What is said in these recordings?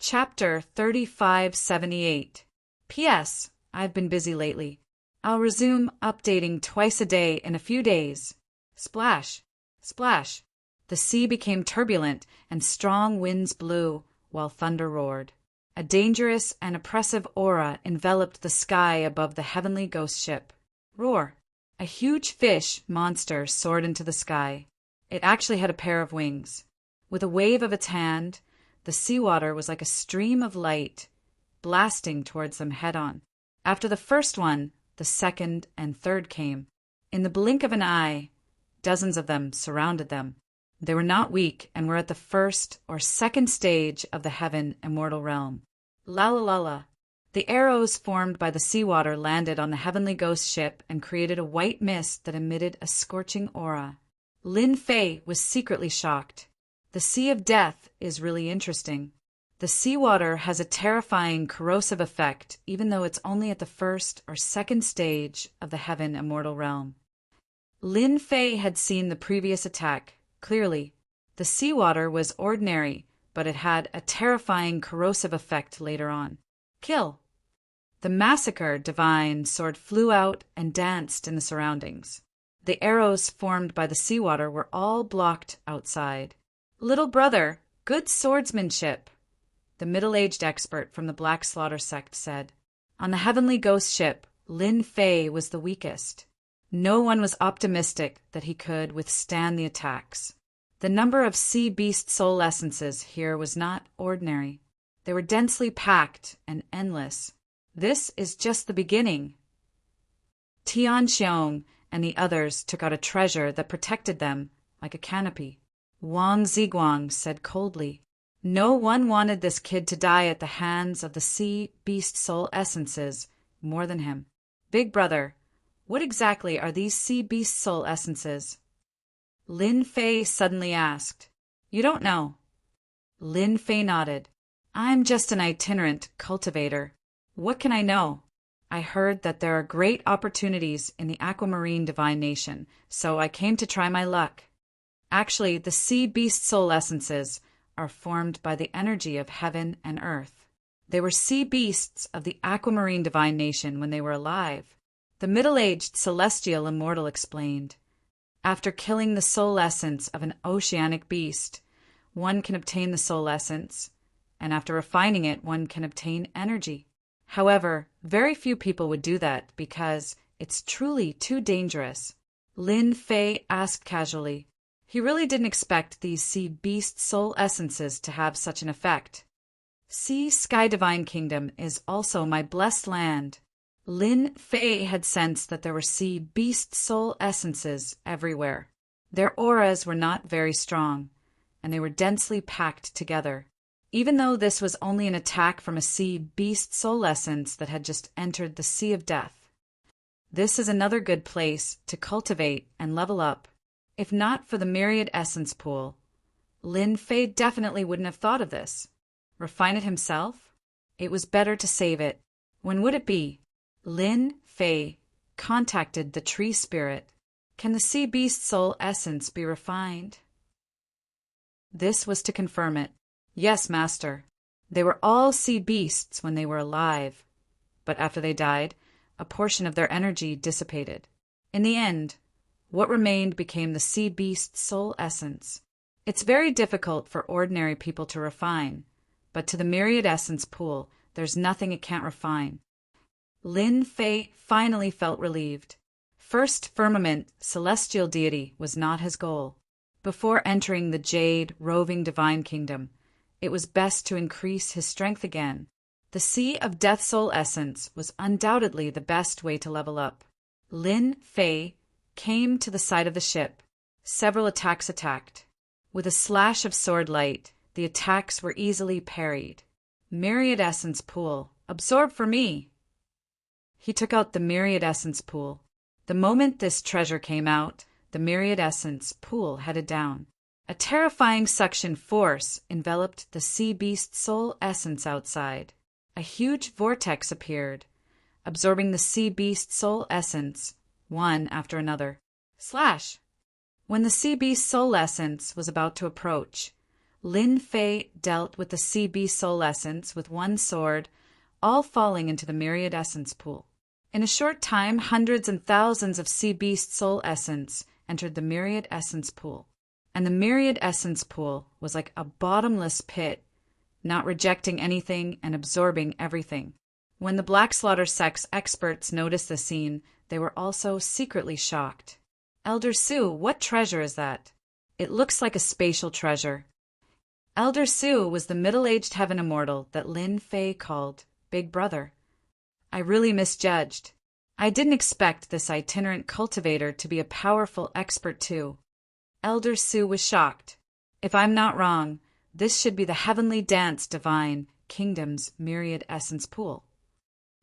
Chapter 3578. P.S. I've been busy lately. I'll resume updating twice a day in a few days. Splash, splash. The sea became turbulent and strong winds blew while thunder roared. A dangerous and oppressive aura enveloped the sky above the heavenly ghost ship. Roar! A huge fish monster soared into the sky. It actually had a pair of wings. With a wave of its hand, the seawater was like a stream of light, blasting towards them head-on. After the first one, the second and third came. In the blink of an eye, dozens of them surrounded them. They were not weak and were at the first or second stage of the heaven immortal realm. La la la la. The arrows formed by the seawater landed on the heavenly ghost ship and created a white mist that emitted a scorching aura. Lin Fei was secretly shocked. The Sea of Death is really interesting. The seawater has a terrifying corrosive effect even though it's only at the first or second stage of the heaven immortal realm. Lin Fei had seen the previous attack clearly. The seawater was ordinary, but it had a terrifying corrosive effect later on. Kill! The massacre divine sword flew out and danced in the surroundings. The arrows formed by the seawater were all blocked outside. Little brother, good swordsmanship, the middle-aged expert from the Black Slaughter sect said. On the heavenly ghost ship, Lin Fei was the weakest. No one was optimistic that he could withstand the attacks. The number of sea beast soul essences here was not ordinary. They were densely packed and endless. This is just the beginning. Tian Xiong and the others took out a treasure that protected them like a canopy. Wang Ziguang said coldly, "No one wanted this kid to die at the hands of the sea beast soul essences more than him." Big brother, what exactly are these sea beast soul essences? Lin Fei suddenly asked. You don't know? Lin Fei nodded. I'm just an itinerant cultivator. What can I know? I heard that there are great opportunities in the aquamarine divine nation, so I came to try my luck. Actually, the sea beast soul essences are formed by the energy of heaven and earth. They were sea beasts of the aquamarine divine nation when they were alive. The middle-aged celestial immortal explained. After killing the soul essence of an oceanic beast, one can obtain the soul essence, and after refining it, one can obtain energy. However, very few people would do that because it's truly too dangerous. Lin Fei asked casually. He really didn't expect these sea beast soul essences to have such an effect. Sea Sky Divine Kingdom is also my blessed land. Lin Fei had sensed that there were sea beast soul essences everywhere. Their auras were not very strong, and they were densely packed together. Even though this was only an attack from a sea beast soul essence that had just entered the Sea of Death. This is another good place to cultivate and level up. If not for the myriad essence pool, Lin Fei definitely wouldn't have thought of this. Refine it himself? It was better to save it. When would it be? Lin Fei contacted the tree spirit. Can the sea beast soul essence be refined? This was to confirm it. Yes, master. They were all sea beasts when they were alive, but after they died, a portion of their energy dissipated. In the end, what remained became the sea beast soul essence. It's very difficult for ordinary people to refine, but to the myriad essence pool, there's nothing it can't refine. Lin Fei finally felt relieved. First firmament celestial deity was not his goal. Before entering the Jade roving divine kingdom, it was best to increase his strength again. The Sea of Death soul essence was undoubtedly the best way to level up. Lin Fei came to the side of the ship. Several attacks attacked. With a slash of sword light, the attacks were easily parried. Myriad essence pool, absorb for me. He took out the myriad essence pool. The moment this treasure came out, the myriad essence pool headed down. A terrifying suction force enveloped the sea beast soul essence outside. A huge vortex appeared, absorbing the sea beast soul essence, one after another. Slash! When the sea beast soul essence was about to approach, Lin Fei dealt with the sea beast soul essence with one sword, all falling into the myriad essence pool. In a short time, hundreds and thousands of sea beast soul essence entered the myriad essence pool. And the myriad essence pool was like a bottomless pit, not rejecting anything and absorbing everything. When the Black Slaughter Sect's experts noticed the scene, they were also secretly shocked. Elder Sue, what treasure is that? It looks like a spatial treasure. Elder Sue was the middle-aged heaven immortal that Lin Fei called Big Brother. I really misjudged. I didn't expect this itinerant cultivator to be a powerful expert too. Elder Sue was shocked. If I'm not wrong, this should be the Heavenly Dance Divine Kingdom's myriad essence pool.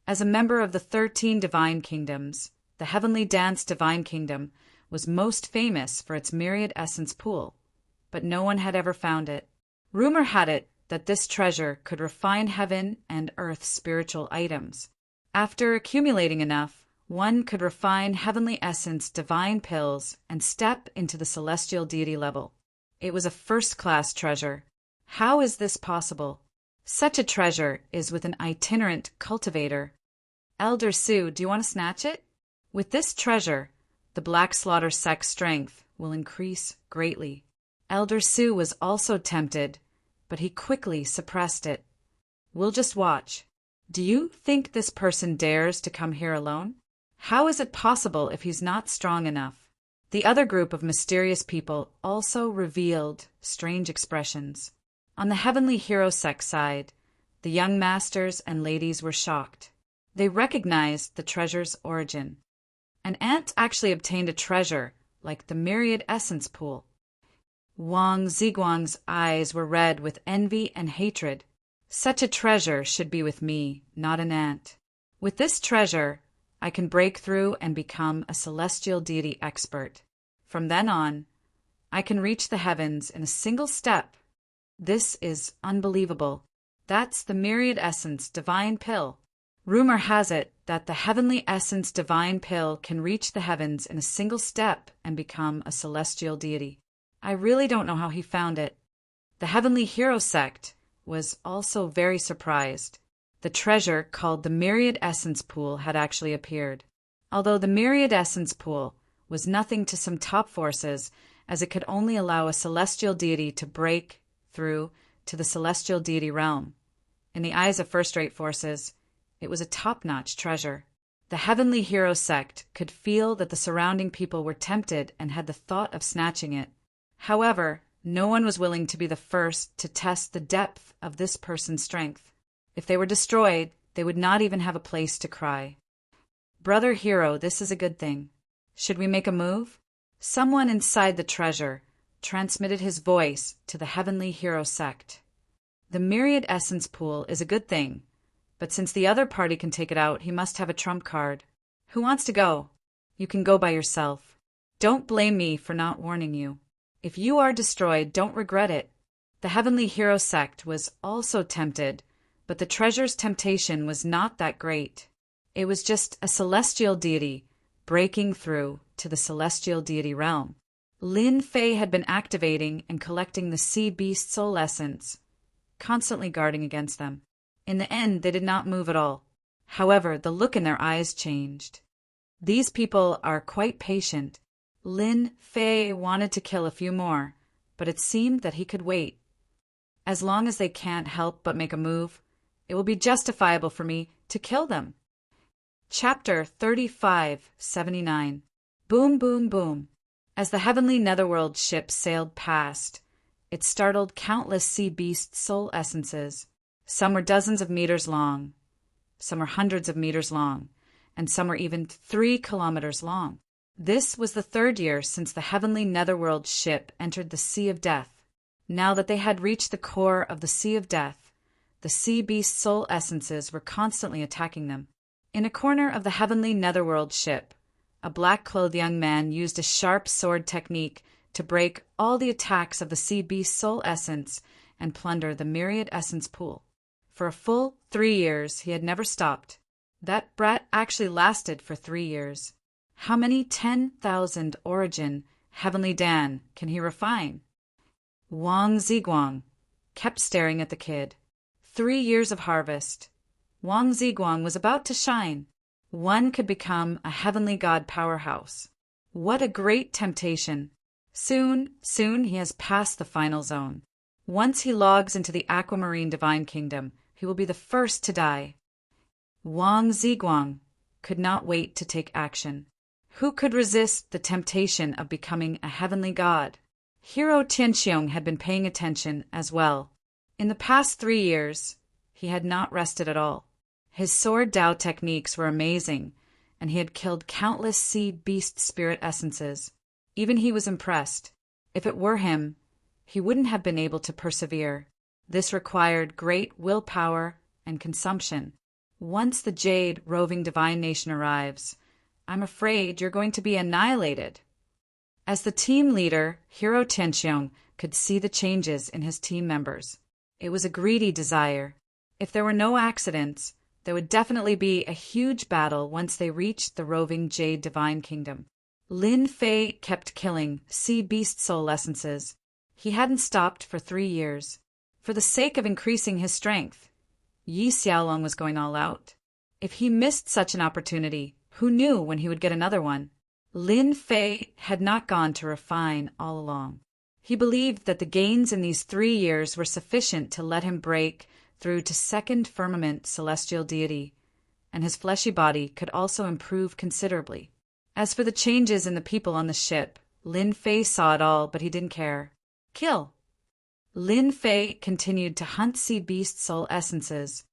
As a member of the 13 divine kingdoms, the Heavenly Dance Divine Kingdom was most famous for its myriad essence pool, but no one had ever found it. Rumor had it that this treasure could refine heaven and earth's spiritual items. After accumulating enough, one could refine heavenly essence divine pills and step into the celestial deity level. It was a first-class treasure. How is this possible? Such a treasure is with an itinerant cultivator. Elder Sue, do you want to snatch it? With this treasure, the Black Slaughter Sect's strength will increase greatly. Elder Sue was also tempted, but he quickly suppressed it. We'll just watch. Do you think this person dares to come here alone? How is it possible if he's not strong enough? The other group of mysterious people also revealed strange expressions. On the Heavenly Hero Sect side, the young masters and ladies were shocked. They recognized the treasure's origin. An ant actually obtained a treasure like the myriad essence pool. Wang Ziguang's eyes were red with envy and hatred. Such a treasure should be with me, not an ant. With this treasure, I can break through and become a celestial deity expert. From then on, I can reach the heavens in a single step. This is unbelievable. That's the myriad essence divine pill. Rumor has it that the heavenly essence divine pill can reach the heavens in a single step and become a celestial deity. I really don't know how he found it. The Heavenly Hero Sect was also very surprised. The treasure called the Myriad Essence Pool had actually appeared. Although the Myriad Essence Pool was nothing to some top forces, as it could only allow a celestial deity to break through to the celestial deity realm. In the eyes of first-rate forces, it was a top-notch treasure. The Heavenly Hero Sect could feel that the surrounding people were tempted and had the thought of snatching it. However, no one was willing to be the first to test the depth of this person's strength. If they were destroyed, they would not even have a place to cry. Brother Hero, this is a good thing. Should we make a move? Someone inside the treasure transmitted his voice to the Heavenly Hero Sect. The Myriad Essence Pool is a good thing, but since the other party can take it out, he must have a trump card. Who wants to go? You can go by yourself. Don't blame me for not warning you. If you are destroyed, don't regret it. The Heavenly Hero Sect was also tempted, but the treasure's temptation was not that great. It was just a celestial deity breaking through to the celestial deity realm. Lin Fei had been activating and collecting the sea beast soul essence, constantly guarding against them. In the end, they did not move at all. However, the look in their eyes changed. These people are quite patient. Lin Fei wanted to kill a few more, but it seemed that he could wait. As long as they can't help but make a move, it will be justifiable for me to kill them. Chapter 3579. Boom, boom, boom. As the heavenly netherworld ship sailed past, it startled countless sea beast soul essences. Some were dozens of meters long, some were hundreds of meters long, and some were even 3 kilometers long. This was the 3rd year since the heavenly netherworld ship entered the Sea of Death. Now that they had reached the core of the Sea of Death, the sea beast soul essences were constantly attacking them. In a corner of the heavenly netherworld ship, a black-clothed young man used a sharp sword technique to break all the attacks of the sea beast soul essence and plunder the myriad essence pool. For a full 3 years, he had never stopped. That brat actually lasted for 3 years. How many 10,000 origin Heavenly Dan can he refine? Wang Ziguang kept staring at the kid. 3 years of harvest. Wang Ziguang was about to shine. One could become a heavenly god powerhouse. What a great temptation. Soon he has passed the final zone. Once he logs into the aquamarine divine kingdom, he will be the first to die. Wang Ziguang could not wait to take action. Who could resist the temptation of becoming a heavenly god? Hero Tianxiong had been paying attention as well. In the past 3 years, he had not rested at all. His sword Dao techniques were amazing, and he had killed countless sea beast spirit essences. Even he was impressed. If it were him, he wouldn't have been able to persevere. This required great willpower and consumption. Once the Jade roving divine nation arrives, I'm afraid you're going to be annihilated. As the team leader, Hero Tianxiong could see the changes in his team members. It was a greedy desire. If there were no accidents, there would definitely be a huge battle once they reached the roving Jade Divine Kingdom. Lin Fei kept killing sea beast soul essences. He hadn't stopped for 3 years. For the sake of increasing his strength, Yi Xiaolong was going all out. If he missed such an opportunity, who knew when he would get another one? Lin Fei had not gone to refine all along. He believed that the gains in these 3 years were sufficient to let him break through to second firmament celestial deity, and his fleshy body could also improve considerably. As for the changes in the people on the ship, Lin Fei saw it all, but he didn't care. Kill! Lin Fei continued to hunt sea beast soul essences.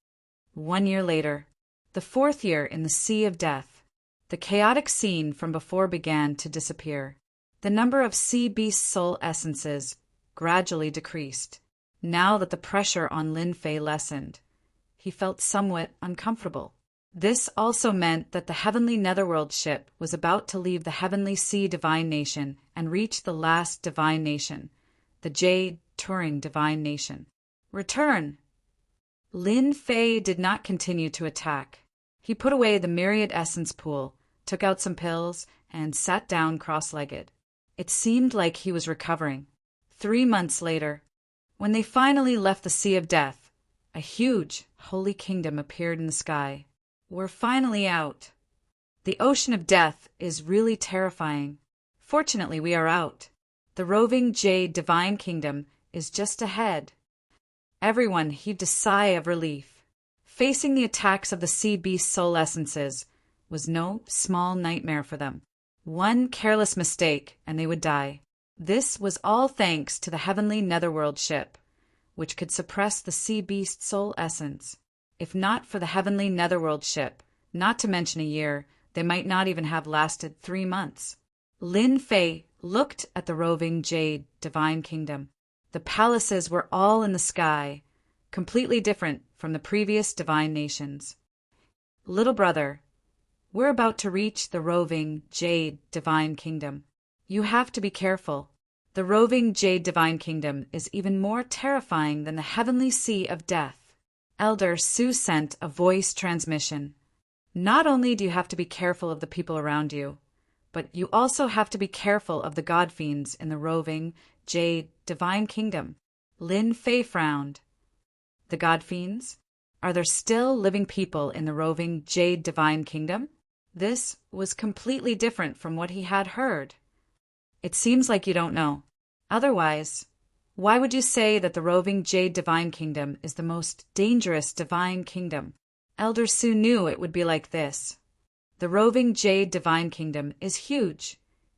1 year later, the 4th year in the Sea of Death, the chaotic scene from before began to disappear. The number of sea beast soul essences gradually decreased. Now that the pressure on Lin Fei lessened, he felt somewhat uncomfortable. This also meant that the heavenly netherworld ship was about to leave the heavenly sea divine nation and reach the last divine nation, the Jade Turing divine nation. Return! Lin Fei did not continue to attack. He put away the myriad essence pool, took out some pills, and sat down cross-legged. It seemed like he was recovering. 3 months later, when they finally left the Sea of Death, a huge holy kingdom appeared in the sky. We're finally out. The ocean of death is really terrifying. Fortunately, we are out. The roving Jade Divine Kingdom is just ahead. Everyone heaved a sigh of relief. Facing the attacks of the sea beast soul essences was no small nightmare for them. One careless mistake, and they would die. This was all thanks to the heavenly netherworld ship, which could suppress the sea beast soul essence. If not for the heavenly netherworld ship, not to mention a year, they might not even have lasted 3 months. Lin Fei looked at the roving Jade Divine Kingdom. The palaces were all in the sky, completely different from the previous divine nations. Little brother, we're about to reach the roving Jade Divine Kingdom. You have to be careful. The roving Jade Divine Kingdom is even more terrifying than the heavenly sea of death. Elder Su sent a voice transmission. Not only do you have to be careful of the people around you, but you also have to be careful of the god fiends in the roving Jade Divine Kingdom. Lin Fei frowned. The god fiends? Are there still living people in the roving Jade Divine Kingdom? This was completely different from what he had heard. It seems like you don't know. Otherwise, why would you say that the roving Jade Divine Kingdom is the most dangerous divine kingdom? Elder Su knew it would be like this. The roving Jade Divine Kingdom is huge,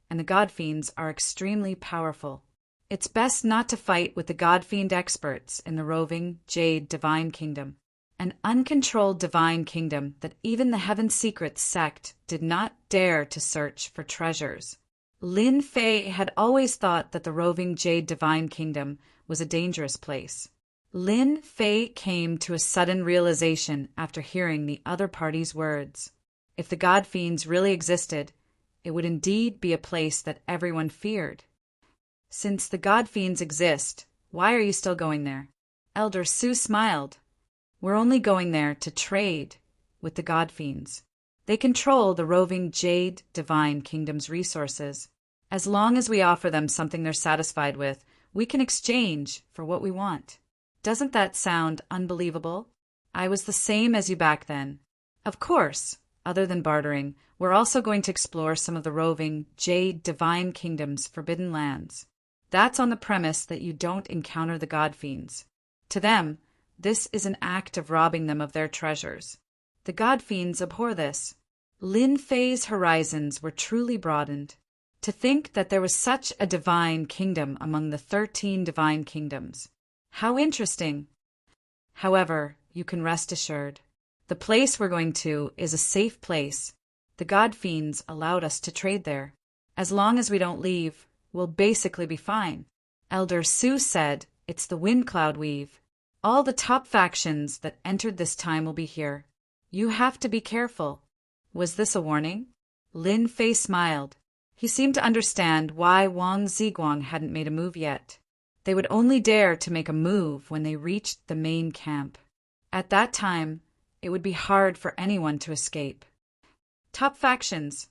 and the god fiends are extremely powerful. It's best not to fight with the god fiend experts in the roving Jade Divine Kingdom, an uncontrolled divine kingdom that even the Heaven Secrets sect did not dare to search for treasures. Lin Fei had always thought that the roving Jade Divine Kingdom was a dangerous place. Lin Fei came to a sudden realization after hearing the other party's words. If the god fiends really existed, it would indeed be a place that everyone feared. Since the god fiends exist, why are you still going there? Elder Su smiled. We're only going there to trade with the god fiends. They control the roving Jade Divine Kingdom's resources. As long as we offer them something they're satisfied with, we can exchange for what we want. Doesn't that sound unbelievable? I was the same as you back then. Of course, other than bartering, we're also going to explore some of the roving Jade Divine Kingdom's forbidden lands. That's on the premise that you don't encounter the God Fiends. To them, this is an act of robbing them of their treasures. The God Fiends abhor this. Lin Fei's horizons were truly broadened. To think that there was such a divine kingdom among the 13 divine kingdoms. How interesting! However, you can rest assured. The place we're going to is a safe place. The God Fiends allowed us to trade there. As long as we don't leave, we'll basically be fine. Elder Su said it's the Wind Cloud Weave. All the top factions that entered this time will be here. You have to be careful. Was this a warning? Lin Fei smiled. He seemed to understand why Wang Ziguang hadn't made a move yet. They would only dare to make a move when they reached the main camp. At that time, it would be hard for anyone to escape. Top factions.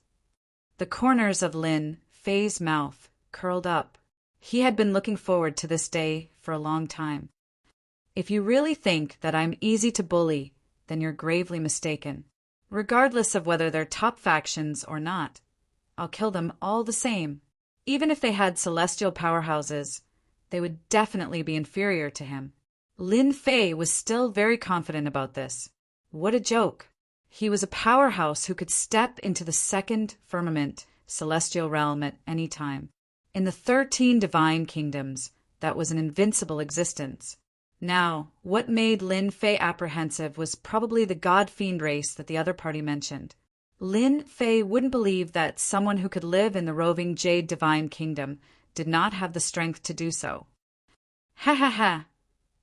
The corners of Lin Fei's mouth curled up. He had been looking forward to this day for a long time. If you really think that I'm easy to bully, then you're gravely mistaken. Regardless of whether they're top factions or not, I'll kill them all the same. Even if they had celestial powerhouses, they would definitely be inferior to him. Lin Fei was still very confident about this. What a joke. He was a powerhouse who could step into the second firmament celestial realm at any time. In the 13 divine kingdoms, that was an invincible existence. Now, what made Lin Fei apprehensive was probably the God Fiend race that the other party mentioned. Lin Fei wouldn't believe that someone who could live in the roving Jade Divine Kingdom did not have the strength to do so. Ha ha ha!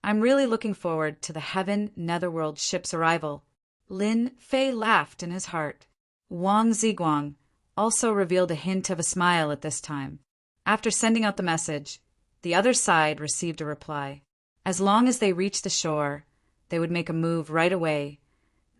I'm really looking forward to the Heaven Netherworld ship's arrival. Lin Fei laughed in his heart. Wang Ziguang also revealed a hint of a smile at this time. After sending out the message, the other side received a reply. As long as they reached the shore, they would make a move right away,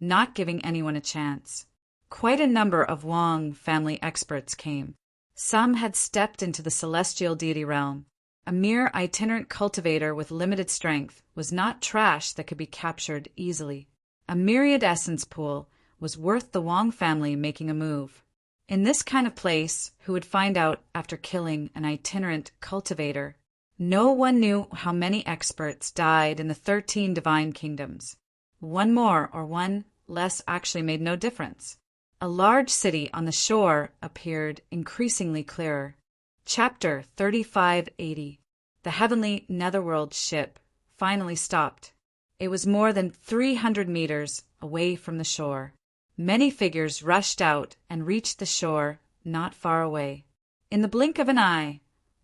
not giving anyone a chance. Quite a number of Wang family experts came. Some had stepped into the celestial deity realm. A mere itinerant cultivator with limited strength was not trash that could be captured easily. A myriad essence pool was worth the Wang family making a move. In this kind of place, who would find out after killing an itinerant cultivator? No one knew how many experts died in the 13 divine kingdoms. One more or one less actually made no difference. A large city on the shore appeared increasingly clearer. Chapter 3580. The heavenly netherworld ship finally stopped. It was more than 300 meters away from the shore. Many figures rushed out and reached the shore not far away. In the blink of an eye,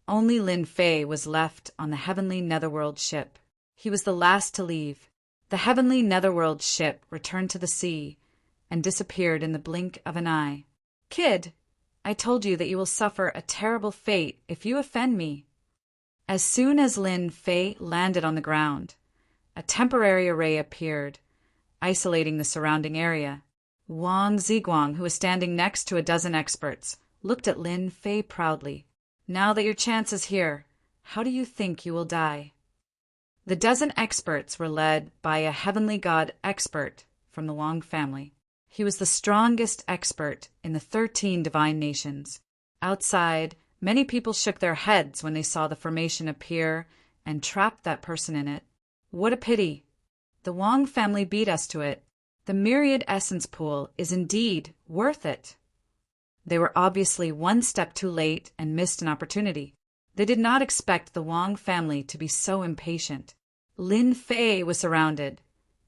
only Lin Fei was left on the heavenly netherworld ship. He was the last to leave. The heavenly netherworld ship returned to the sea and disappeared in the blink of an eye. Kid, I told you that you will suffer a terrible fate if you offend me. As soon as Lin Fei landed on the ground, a temporary array appeared, isolating the surrounding area. Wang Ziguang, who was standing next to a dozen experts, looked at Lin Fei proudly. Now that your chance is here, how do you think you will die? The dozen experts were led by a heavenly god expert from the Wang family. He was the strongest expert in the 13 divine nations. Outside, many people shook their heads when they saw the formation appear and trapped that person in it. What a pity! The Wang family beat us to it. The myriad essence pool is indeed worth it. They were obviously one step too late and missed an opportunity. They did not expect the Wang family to be so impatient. Lin Fei was surrounded,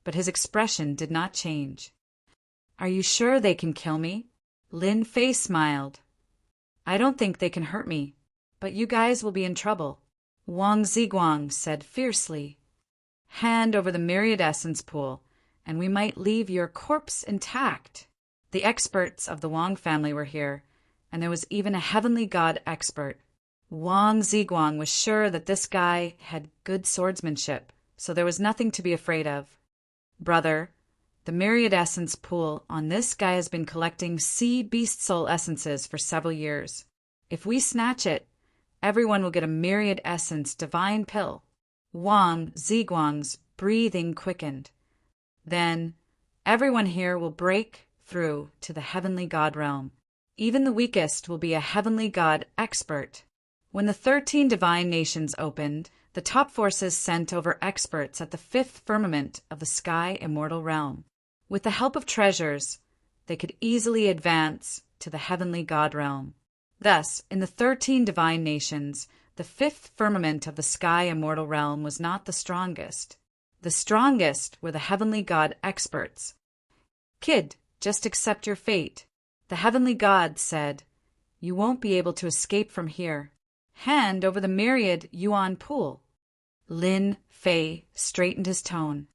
but his expression did not change. Are you sure they can kill me? Lin Fei smiled. I don't think they can hurt me, but you guys will be in trouble. Wang Ziguang said fiercely. Hand over the myriad essence pool, and we might leave your corpse intact. The experts of the Wang family were here, and there was even a heavenly god expert. Wang Ziguang was sure that this guy had good swordsmanship, so there was nothing to be afraid of. Brother, the myriad essence pool on this guy has been collecting sea beast soul essences for several years. If we snatch it, everyone will get a myriad essence divine pill. Wang Ziguang's breathing quickened. Then, everyone here will break through to the heavenly god realm. Even the weakest will be a heavenly god expert. When the 13 divine nations opened, the top forces sent over experts at the 5th firmament of the sky immortal realm. With the help of treasures, they could easily advance to the heavenly god realm. Thus, in the 13 divine nations, the 5th firmament of the sky immortal realm was not the strongest. The strongest were the heavenly god experts. Kid, just accept your fate. The heavenly god said, you won't be able to escape from here. Hand over the myriad yuan pool. Lin Fei straightened his tone.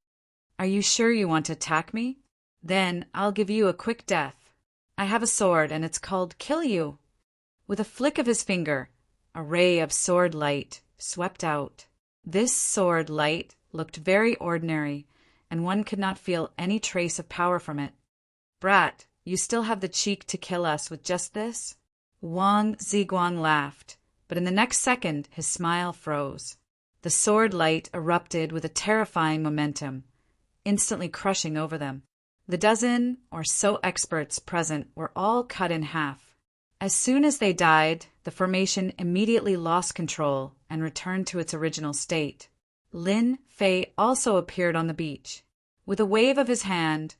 Are you sure you want to attack me? Then I'll give you a quick death. I have a sword and it's called Kill You. With a flick of his finger, a ray of sword light swept out. This sword light looked very ordinary, and one could not feel any trace of power from it. Brat, you still have the cheek to kill us with just this? Wang Ziguang laughed, but in the next second his smile froze. The sword light erupted with a terrifying momentum, instantly crushing over them. The dozen or so experts present were all cut in half. As soon as they died, the formation immediately lost control and returned to its original state. Lin Fei also appeared on the beach. With a wave of his hand,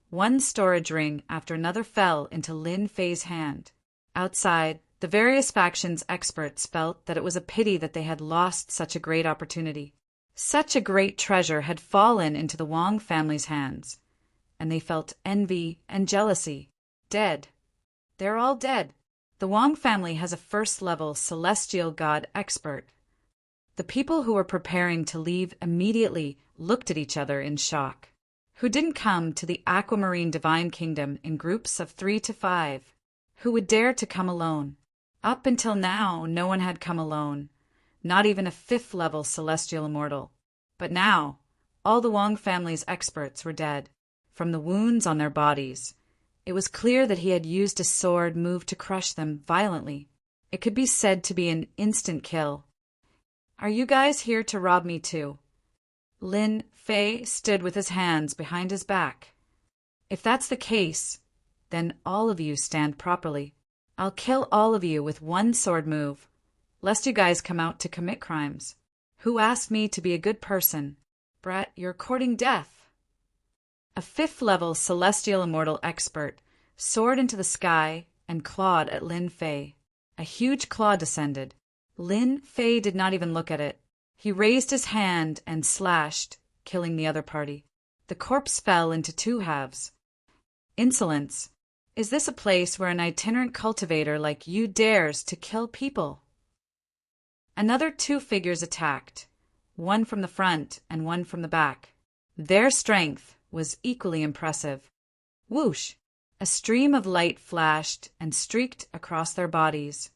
one storage ring after another fell into Lin Fei's hand. Outside, the various factions' experts felt that it was a pity that they had lost such a great opportunity. Such a great treasure had fallen into the Wang family's hands, and they felt envy and jealousy. Dead. They're all dead. The Wang family has a first-level celestial god expert. The people who were preparing to leave immediately looked at each other in shock. Who didn't come to the aquamarine divine kingdom in groups of 3 to 5? Who would dare to come alone? Up until now, no one had come alone, not even a 5th-level celestial immortal. But now, all the Wang family's experts were dead. From the wounds on their bodies, it was clear that he had used a sword move to crush them violently. It could be said to be an instant kill. Are you guys here to rob me too? Lin Fei stood with his hands behind his back. If that's the case, then all of you stand properly. I'll kill all of you with one sword move, lest you guys come out to commit crimes. Who asked me to be a good person? Brett, you're courting death. A 5th-level celestial immortal expert soared into the sky and clawed at Lin Fei. A huge claw descended. Lin Fei did not even look at it. He raised his hand and slashed, killing the other party. The corpse fell into 2 halves. Insolence. Is this a place where an itinerant cultivator like you dares to kill people? Another 2 figures attacked, one from the front and one from the back. Their strength was equally impressive. Whoosh! A stream of light flashed and streaked across their bodies.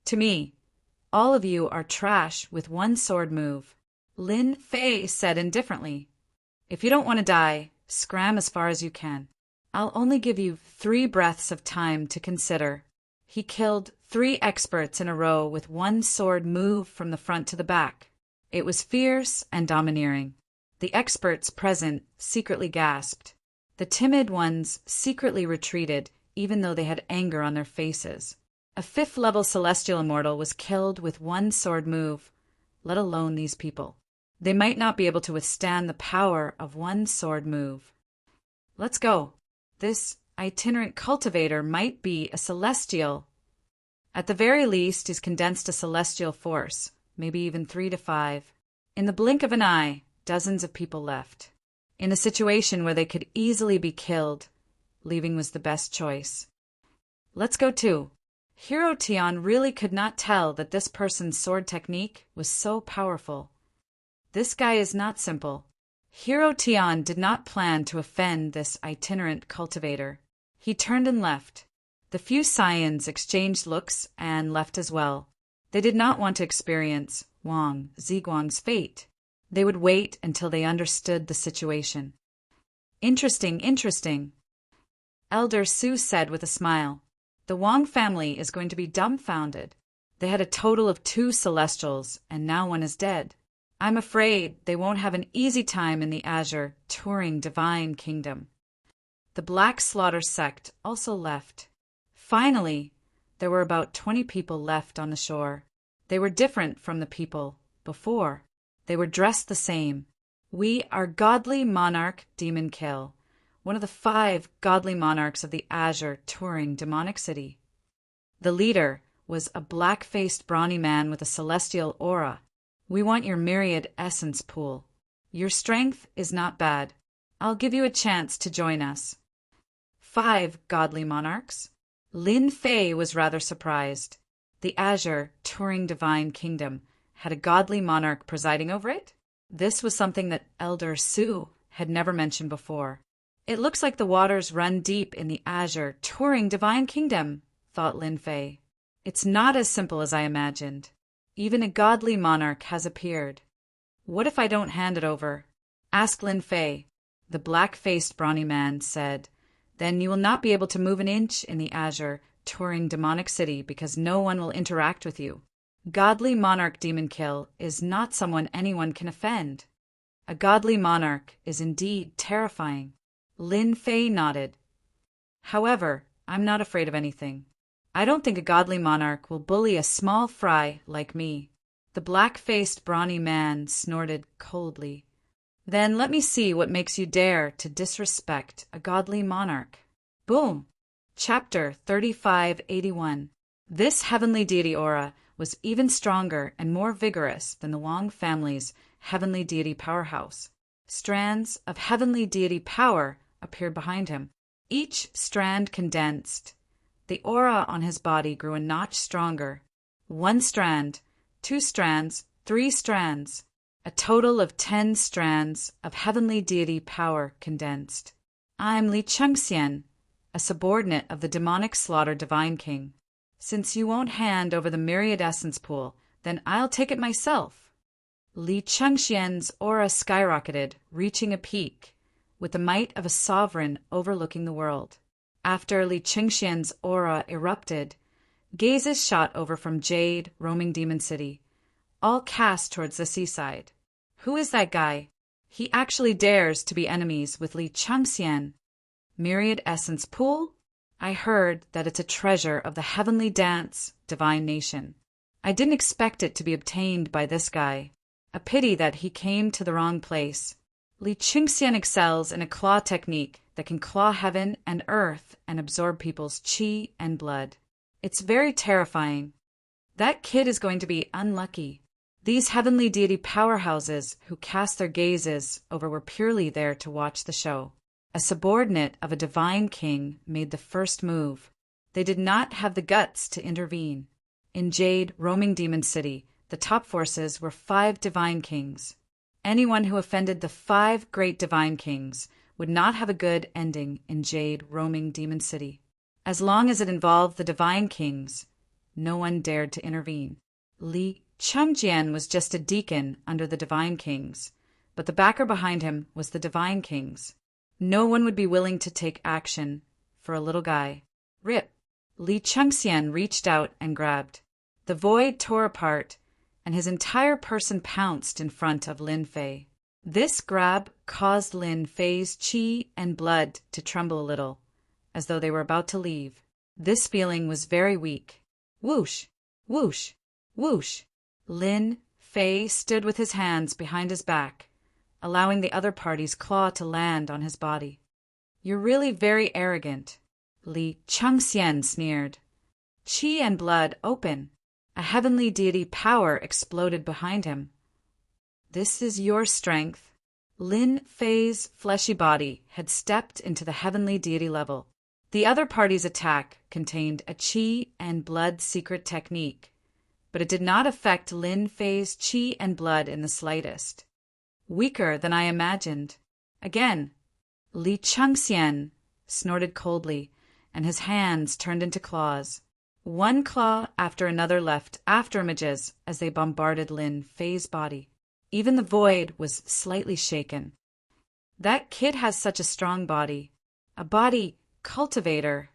To me, all of you are trash with one sword move. Lin Fei said indifferently. If you don't want to die, scram as far as you can. I'll only give you 3 breaths of time to consider. He killed 3 experts in a row with one sword move from the front to the back. It was fierce and domineering. The experts present secretly gasped. The timid ones secretly retreated, even though they had anger on their faces. A 5th-level celestial immortal was killed with one sword move, let alone these people. They might not be able to withstand the power of one sword move. Let's go. This itinerant cultivator might be a celestial. At the very least, he's condensed a celestial force, maybe even 3 to 5. In the blink of an eye, dozens of people left. In a situation where they could easily be killed, leaving was the best choice. Let's go too. Hero Tian really could not tell that this person's sword technique was so powerful. This guy is not simple. Hero Tian did not plan to offend this itinerant cultivator. He turned and left. The few Saiyans exchanged looks and left as well. They did not want to experience Wang Ziguang's fate. They would wait until they understood the situation. Interesting, interesting. Elder Su said with a smile. The Wang family is going to be dumbfounded. They had a total of 2 celestials, and now one is dead. I'm afraid they won't have an easy time in the Azure touring divine kingdom. The Black Slaughter sect also left. Finally, there were about 20 people left on the shore. They were different from the people before. They were dressed the same. We are godly monarch Demon Kill, one of the 5 godly monarchs of the Azure touring demonic city. The leader was a black-faced brawny man with a celestial aura. We want your myriad essence pool. Your strength is not bad. I'll give you a chance to join us. 5 godly monarchs. Lin Fei was rather surprised. The Azure touring divine kingdom had a godly monarch presiding over it? This was something that Elder Su had never mentioned before. It looks like the waters run deep in the Azure touring divine kingdom, thought Lin Fei. It's not as simple as I imagined. Even a godly monarch has appeared. What if I don't hand it over? Ask Lin Fei. The black-faced brawny man said. Then you will not be able to move an inch in the Azure touring demonic city because no one will interact with you. Godly monarch Demon Kill is not someone anyone can offend. A godly monarch is indeed terrifying. Lin Fei nodded. However, I'm not afraid of anything. I don't think a godly monarch will bully a small fry like me. The black-faced brawny man snorted coldly. Then let me see what makes you dare to disrespect a godly monarch. Boom! Chapter 3581. This heavenly deity aura was even stronger and more vigorous than the Wong family's heavenly deity powerhouse. Strands of heavenly deity power appeared behind him. Each strand condensed. The aura on his body grew a notch stronger. 1 strand, 2 strands, 3 strands. A total of 10 strands of heavenly deity power condensed. I'm Li Chengxian, a subordinate of the demonic slaughter divine king. Since you won't hand over the myriad essence pool, then I'll take it myself. Li Chengxian's aura skyrocketed, reaching a peak, with the might of a sovereign overlooking the world. After Li Chengxian's aura erupted, gazes shot over from Jade, roaming Demon City, all cast towards the seaside. Who is that guy? He actually dares to be enemies with Li Chengxian. Myriad Essence Pool? I heard that it's a treasure of the heavenly dance, divine nation. I didn't expect it to be obtained by this guy. A pity that he came to the wrong place. Li Chengxian excels in a claw technique that can claw heaven and earth and absorb people's chi and blood. It's very terrifying. That kid is going to be unlucky. These heavenly deity powerhouses who cast their gazes over were purely there to watch the show. A subordinate of a divine king made the first move. They did not have the guts to intervene. In Jade, roaming Demon City, the top forces were 5 divine kings. Anyone who offended the 5 great divine kings would not have a good ending in Jade, roaming Demon City. As long as it involved the divine kings, no one dared to intervene. Li Chengxian was just a deacon under the divine kings, but the backer behind him was the divine kings. No one would be willing to take action for a little guy. Rip! Li Chengxian reached out and grabbed. The void tore apart, and his entire person pounced in front of Lin Fei. This grab caused Lin Fei's chi and blood to tremble a little, as though they were about to leave. This feeling was very weak. Whoosh! Whoosh! Whoosh! Lin Fei stood with his hands behind his back, allowing the other party's claw to land on his body. You're really very arrogant, Li Chengxian sneered. Chi and blood open. A heavenly deity power exploded behind him. This is your strength. Lin Fei's fleshy body had stepped into the heavenly deity level. The other party's attack contained a chi and blood secret technique, but it did not affect Lin Fei's chi and blood in the slightest. Weaker than I imagined. Again, Li Chengxian snorted coldly, and his hands turned into claws. One claw after another left after images as they bombarded Lin Fei's body. Even the void was slightly shaken. That kid has such a strong body. A body cultivator.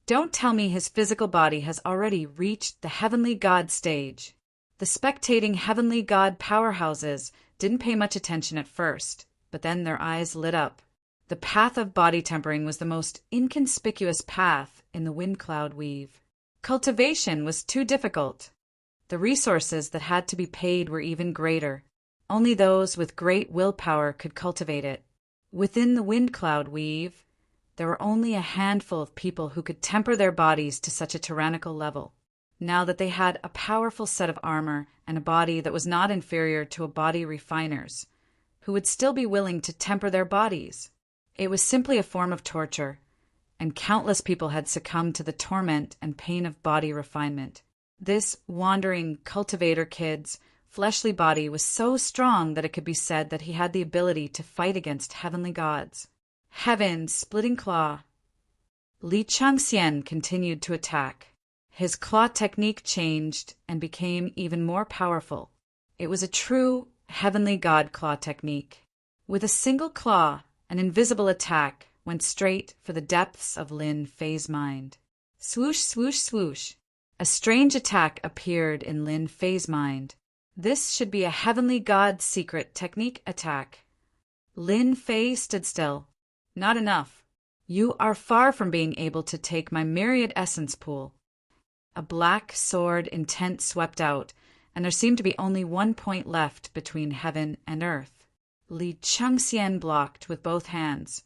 Don't tell me his physical body has already reached the heavenly god stage. The spectating heavenly god powerhouses didn't pay much attention at first, but then their eyes lit up. The path of body tempering was the most inconspicuous path in the wind cloud weave. Cultivation was too difficult. The resources that had to be paid were even greater. Only those with great willpower could cultivate it. Within the wind cloud weave, there were only a handful of people who could temper their bodies to such a tyrannical level. Now that they had a powerful set of armor and a body that was not inferior to a body refiner's, who would still be willing to temper their bodies. It was simply a form of torture, and countless people had succumbed to the torment and pain of body refinement. This wandering cultivator kid's fleshly body was so strong that it could be said that he had the ability to fight against heavenly gods. Heaven's splitting claw. Li Changxian continued to attack. His claw technique changed and became even more powerful. It was a true heavenly god claw technique. With a single claw, an invisible attack went straight for the depths of Lin Fei's mind. Swoosh, swoosh, swoosh. A strange attack appeared in Lin Fei's mind. This should be a heavenly god secret technique attack. Lin Fei stood still. Not enough. You are far from being able to take my myriad essence pool. A black sword intent swept out, and there seemed to be only one point left between heaven and earth. Li Changxian blocked with both hands,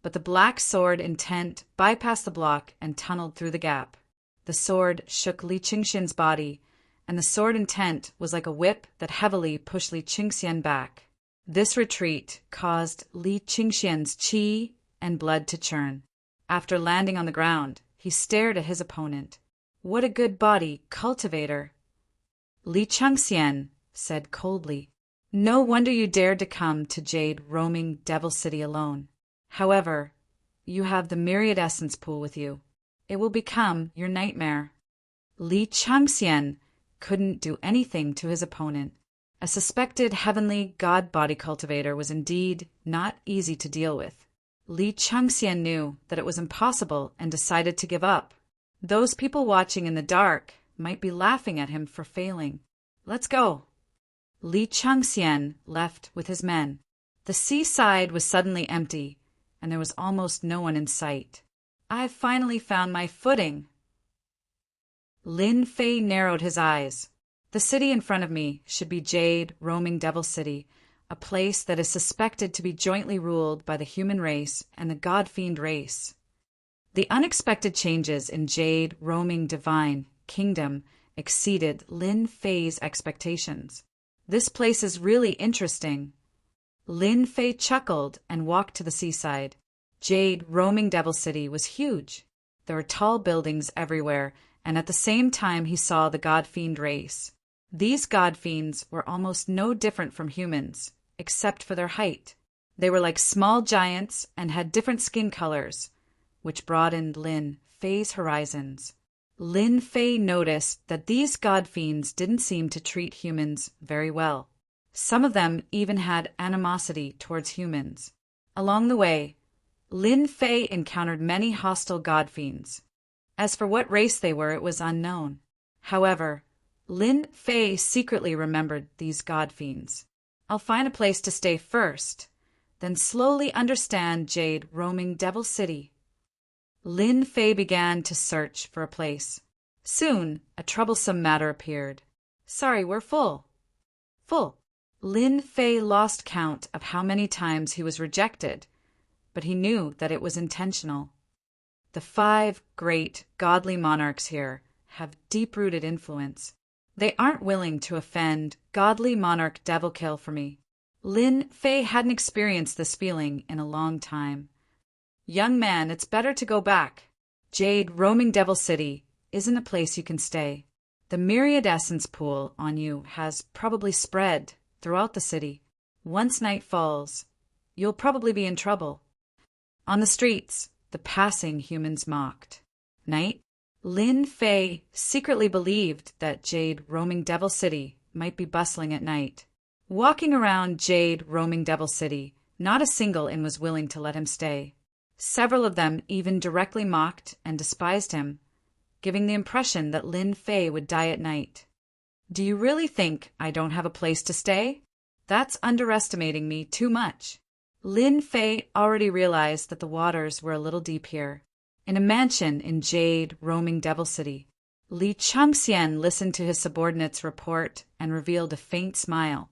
but the black sword intent bypassed the block and tunneled through the gap. The sword shook Li Changxian's body, and the sword intent was like a whip that heavily pushed Li Changxian back. This retreat caused Li Changxian's qi and blood to churn. After landing on the ground, he stared at his opponent. What a good body, cultivator. Li Changxian said coldly. No wonder you dared to come to Jade roaming Devil City alone. However, you have the myriad essence pool with you. It will become your nightmare. Li Changxian couldn't do anything to his opponent. A suspected heavenly god body cultivator was indeed not easy to deal with. Li Changxian knew that it was impossible and decided to give up. Those people watching in the dark might be laughing at him for failing. Let's go. Li Changxian left with his men. The seaside was suddenly empty, and there was almost no one in sight. I've finally found my footing. Lin Fei narrowed his eyes. The city in front of me should be Jade roaming Devil City, a place that is suspected to be jointly ruled by the human race and the god-fiend race. The unexpected changes in Jade roaming divine kingdom exceeded Lin Fei's expectations. This place is really interesting. Lin Fei chuckled and walked to the seaside. Jade roaming Devil City was huge. There were tall buildings everywhere, and at the same time he saw the god-fiend race. These god-fiends were almost no different from humans, except for their height. They were like small giants and had different skin colors, which broadened Lin Fei's horizons. Lin Fei noticed that these god-fiends didn't seem to treat humans very well. Some of them even had animosity towards humans. Along the way, Lin Fei encountered many hostile god-fiends. As for what race they were, it was unknown. However, Lin Fei secretly remembered these god-fiends. I'll find a place to stay first, then slowly understand Jade roaming Devil City. Lin Fei began to search for a place. Soon, a troublesome matter appeared. Sorry, we're full. Full. Lin Fei lost count of how many times he was rejected, but he knew that it was intentional. The 5 great godly monarchs here have deep-rooted influence. They aren't willing to offend godly monarch Devilkill for me. Lin Fei hadn't experienced this feeling in a long time. Young man, it's better to go back. Jade roaming Devil City isn't a place you can stay. The myriad essence pool on you has probably spread throughout the city. Once night falls, you'll probably be in trouble. On the streets, the passing humans mocked. Night? Lin Fei secretly believed that Jade roaming Devil City might be bustling at night. Walking around Jade roaming Devil City, not a single inn was willing to let him stay. Several of them even directly mocked and despised him, giving the impression that Lin Fei would die at night. Do you really think I don't have a place to stay? That's underestimating me too much. Lin Fei already realized that the waters were a little deep here. In a mansion in Jade, roaming Devil City, Li Changxian listened to his subordinate's report and revealed a faint smile.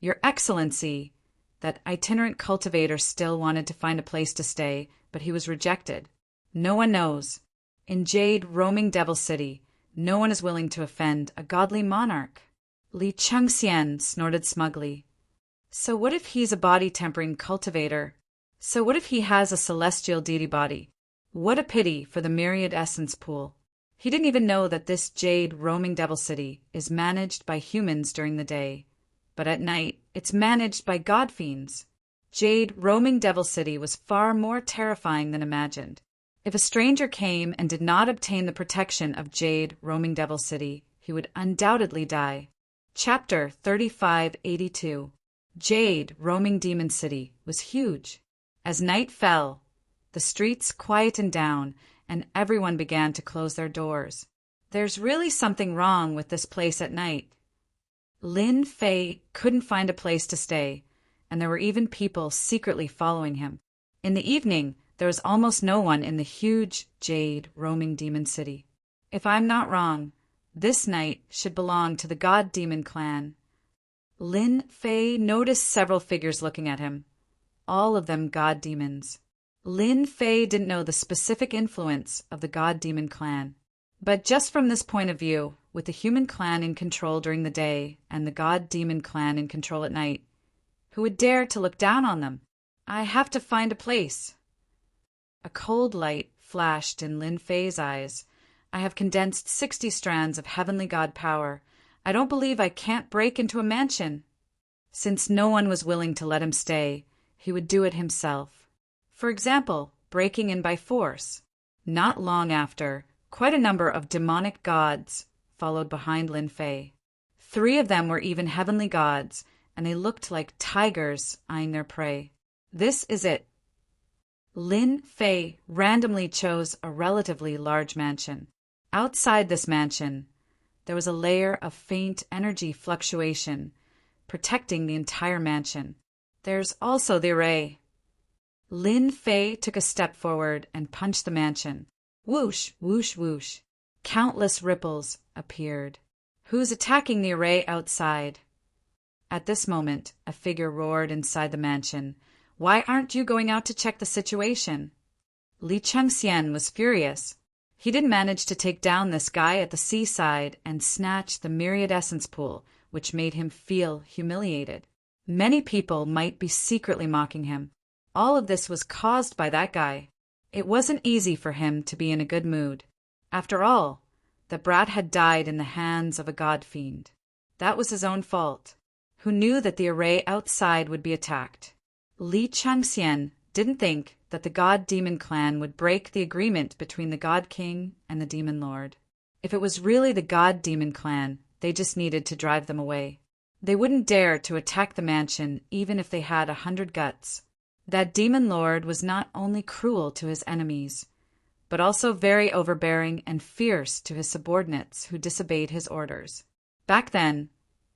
Your Excellency, that itinerant cultivator still wanted to find a place to stay, but he was rejected. No one knows. In Jade, roaming Devil City, no one is willing to offend a godly monarch. Li Changxian snorted smugly. So what if he's a body-tempering cultivator? So what if he has a celestial deity body? What a pity for the myriad essence pool. He didn't even know that this Jade, roaming Devil City is managed by humans during the day, but at night it's managed by god fiends. Jade, roaming Devil City was far more terrifying than imagined. If a stranger came and did not obtain the protection of Jade, roaming Devil City, he would undoubtedly die. Chapter 3582. Jade, roaming Demon City, was huge. As night fell, the streets quietened down, and everyone began to close their doors. There's really something wrong with this place at night. Lin Fei couldn't find a place to stay, and there were even people secretly following him. In the evening, there was almost no one in the huge Jade, roaming Demon City. If I'm not wrong, this night should belong to the God Demon clan. Lin Fei noticed several figures looking at him, all of them god demons. Lin Fei didn't know the specific influence of the god demon clan, but just from this point of view, with the human clan in control during the day and the god demon clan in control at night, who would dare to look down on them? I have to find a place. A cold light flashed in Lin Fei's eyes. I have condensed 60 strands of heavenly god power. I don't believe I can't break into a mansion. Since no one was willing to let him stay, he would do it himself. For example, breaking in by force. Not long after, quite a number of demonic gods followed behind Lin Fei. 3 of them were even heavenly gods, and they looked like tigers eyeing their prey. This is it. Lin Fei randomly chose a relatively large mansion. Outside this mansion, there was a layer of faint energy fluctuation, protecting the entire mansion. There's also the array. Lin Fei took a step forward and punched the mansion. Whoosh, whoosh, whoosh. Countless ripples appeared. Who's attacking the array outside? At this moment, a figure roared inside the mansion. Why aren't you going out to check the situation? Li Changxian was furious. He didn't manage to take down this guy at the seaside and snatch the myriad essence pool, which made him feel humiliated. Many people might be secretly mocking him. All of this was caused by that guy. It wasn't easy for him to be in a good mood. After all, the brat had died in the hands of a god fiend. That was his own fault. Who knew that the array outside would be attacked? Li Changxian didn't think that the God Demon clan would break the agreement between the God King and the Demon Lord. If it was really the God Demon clan, they just needed to drive them away. They wouldn't dare to attack the mansion even if they had 100 guts. That Demon Lord was not only cruel to his enemies, but also very overbearing and fierce to his subordinates who disobeyed his orders. Back then,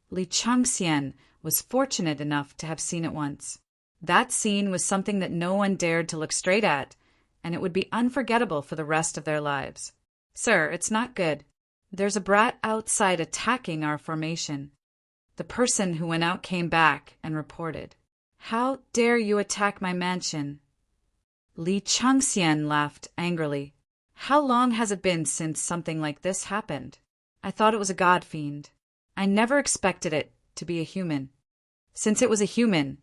Li Changxian was fortunate enough to have seen it once. That scene was something that no one dared to look straight at, and it would be unforgettable for the rest of their lives. Sir, it's not good. There's a brat outside attacking our formation. The person who went out came back and reported. How dare you attack my mansion? Li Changxian laughed angrily. How long has it been since something like this happened? I thought it was a god fiend. I never expected it to be a human. Since it was a human,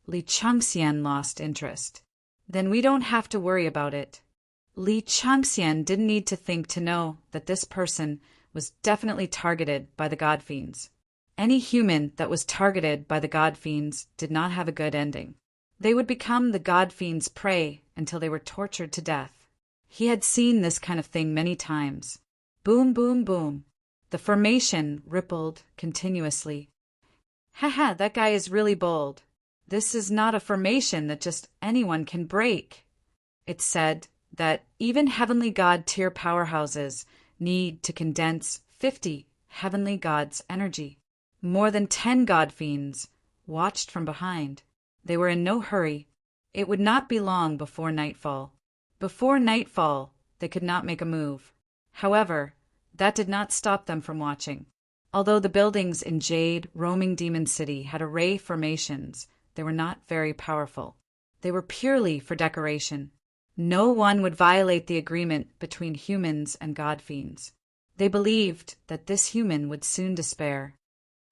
Li Changxian lost interest. Then we don't have to worry about it. Li Changxian didn't need to think to know that this person was definitely targeted by the god fiends. Any human that was targeted by the god fiends did not have a good ending. They would become the god fiends' prey until they were tortured to death. He had seen this kind of thing many times. Boom, boom, boom. The formation rippled continuously. Haha, that guy is really bold. This is not a formation that just anyone can break. It said that even heavenly god tier powerhouses need to condense 50 heavenly gods' energy. More than 10 god fiends watched from behind. They were in no hurry. It would not be long before nightfall. Before nightfall, they could not make a move. However, that did not stop them from watching. Although the buildings in Jade, roaming Demon City had array formations, they were not very powerful. They were purely for decoration. No one would violate the agreement between humans and god fiends. They believed that this human would soon despair.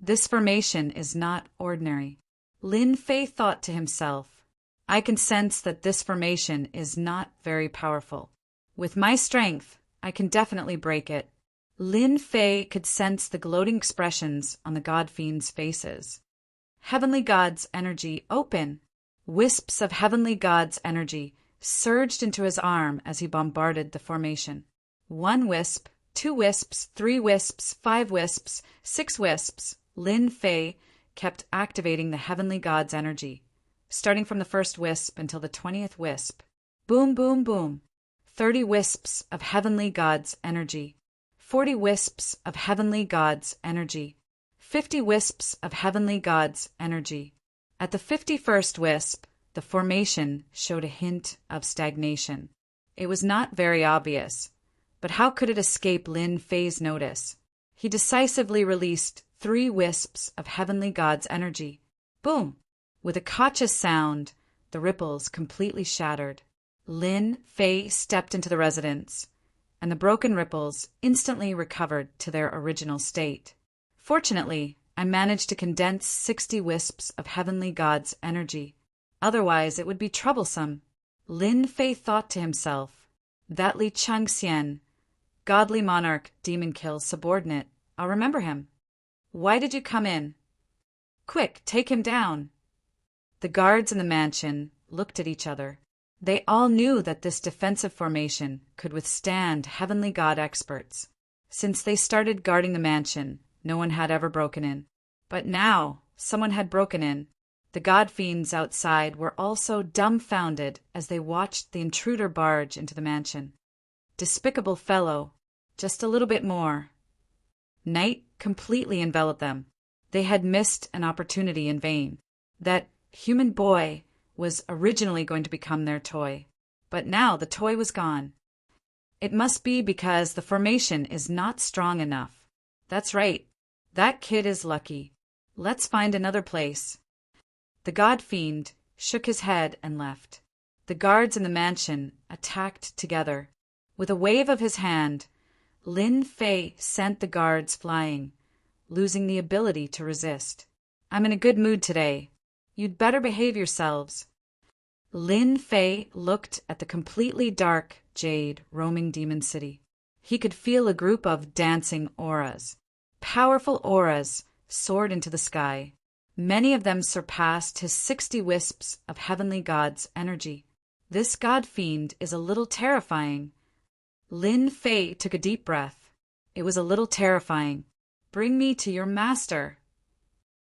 This formation is not ordinary. Lin Fei thought to himself, I can sense that this formation is not very powerful. With my strength, I can definitely break it. Lin Fei could sense the gloating expressions on the god fiends' faces. Heavenly God's energy open. Wisps of Heavenly God's energy surged into his arm as he bombarded the formation. 1 wisp, 2 wisps, 3 wisps, 5 wisps, 6 wisps. Lin Fei kept activating the Heavenly God's energy, starting from the first wisp until the 20th wisp. Boom, boom, boom. 30 wisps of Heavenly God's energy. 40 wisps of Heavenly God's energy. 50 wisps of Heavenly God's energy. At the 51st wisp, the formation showed a hint of stagnation. It was not very obvious, but how could it escape Lin Fei's notice? He decisively released 3 wisps of Heavenly God's energy. Boom! With a cautious sound, the ripples completely shattered. Lin Fei stepped into the residence, and the broken ripples instantly recovered to their original state. Fortunately, I managed to condense 60 wisps of Heavenly God's energy. Otherwise, it would be troublesome. Lin Fei thought to himself, that Li Changxian, godly monarch demon kill subordinate, I'll remember him. Why did you come in? Quick, take him down. The guards in the mansion looked at each other. They all knew that this defensive formation could withstand Heavenly God experts. Since they started guarding the mansion, no one had ever broken in. But now, someone had broken in. The god fiends outside were also dumbfounded as they watched the intruder barge into the mansion. Despicable fellow, just a little bit more. Night completely enveloped them. They had missed an opportunity in vain. That human boy was originally going to become their toy, but now the toy was gone. It must be because the formation is not strong enough. That's right. That kid is lucky. Let's find another place. The god fiend shook his head and left. The guards in the mansion attacked together. With a wave of his hand, Lin Fei sent the guards flying, losing the ability to resist. I'm in a good mood today. You'd better behave yourselves. Lin Fei looked at the completely dark Jade roaming Demon City. He could feel a group of dancing auras. Powerful auras soared into the sky. Many of them surpassed his 60 wisps of Heavenly God's energy. This god fiend is a little terrifying. Lin Fei took a deep breath. It was a little terrifying. Bring me to your master.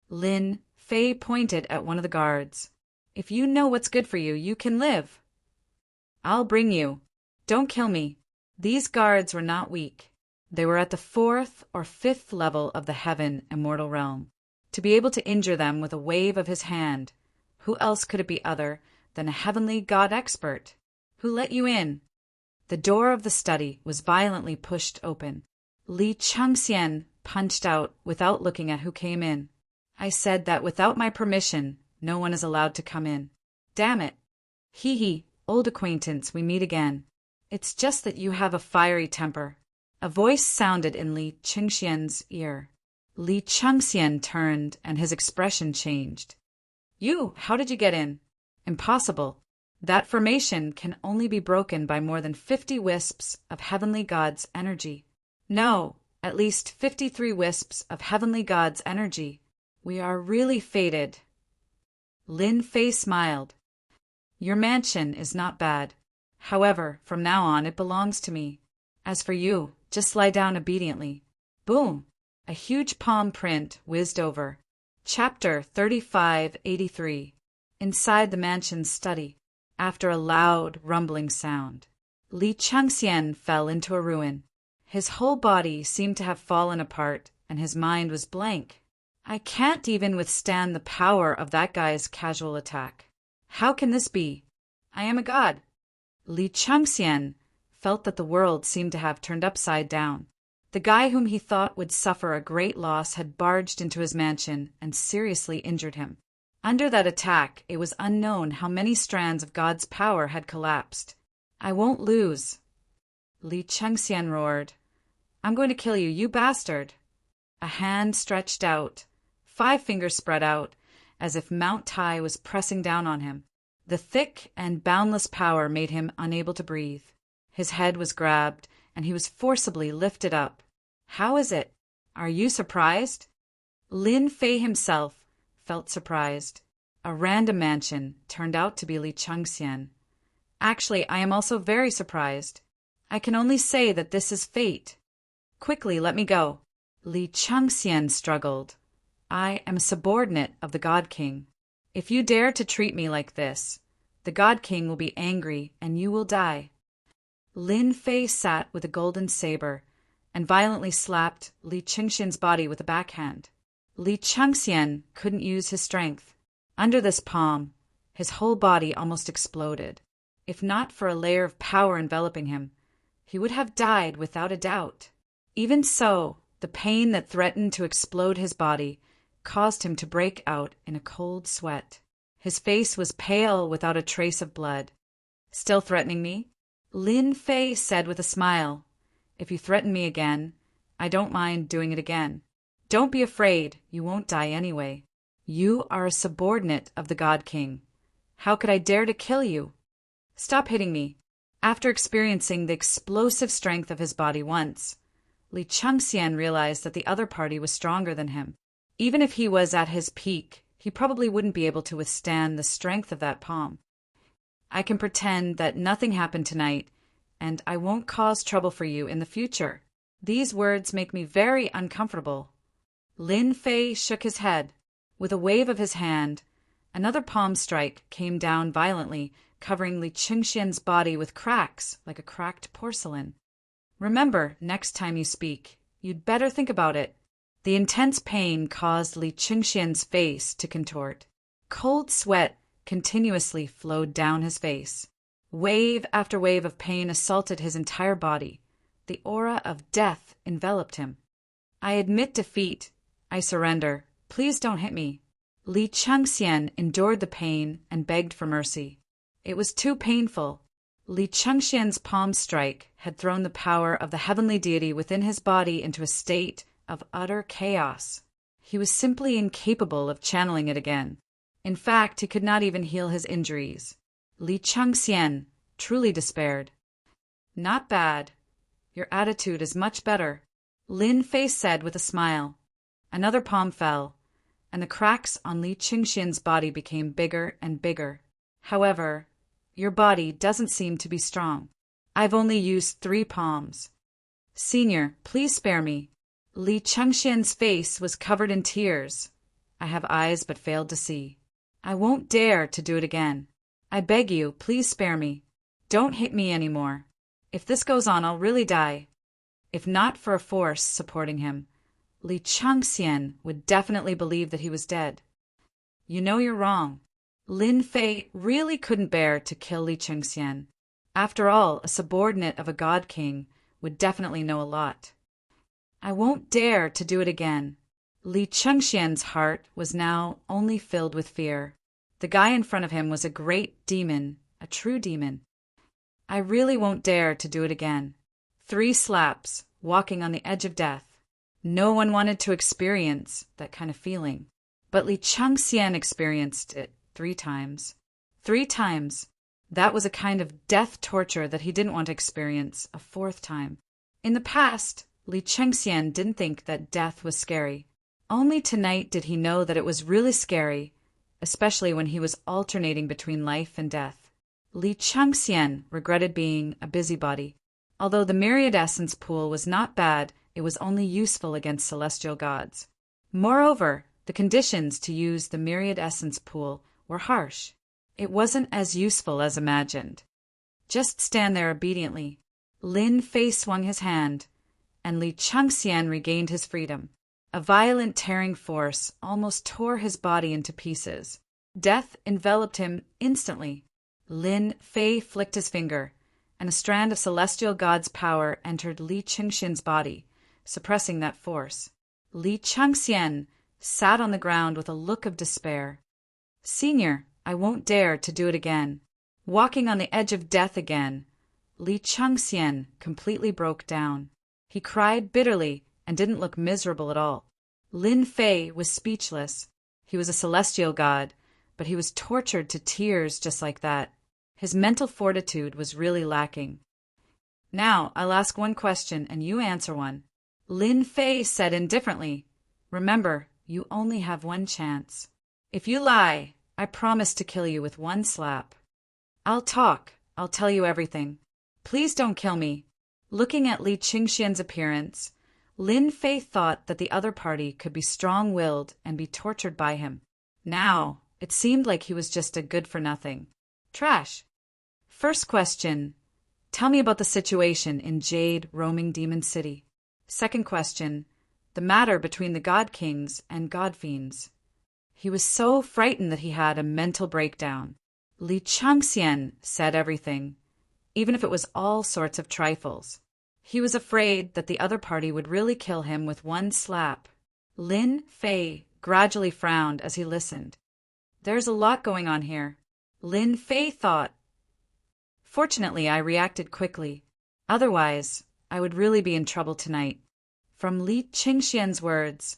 Lin Fei pointed at one of the guards. If you know what's good for you, you can live. I'll bring you. Don't kill me. These guards were not weak. They were at the 4th or 5th level of the heaven immortal realm. To be able to injure them with a wave of his hand, who else could it be other than a heavenly god expert? Who let you in? The door of the study was violently pushed open. Li Changxian punched out without looking at who came in. I said that without my permission, no one is allowed to come in. Damn it. Hee hee, old acquaintance, we meet again. It's just that you have a fiery temper. A voice sounded in Li Changxian's ear. Li Changxian turned and his expression changed. You, how did you get in? Impossible. That formation can only be broken by more than 50 wisps of Heavenly God's energy. No, at least 53 wisps of Heavenly God's energy. We are really fated. Lin Fei smiled. Your mansion is not bad. However, from now on it belongs to me. As for you, just lie down obediently. Boom! A huge palm print whizzed over. Chapter 3583. Inside the mansion's study, after a loud, rumbling sound, Li Changxian fell into a ruin. His whole body seemed to have fallen apart and his mind was blank. I can't even withstand the power of that guy's casual attack. How can this be? I am a god. Li Changxian felt that the world seemed to have turned upside down. The guy whom he thought would suffer a great loss had barged into his mansion and seriously injured him. Under that attack, it was unknown how many strands of God's power had collapsed. I won't lose. Li Changxian roared. I'm going to kill you, you bastard. A hand stretched out, 5 fingers spread out, as if Mount Tai was pressing down on him. The thick and boundless power made him unable to breathe. His head was grabbed, and he was forcibly lifted up. How is it? Are you surprised? Lin Fei himself felt surprised. A random mansion turned out to be Li Changxian. Actually, I am also very surprised. I can only say that this is fate. Quickly, let me go. Li Changxian struggled. I am a subordinate of the God King. If you dare to treat me like this, the God King will be angry and you will die. Lin Fei sat with a golden saber and violently slapped Li Changxian's body with a backhand. Li Changxian couldn't use his strength. Under this palm, his whole body almost exploded. If not for a layer of power enveloping him, he would have died without a doubt. Even so, the pain that threatened to explode his body caused him to break out in a cold sweat. His face was pale without a trace of blood. Still threatening me? Lin Fei said with a smile. If you threaten me again, I don't mind doing it again. Don't be afraid, you won't die anyway. You are a subordinate of the God King. How could I dare to kill you? Stop hitting me. After experiencing the explosive strength of his body once, Li Changxian realized that the other party was stronger than him. Even if he was at his peak, he probably wouldn't be able to withstand the strength of that palm. I can pretend that nothing happened tonight, and I won't cause trouble for you in the future. These words make me very uncomfortable. Lin Fei shook his head. With a wave of his hand, another palm strike came down violently, covering Li Changxian's body with cracks like a cracked porcelain. Remember, next time you speak, you'd better think about it. The intense pain caused Li Changxian's face to contort. Cold sweat continuously flowed down his face. Wave after wave of pain assaulted his entire body. The aura of death enveloped him. I admit defeat. I surrender. Please don't hit me. Li Changxian endured the pain and begged for mercy. It was too painful. Li Changxian's palm strike had thrown the power of the heavenly deity within his body into a state of utter chaos. He was simply incapable of channeling it again. In fact, he could not even heal his injuries. Li Changxian truly despaired. Not bad. Your attitude is much better, Lin Fei said with a smile. Another palm fell, and the cracks on Li Changxian's body became bigger and bigger. However, your body doesn't seem to be strong. I've only used 3 palms. Senior, please spare me. Li Changxian's face was covered in tears. I have eyes but failed to see. I won't dare to do it again. I beg you, please spare me. Don't hit me anymore. If this goes on, I'll really die. If not for a force supporting him, Li Changxian would definitely believe that he was dead. You know you're wrong. Lin Fei really couldn't bear to kill Li Changxian. After all, a subordinate of a god king would definitely know a lot. I won't dare to do it again. Li Changxian's heart was now only filled with fear. The guy in front of him was a great demon, a true demon. I really won't dare to do it again. 3 slaps, walking on the edge of death. No one wanted to experience that kind of feeling. But Li Changxian experienced it 3 times. 3 times. That was a kind of death torture that he didn't want to experience a 4th time. In the past, Li Changxian didn't think that death was scary. Only tonight did he know that it was really scary, especially when he was alternating between life and death. Li Changxian regretted being a busybody. Although the myriad essence pool was not bad, it was only useful against celestial gods. Moreover, the conditions to use the myriad essence pool were harsh. It wasn't as useful as imagined. Just stand there obediently. Lin Fei swung his hand, and Li Changxian regained his freedom. A violent tearing force almost tore his body into pieces. Death enveloped him instantly. Lin Fei flicked his finger, and a strand of celestial god's power entered Li Qingxian's body, suppressing that force. Li Changxian sat on the ground with a look of despair. "Senior, I won't dare to do it again." Walking on the edge of death again, Li Changxian completely broke down. He cried bitterly and didn't look miserable at all. Lin Fei was speechless. He was a celestial god, but he was tortured to tears just like that. His mental fortitude was really lacking. "Now, I'll ask one question and you answer one." Lin Fei said indifferently, "Remember, you only have one chance. If you lie, I promise to kill you with one slap." "I'll talk. I'll tell you everything. Please don't kill me." Looking at Li Qingxian's appearance, Lin Fei thought that the other party could be strong-willed and be tortured by him. Now, it seemed like he was just a good-for-nothing trash. First question: tell me about the situation in Jade roaming Demon City. Second question: the matter between the God Kings and God Fiends. He was so frightened that he had a mental breakdown. Li Changxian said everything, even if it was all sorts of trifles. He was afraid that the other party would really kill him with one slap. Lin Fei gradually frowned as he listened. There's a lot going on here, Lin Fei thought. Fortunately, I reacted quickly. Otherwise, I would really be in trouble tonight. From Li Qingxian's words,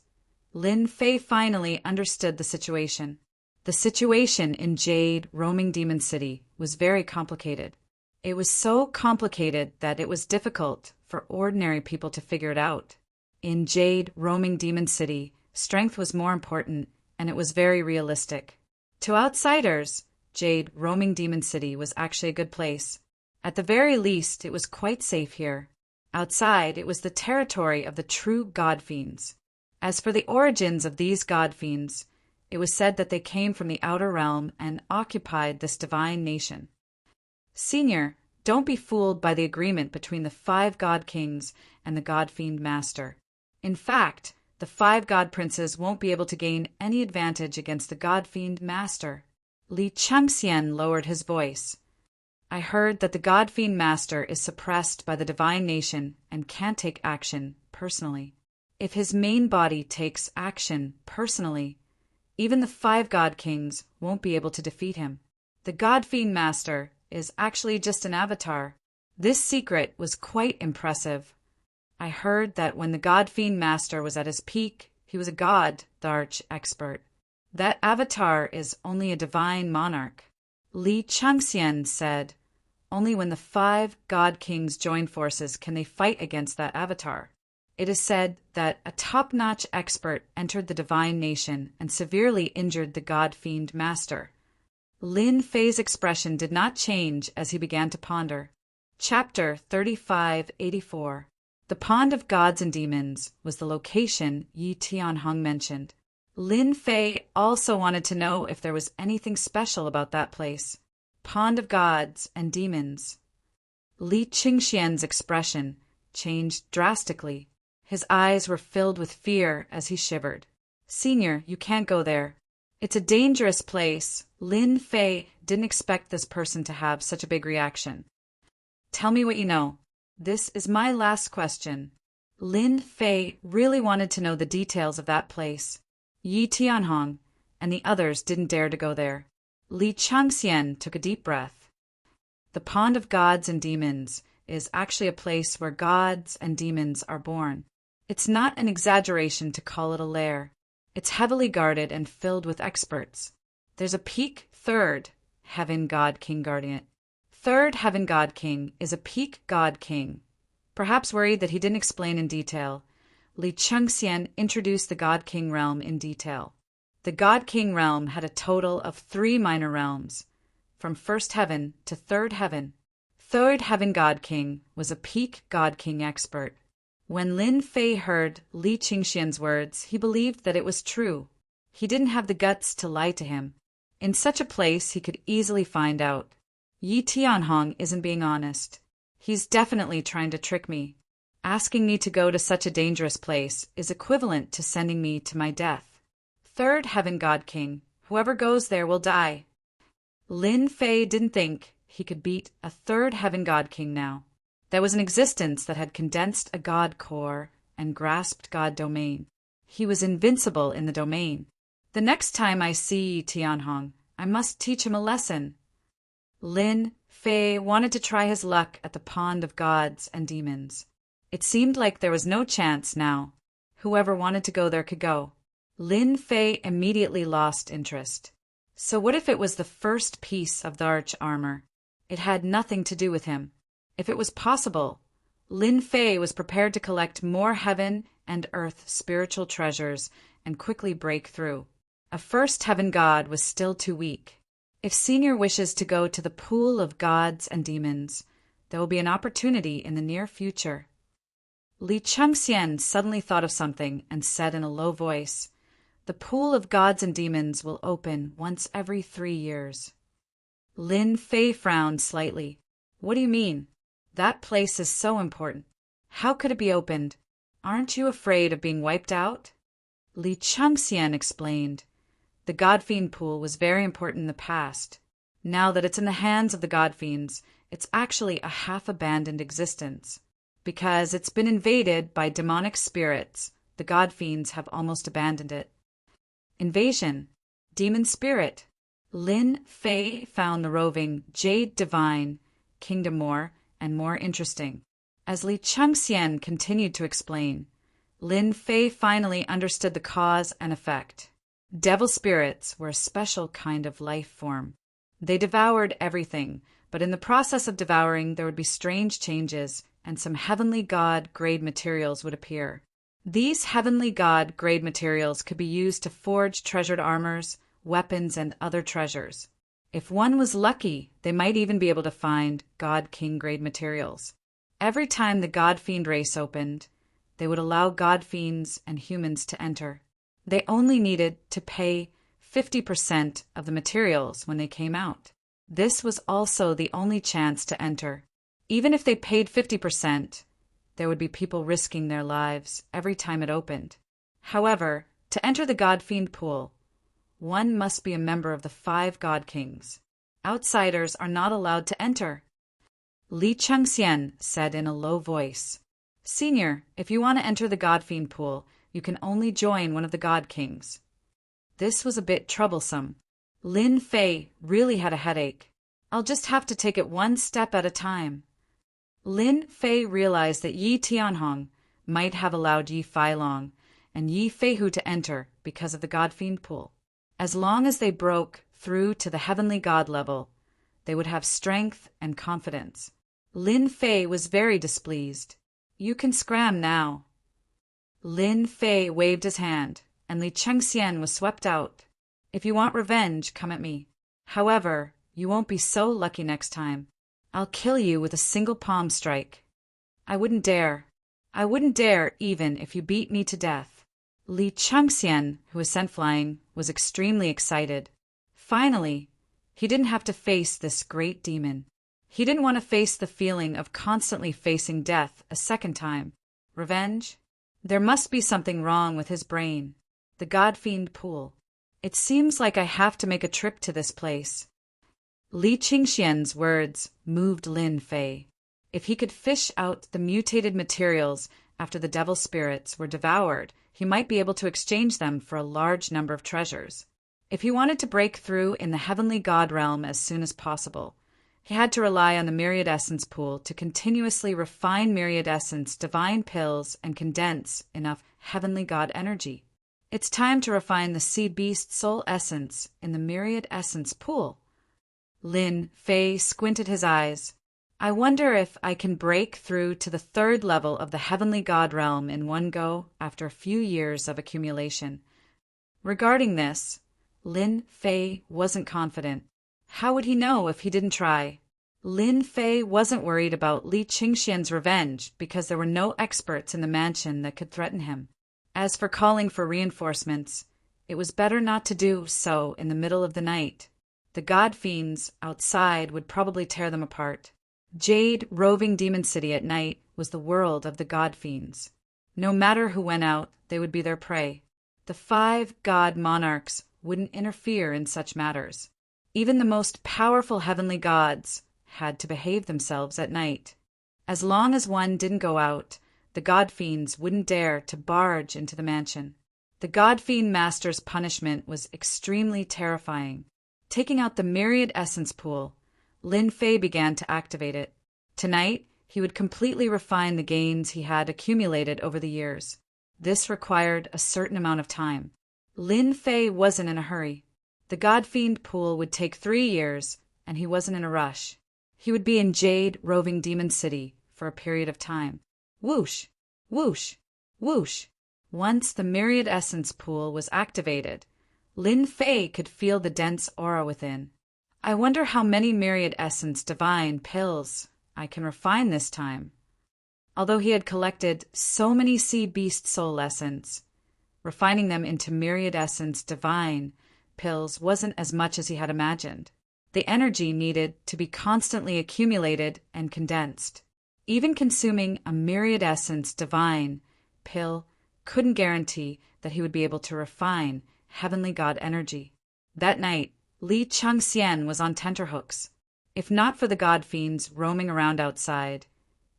Lin Fei finally understood the situation. The situation in Jade roaming Demon City was very complicated. It was so complicated that it was difficult for ordinary people to figure it out. In Jade roaming Demon City, strength was more important, and it was very realistic. To outsiders, Jade roaming Demon City was actually a good place. At the very least, it was quite safe here. Outside, it was the territory of the true God Fiends. As for the origins of these God Fiends, it was said that they came from the outer realm and occupied this divine nation. Senior, don't be fooled by the agreement between the 5 God Kings and the God Fiend Master. In fact, the 5 God Princes won't be able to gain any advantage against the God Fiend Master. Li Changxian lowered his voice. I heard that the God Fiend Master is suppressed by the divine nation and can't take action personally. If his main body takes action personally, even the 5 God Kings won't be able to defeat him. The God Fiend Master is actually just an avatar. This secret was quite impressive. I heard that when the God Fiend Master was at his peak, he was a god, the arch-expert. That avatar is only a divine monarch. Li Changxian said, only when the 5 God Kings join forces can they fight against that avatar. It is said that a top-notch expert entered the divine nation and severely injured the God Fiend Master. Lin Fei's expression did not change as he began to ponder. Chapter 3584. The Pond of Gods and Demons was the location Yi Tianhong mentioned. Lin Fei also wanted to know if there was anything special about that place. Pond of Gods and Demons. Li Qingxian's expression changed drastically. His eyes were filled with fear as he shivered. Senior, you can't go there. It's a dangerous place. Lin Fei didn't expect this person to have such a big reaction. Tell me what you know. This is my last question. Lin Fei really wanted to know the details of that place. Yi Tianhong and the others didn't dare to go there. Li Changxian took a deep breath. The Pond of Gods and Demons is actually a place where gods and demons are born. It's not an exaggeration to call it a lair. It's heavily guarded and filled with experts. There's a peak 3rd Heaven God King Guardian. 3rd Heaven God King is a peak God King. Perhaps worried that he didn't explain in detail, Li Changxian introduced the God King realm in detail. The God King realm had a total of 3 minor realms, from 1st Heaven to 3rd Heaven. 3rd Heaven God King was a peak God King expert. When Lin Fei heard Li Qingxian's words, he believed that it was true. He didn't have the guts to lie to him. In such a place, he could easily find out. Yi Tianhong isn't being honest. He's definitely trying to trick me. Asking me to go to such a dangerous place is equivalent to sending me to my death. Third Heaven God King, whoever goes there will die. Lin Fei didn't think he could beat a third Heaven God King now. There was an existence that had condensed a God core and grasped God domain. He was invincible in the domain. The next time I see Tianhong, I must teach him a lesson. Lin Fei wanted to try his luck at the pond of gods and demons. It seemed like there was no chance now. Whoever wanted to go there could go. Lin Fei immediately lost interest. So what if it was the first piece of the arch armor? It had nothing to do with him. If it was possible, Lin Fei was prepared to collect more heaven and earth spiritual treasures and quickly break through. A first heaven god was still too weak. If Senior wishes to go to the pool of gods and demons, there will be an opportunity in the near future. Li Chengxian suddenly thought of something and said in a low voice, "The pool of gods and demons will open once every 3 years." Lin Fei frowned slightly. "What do you mean? That place is so important. How could it be opened? Aren't you afraid of being wiped out?" Li Chengxian explained. The God-Fiend pool was very important in the past. Now that it's in the hands of the God-Fiends, it's actually a half-abandoned existence. Because it's been invaded by demonic spirits, the God-Fiends have almost abandoned it. Invasion. Demon spirit. Lin Fei found the roving Jade Divine Kingdom more and more interesting. As Li Chengxian continued to explain, Lin Fei finally understood the cause and effect. Devil spirits were a special kind of life form. They devoured everything, but in the process of devouring there would be strange changes, and some heavenly god-grade materials would appear. These heavenly god-grade materials could be used to forge treasured armors, weapons, and other treasures. If one was lucky, they might even be able to find god-king-grade materials. Every time the God-Fiend race opened, they would allow God-Fiends and humans to enter. They only needed to pay 50% of the materials when they came out. This was also the only chance to enter. Even if they paid 50%, there would be people risking their lives every time it opened. However, to enter the God-Fiend pool, one must be a member of the 5 God Kings. Outsiders are not allowed to enter. Li Chengxian said in a low voice, "Senior, if you want to enter the God-Fiend pool, you can only join one of the God Kings." This was a bit troublesome. Lin Fei really had a headache. "I'll just have to take it one step at a time." Lin Fei realized that Yi Tianhong might have allowed Yi Feilong and Yi Feihu to enter because of the God-Fiend pool. As long as they broke through to the heavenly god level, they would have strength and confidence. Lin Fei was very displeased. "You can scram now." Lin Fei waved his hand, and Li Chengxian was swept out. "If you want revenge, come at me. However, you won't be so lucky next time. I'll kill you with a single palm strike." "I wouldn't dare. I wouldn't dare even if you beat me to death." Li Chengxian, who was sent flying, was extremely excited. Finally, he didn't have to face this great demon. He didn't want to face the feeling of constantly facing death a second time. Revenge? There must be something wrong with his brain. The God-Fiend pool. It seems like I have to make a trip to this place. Li Chengxian's words moved Lin Fei. If he could fish out the mutated materials after the devil spirits were devoured, he might be able to exchange them for a large number of treasures. If he wanted to break through in the heavenly god realm as soon as possible, he had to rely on the Myriad Essence pool to continuously refine Myriad Essence divine pills and condense enough heavenly god energy. It's time to refine the Seed Beast Soul Essence in the Myriad Essence pool. Lin Fei squinted his eyes. "I wonder if I can break through to the 3rd level of the heavenly god realm in one go after a few years of accumulation." Regarding this, Lin Fei wasn't confident. How would he know if he didn't try? Lin Fei wasn't worried about Li Chengxian's revenge because there were no experts in the mansion that could threaten him. As for calling for reinforcements, it was better not to do so in the middle of the night. The God Fiends outside would probably tear them apart. Jade, roving demon city at night, was the world of the god fiends. No matter who went out, they would be their prey. The 5 god monarchs wouldn't interfere in such matters. Even the most powerful heavenly gods had to behave themselves at night. As long as one didn't go out, the god fiends wouldn't dare to barge into the mansion. The god fiend master's punishment was extremely terrifying. Taking out the myriad essence pool, Lin Fei began to activate it. Tonight, he would completely refine the gains he had accumulated over the years. This required a certain amount of time. Lin Fei wasn't in a hurry. The god fiend pool would take 3 years, and he wasn't in a rush. He would be in Jade, roving demon city, for a period of time. Whoosh! Whoosh! Whoosh! Once the myriad essence pool was activated, Lin Fei could feel the dense aura within. I wonder how many myriad essence divine pills I can refine this time. Although he had collected so many sea beast soul essence, refining them into myriad essence divine pills wasn't as much as he had imagined. The energy needed to be constantly accumulated and condensed. Even consuming a myriad essence divine pill couldn't guarantee that he would be able to refine heavenly god energy. That night, Li Changxian was on tenterhooks. If not for the god fiends roaming around outside,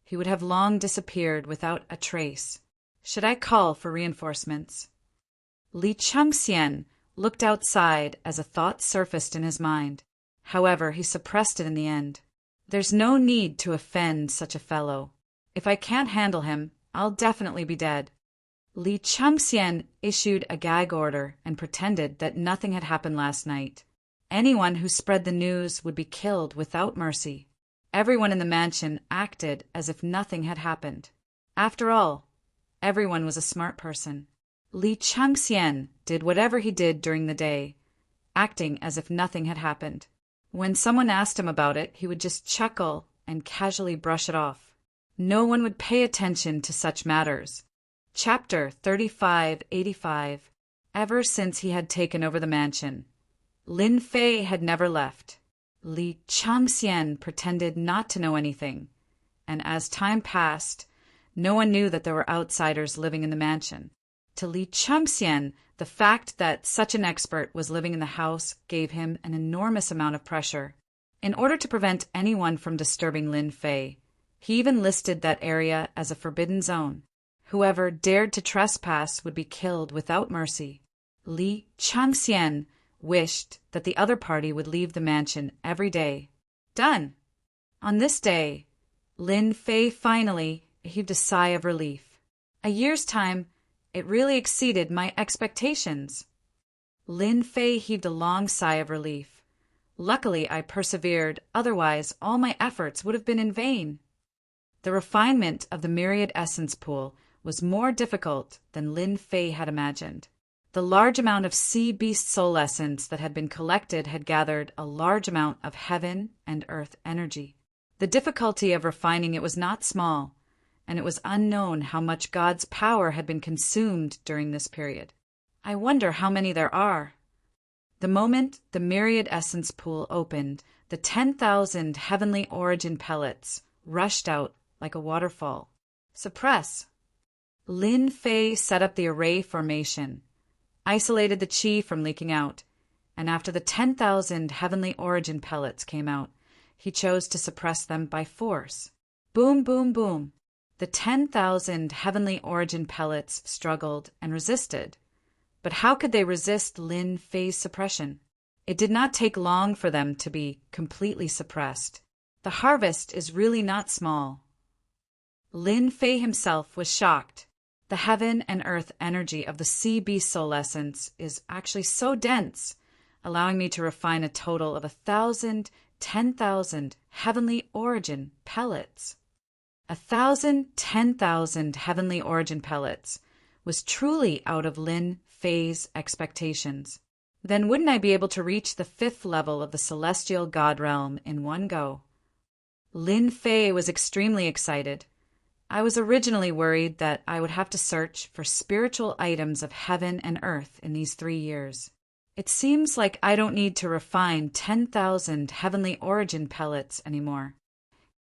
he would have long disappeared without a trace. Should I call for reinforcements? Li Changxian looked outside as a thought surfaced in his mind. However, he suppressed it in the end. There's no need to offend such a fellow. If I can't handle him, I'll definitely be dead. Li Changxian issued a gag order and pretended that nothing had happened last night. Anyone who spread the news would be killed without mercy. Everyone in the mansion acted as if nothing had happened. After all, everyone was a smart person. Li Changxian did whatever he did during the day, acting as if nothing had happened. When someone asked him about it, he would just chuckle and casually brush it off. No one would pay attention to such matters. Chapter 3585. Ever since he had taken over the mansion, Lin Fei had never left. Li Changxian pretended not to know anything, and as time passed, no one knew that there were outsiders living in the mansion. To Li Changxian, the fact that such an expert was living in the house gave him an enormous amount of pressure. In order to prevent anyone from disturbing Lin Fei, he even listed that area as a forbidden zone. Whoever dared to trespass would be killed without mercy. Li Changxian wished that the other party would leave the mansion every day. Done! On this day, Lin Fei finally heaved a sigh of relief. A year's time, it really exceeded my expectations. Lin Fei heaved a long sigh of relief. Luckily, I persevered, otherwise all my efforts would have been in vain. The refinement of the myriad essence pool was more difficult than Lin Fei had imagined. The large amount of sea beast soul essence that had been collected had gathered a large amount of heaven and earth energy. The difficulty of refining it was not small, and it was unknown how much God's power had been consumed during this period. I wonder how many there are. The moment the myriad essence pool opened, the 10,000 heavenly origin pellets rushed out like a waterfall. Suppress. Lin Fei set up the array formation, isolated the chi from leaking out, and after the 10,000 heavenly origin pellets came out, he chose to suppress them by force. Boom, boom, boom. The 10,000 heavenly origin pellets struggled and resisted. But how could they resist Lin Fei's suppression? It did not take long for them to be completely suppressed. The harvest is really not small. Lin Fei himself was shocked. The heaven and earth energy of the sea beast soul essence is actually so dense, allowing me to refine a total of 1,000, 10,000 heavenly origin pellets. 1,000, 10,000 heavenly origin pellets was truly out of Lin Fei's expectations. Then wouldn't I be able to reach the 5th level of the celestial god realm in one go? Lin Fei was extremely excited. I was originally worried that I would have to search for spiritual items of heaven and earth in these 3 years. It seems like I don't need to refine 10,000 heavenly origin pellets anymore.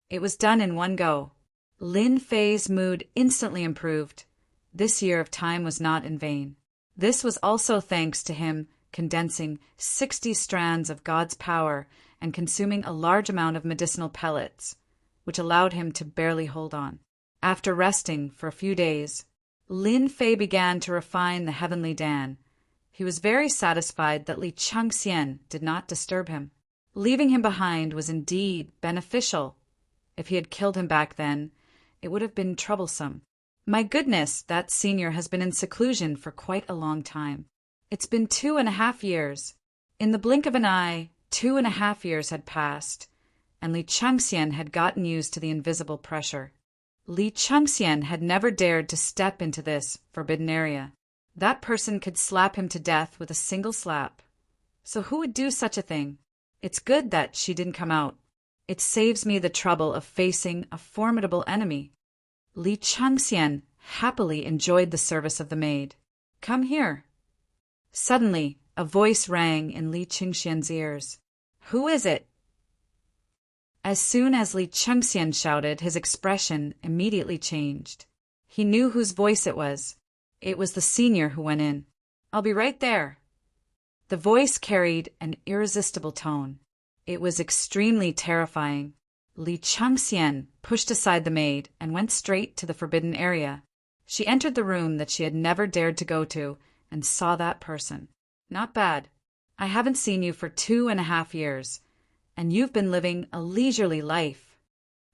It was done in one go. Lin Fei's mood instantly improved. This year of time was not in vain. This was also thanks to him condensing 60 strands of God's power and consuming a large amount of medicinal pellets, which allowed him to barely hold on. After resting for a few days, Lin Fei began to refine the heavenly Dan. He was very satisfied that Li Changxian did not disturb him. Leaving him behind was indeed beneficial. If he had killed him back then, it would have been troublesome. My goodness, that senior has been in seclusion for quite a long time. It's been 2.5 years. In the blink of an eye, 2.5 years had passed, and Li Changxian had gotten used to the invisible pressure. Li Changxian had never dared to step into this forbidden area. That person could slap him to death with a single slap. So who would do such a thing? It's good that she didn't come out. It saves me the trouble of facing a formidable enemy. Li Changxian happily enjoyed the service of the maid. Come here. Suddenly, a voice rang in Li Changxian's ears. Who is it? As soon as Li Changxian shouted, his expression immediately changed. He knew whose voice it was. It was the senior who went in. I'll be right there. The voice carried an irresistible tone. It was extremely terrifying. Li Changxian pushed aside the maid and went straight to the forbidden area. She entered the room that she had never dared to go to and saw that person. Not bad. I haven't seen you for 2.5 years, and you've been living a leisurely life.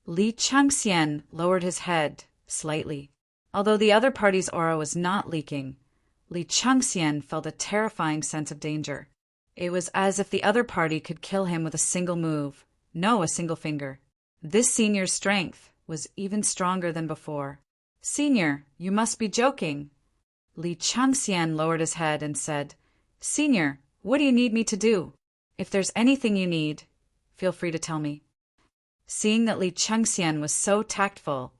Li Changxian lowered his head slightly. Although the other party's aura was not leaking, Li Changxian felt a terrifying sense of danger. It was as if the other party could kill him with a single move, no, a single finger. This senior's strength was even stronger than before. Senior, you must be joking. Li Changxian lowered his head and said, Senior, what do you need me to do? If there's anything you need, feel free to tell me. Seeing that Li Changxian was so tactful,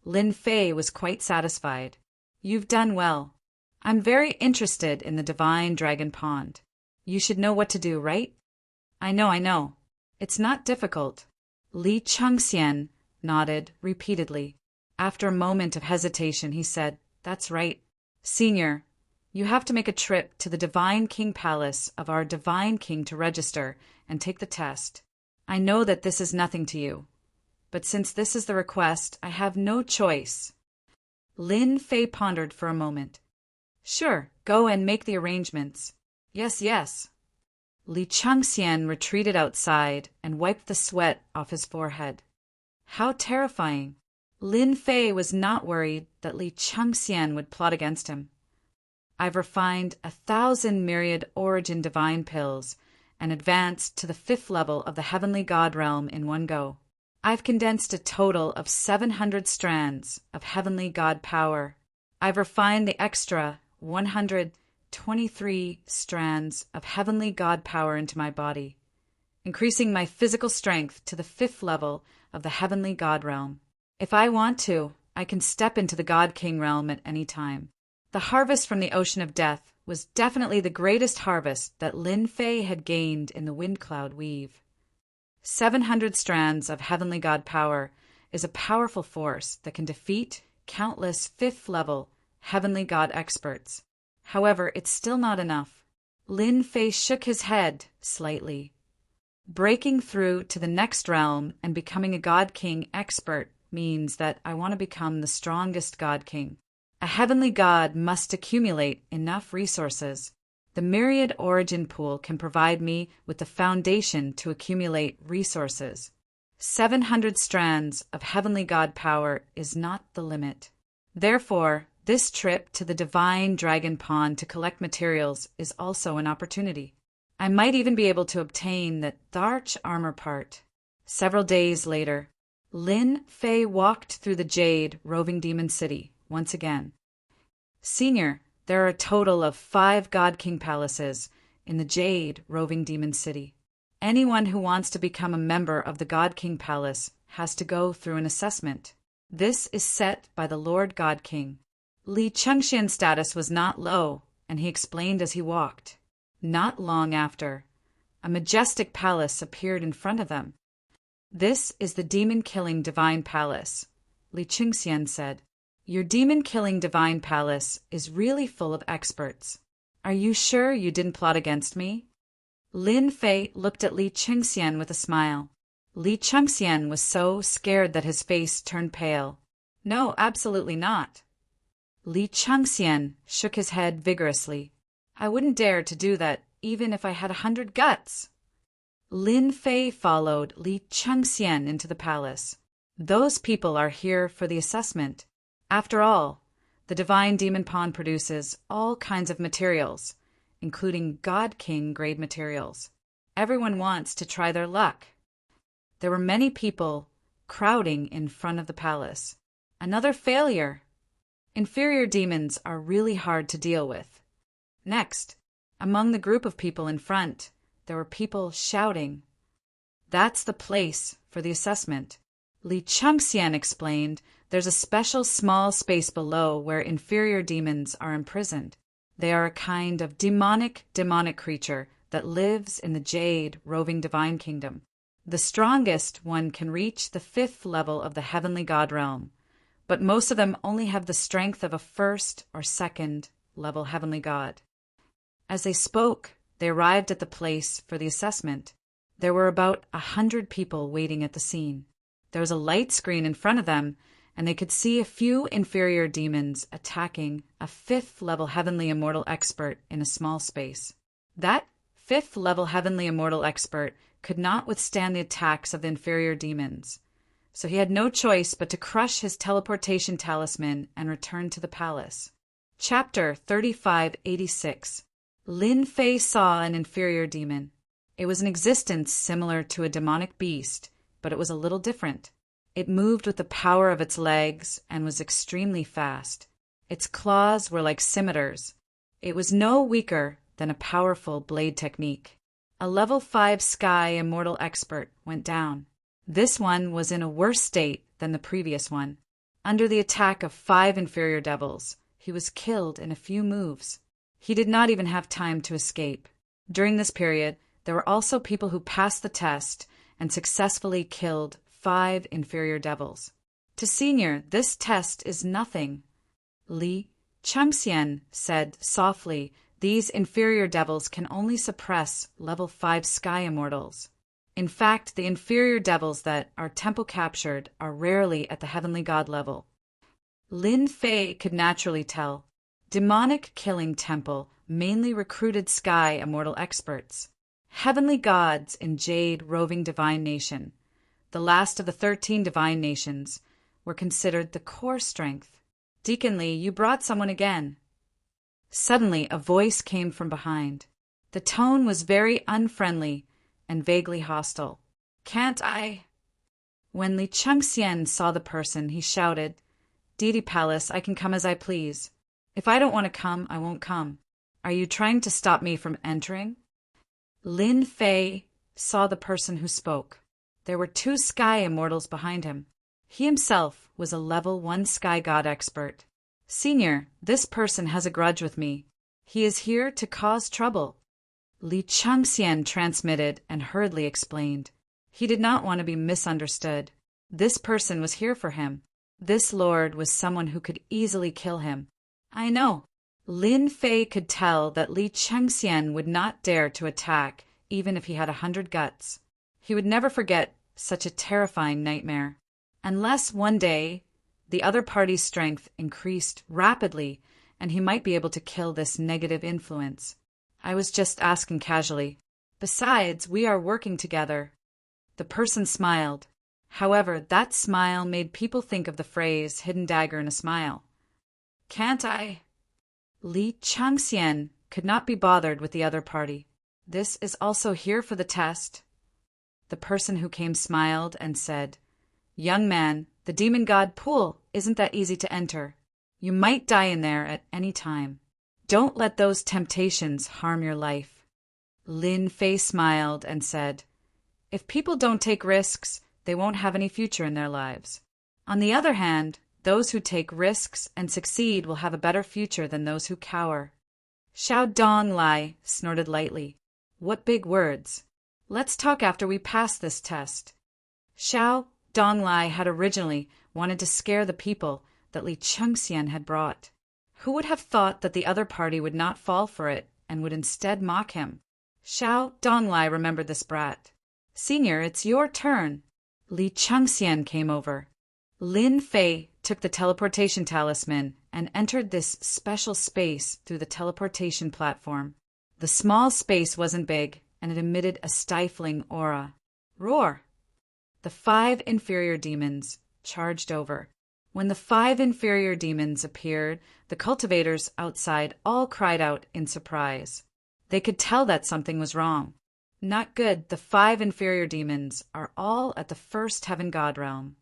Lin Fei was quite satisfied. You've done well. I'm very interested in the divine dragon pond. You should know what to do, right? I know. It's not difficult. Li Changxian nodded repeatedly. After a moment of hesitation, he said, That's right. Senior, you have to make a trip to the Divine King Palace of our Divine King to register and take the test. I know that this is nothing to you, but since this is the request, I have no choice. Lin Fei pondered for a moment. Sure, go and make the arrangements. Yes. Li Changxian retreated outside and wiped the sweat off his forehead. How terrifying! Lin Fei was not worried that Li Changxian would plot against him. I've refined 1,000 myriad origin divine pills and advanced to the 5th level of the heavenly god realm in one go. I've condensed a total of 700 strands of heavenly god power. I've refined the extra 123 strands of heavenly god power into my body, increasing my physical strength to the 5th level of the heavenly god realm. If I want to, I can step into the God King realm at any time. The harvest from the ocean of death was definitely the greatest harvest that Lin Fei had gained in the wind cloud weave. 700 strands of heavenly god power is a powerful force that can defeat countless 5th level heavenly god experts. However, it's still not enough. Lin Fei shook his head slightly. Breaking through to the next realm and becoming a God King expert means that I want to become the strongest God King. A heavenly god must accumulate enough resources. The myriad origin pool can provide me with the foundation to accumulate resources. 700 strands of heavenly god power is not the limit. Therefore, this trip to the divine dragon pond to collect materials is also an opportunity. I might even be able to obtain the Dharch armor part. Several days later, Lin Fei walked through the Jade roving demon city once again. Senior, there are a total of 5 God King palaces in the Jade roving demon city. Anyone who wants to become a member of the God King Palace has to go through an assessment. This is set by the Lord God King. Li Changxian's status was not low, and he explained as he walked. Not long after, a majestic palace appeared in front of them. This is the demon-killing divine palace, Li Qingxian said. Your demon-killing divine palace is really full of experts. Are you sure you didn't plot against me? Lin Fei looked at Li Qingxian with a smile. Li Qingxian was so scared that his face turned pale. No, absolutely not. Li Qingxian shook his head vigorously. I wouldn't dare to do that, even if I had 100 guts. Lin Fei followed Li Qingxian into the palace. Those people are here for the assessment. After all, the divine demon pawn produces all kinds of materials, including God King grade materials. Everyone wants to try their luck. There were many people crowding in front of the palace. Another failure. Inferior demons are really hard to deal with. Next, among the group of people in front, there were people shouting. That's the place for the assessment. Li Qingxian explained, there's a special small space below where inferior demons are imprisoned. They are a kind of demonic creature that lives in the jade roving divine kingdom. The strongest one can reach the 5th level of the heavenly god realm, but most of them only have the strength of a 1st or 2nd level heavenly god. As they spoke, they arrived at the place for the assessment. There were about 100 people waiting at the scene. There was a light screen in front of them, and they could see a few inferior demons attacking a 5th level heavenly immortal expert in a small space. That 5th level heavenly immortal expert could not withstand the attacks of the inferior demons, so he had no choice but to crush his teleportation talisman and return to the palace. Chapter 3586. Lin Fei saw an inferior demon. It was an existence similar to a demonic beast, but it was a little different. It moved with the power of its legs and was extremely fast. Its claws were like scimitars. It was no weaker than a powerful blade technique. A level 5 sky immortal expert went down. This one was in a worse state than the previous one. Under the attack of 5 inferior devils, he was killed in a few moves. He did not even have time to escape. During this period, there were also people who passed the test and successfully killed 5 inferior devils. To Senior, this test is nothing. Li Qingxian said softly, these inferior devils can only suppress level 5 sky immortals. In fact, the inferior devils that are temple captured are rarely at the heavenly god level. Lin Fei could naturally tell. Demonic killing temple mainly recruited sky immortal experts. Heavenly gods in jade roving divine nation, the last of the 13 divine nations, were considered the core strength. Deacon Li, you brought someone again. Suddenly, a voice came from behind. The tone was very unfriendly and vaguely hostile. Can't I? When Li Qingxian saw the person, he shouted, Deity Palace, I can come as I please. If I don't want to come, I won't come. Are you trying to stop me from entering? Lin Fei saw the person who spoke. There were 2 sky immortals behind him. He himself was a level 1 sky god expert. Senior, this person has a grudge with me. He is here to cause trouble. Li Qingxian transmitted and hurriedly explained. He did not want to be misunderstood. This person was here for him. This lord was someone who could easily kill him. I know. Lin Fei could tell that Li Qingxian would not dare to attack even if he had 100 guts. He would never forget such a terrifying nightmare. Unless one day the other party's strength increased rapidly and he might be able to kill this negative influence. I was just asking casually. Besides, we are working together. The person smiled. However, that smile made people think of the phrase hidden dagger in a smile. Can't I? Li Qingxian could not be bothered with the other party. This is also here for the test. The person who came smiled and said, Young man, the demon god pool isn't that easy to enter. You might die in there at any time. Don't let those temptations harm your life. Lin Fei smiled and said, If people don't take risks, they won't have any future in their lives. On the other hand, those who take risks and succeed will have a better future than those who cower. Xiao Dong Lai snorted lightly. What big words. Let's talk after we pass this test. Xiao Donglai had originally wanted to scare the people that Li Chengxian had brought. Who would have thought that the other party would not fall for it and would instead mock him? Xiao Donglai remembered this brat. "Senior, it's your turn." Li Chengxian came over. Lin Fei took the teleportation talisman and entered this special space through the teleportation platform. The small space wasn't big, and it emitted a stifling aura. Roar! The 5 inferior demons charged over. When the 5 inferior demons appeared, the cultivators outside all cried out in surprise. They could tell that something was wrong. Not good. The 5 inferior demons are all at the first heaven god realm.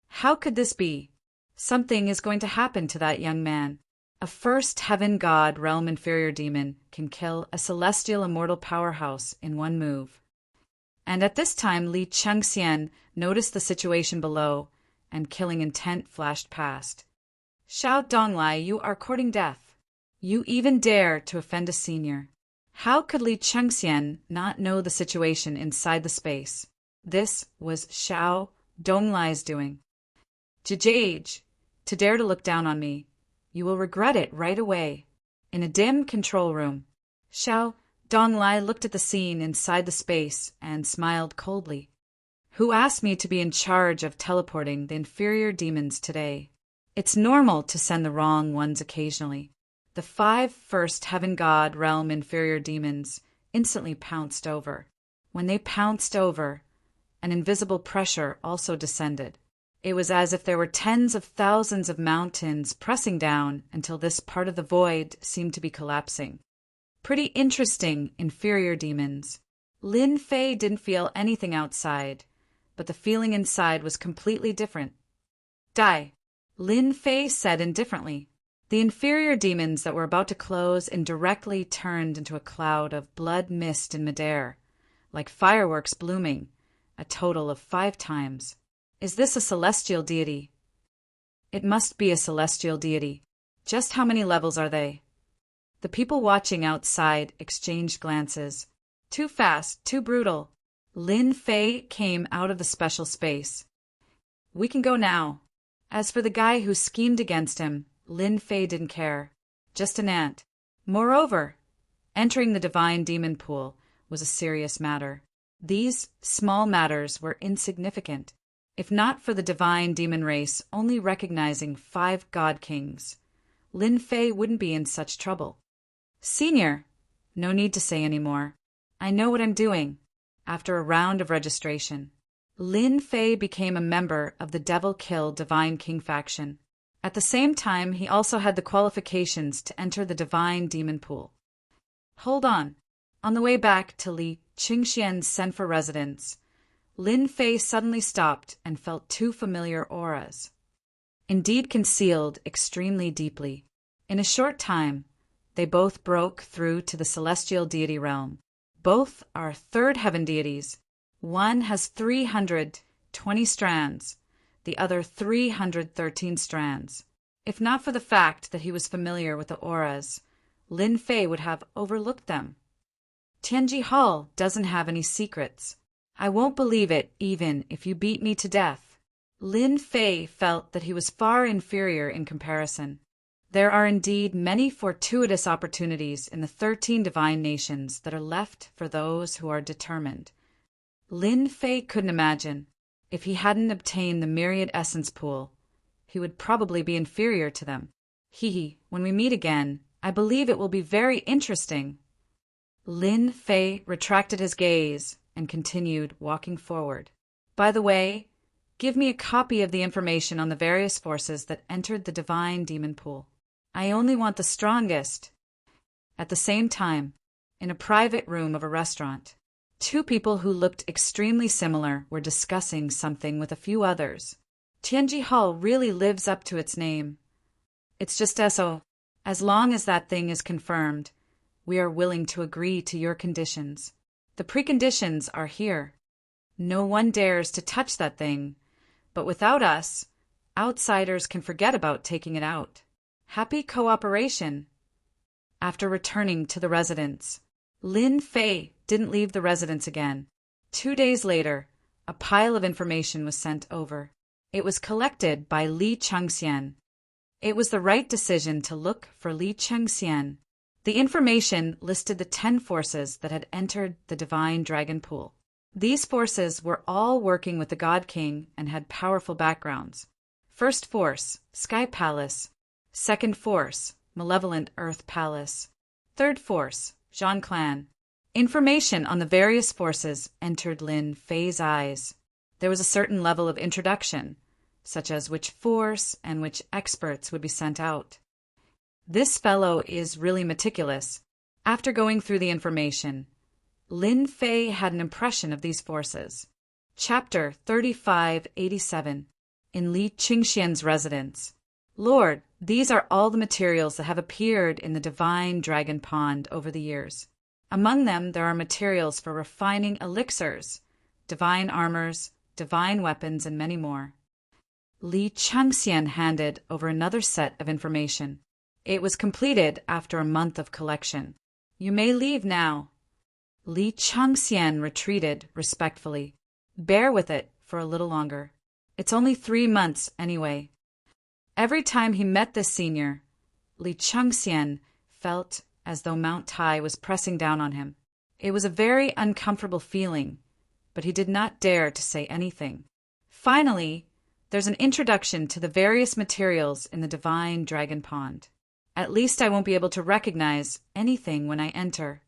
How could this be? Something is going to happen to that young man. A first heaven god realm inferior demon can kill a celestial immortal powerhouse in one move. And at this time, Li Chengxian noticed the situation below, and killing intent flashed past. "Xiao Donglai, you are courting death. You even dare to offend a senior." How could Li Chengxian not know the situation inside the space? This was Xiao Donglai's doing. "Jijage, to dare to look down on me. You will regret it right away." In a dim control room, Xiao Donglai looked at the scene inside the space and smiled coldly. "Who asked me to be in charge of teleporting the inferior demons today? It's normal to send the wrong ones occasionally." The 5 first heaven god realm inferior demons instantly pounced over. When they pounced over, an invisible pressure also descended. It was as if there were tens of thousands of mountains pressing down until this part of the void seemed to be collapsing. Pretty interesting, inferior demons. Lin Fei didn't feel anything outside, but the feeling inside was completely different. "Die," Lin Fei said indifferently. The inferior demons that were about to close indirectly turned into a cloud of blood mist in midair, like fireworks blooming, a total of 5 times. Is this a celestial deity? It must be a celestial deity. Just how many levels are they? The people watching outside exchanged glances. Too fast, too brutal. Lin Fei came out of the special space. "We can go now." As for the guy who schemed against him, Lin Fei didn't care. Just an ant. Moreover, entering the divine demon pool was a serious matter. These small matters were insignificant, if not for the divine demon race only recognizing 5 god kings. Lin Fei wouldn't be in such trouble. "Senior, no need to say any more. I know what I'm doing." After a round of registration, Lin Fei became a member of the Devil Kill Divine King faction. At the same time, he also had the qualifications to enter the divine demon pool. Hold on. On the way back to Li Chengxian's Senfa residence, Lin Fei suddenly stopped and felt 2 familiar auras, indeed concealed extremely deeply. In a short time, they both broke through to the celestial deity realm. Both are 3rd heaven deities. One has 320 strands, the other 313 strands. If not for the fact that he was familiar with the auras, Lin Fei would have overlooked them. "Tianji Hall doesn't have any secrets. I won't believe it even if you beat me to death." Lin Fei felt that he was far inferior in comparison. There are indeed many fortuitous opportunities in the 13 divine nations that are left for those who are determined. Lin Fei couldn't imagine. If he hadn't obtained the myriad essence pool, he would probably be inferior to them. When we meet again, I believe it will be very interesting." Lin Fei retracted his gaze and continued walking forward. "By the way, give me a copy of the information on the various forces that entered the divine demon pool. I only want the strongest." At the same time, in a private room of a restaurant, 2 people who looked extremely similar were discussing something with a few others. "Tianji Hall really lives up to its name. It's just so. As long as that thing is confirmed, we are willing to agree to your conditions. The preconditions are here. No one dares to touch that thing, but without us, outsiders can forget about taking it out. Happy cooperation." After returning to the residence, Lin Fei didn't leave the residence again. 2 days later, a pile of information was sent over. It was collected by Li Chengxian. It was the right decision to look for Li Chengxian. The information listed the 10 forces that had entered the divine dragon pool. These forces were all working with the God King and had powerful backgrounds. First force, Sky Palace. Second force, Malevolent Earth Palace. Third force, Zhang Clan. Information on the various forces entered Lin Fei's eyes. There was a certain level of introduction, such as which force and which experts would be sent out. This fellow is really meticulous. After going through the information, Lin Fei had an impression of these forces. Chapter 3587. In Li Chengxian's residence. Lord, these are all the materials that have appeared in the divine dragon pond over the years. Among them there are materials for refining elixirs, divine armors, divine weapons, and many more. Li Chengxian handed over another set of information. It was completed after a month of collection. You may leave now. Li Chengxian retreated respectfully. Bear with it for a little longer. It's only 3 months anyway. Every time he met this senior, Li Chengxian felt as though Mount Tai was pressing down on him. It was a very uncomfortable feeling, but he did not dare to say anything. Finally, there's an introduction to the various materials in the divine dragon pond. At least I won't be able to recognize anything when I enter.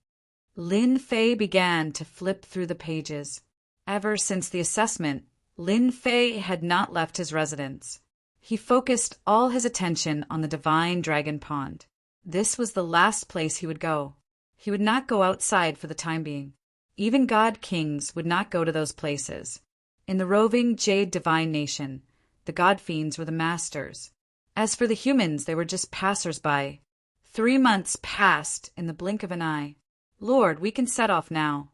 Lin Fei began to flip through the pages. Ever since the assessment, Lin Fei had not left his residence. He focused all his attention on the divine dragon pond. This was the last place he would go. He would not go outside for the time being. Even God Kings would not go to those places. In the roving Jade Divine Nation, the God Fiends were the masters. As for the humans, they were just passers-by. 3 months passed in the blink of an eye. Lord, we can set off now.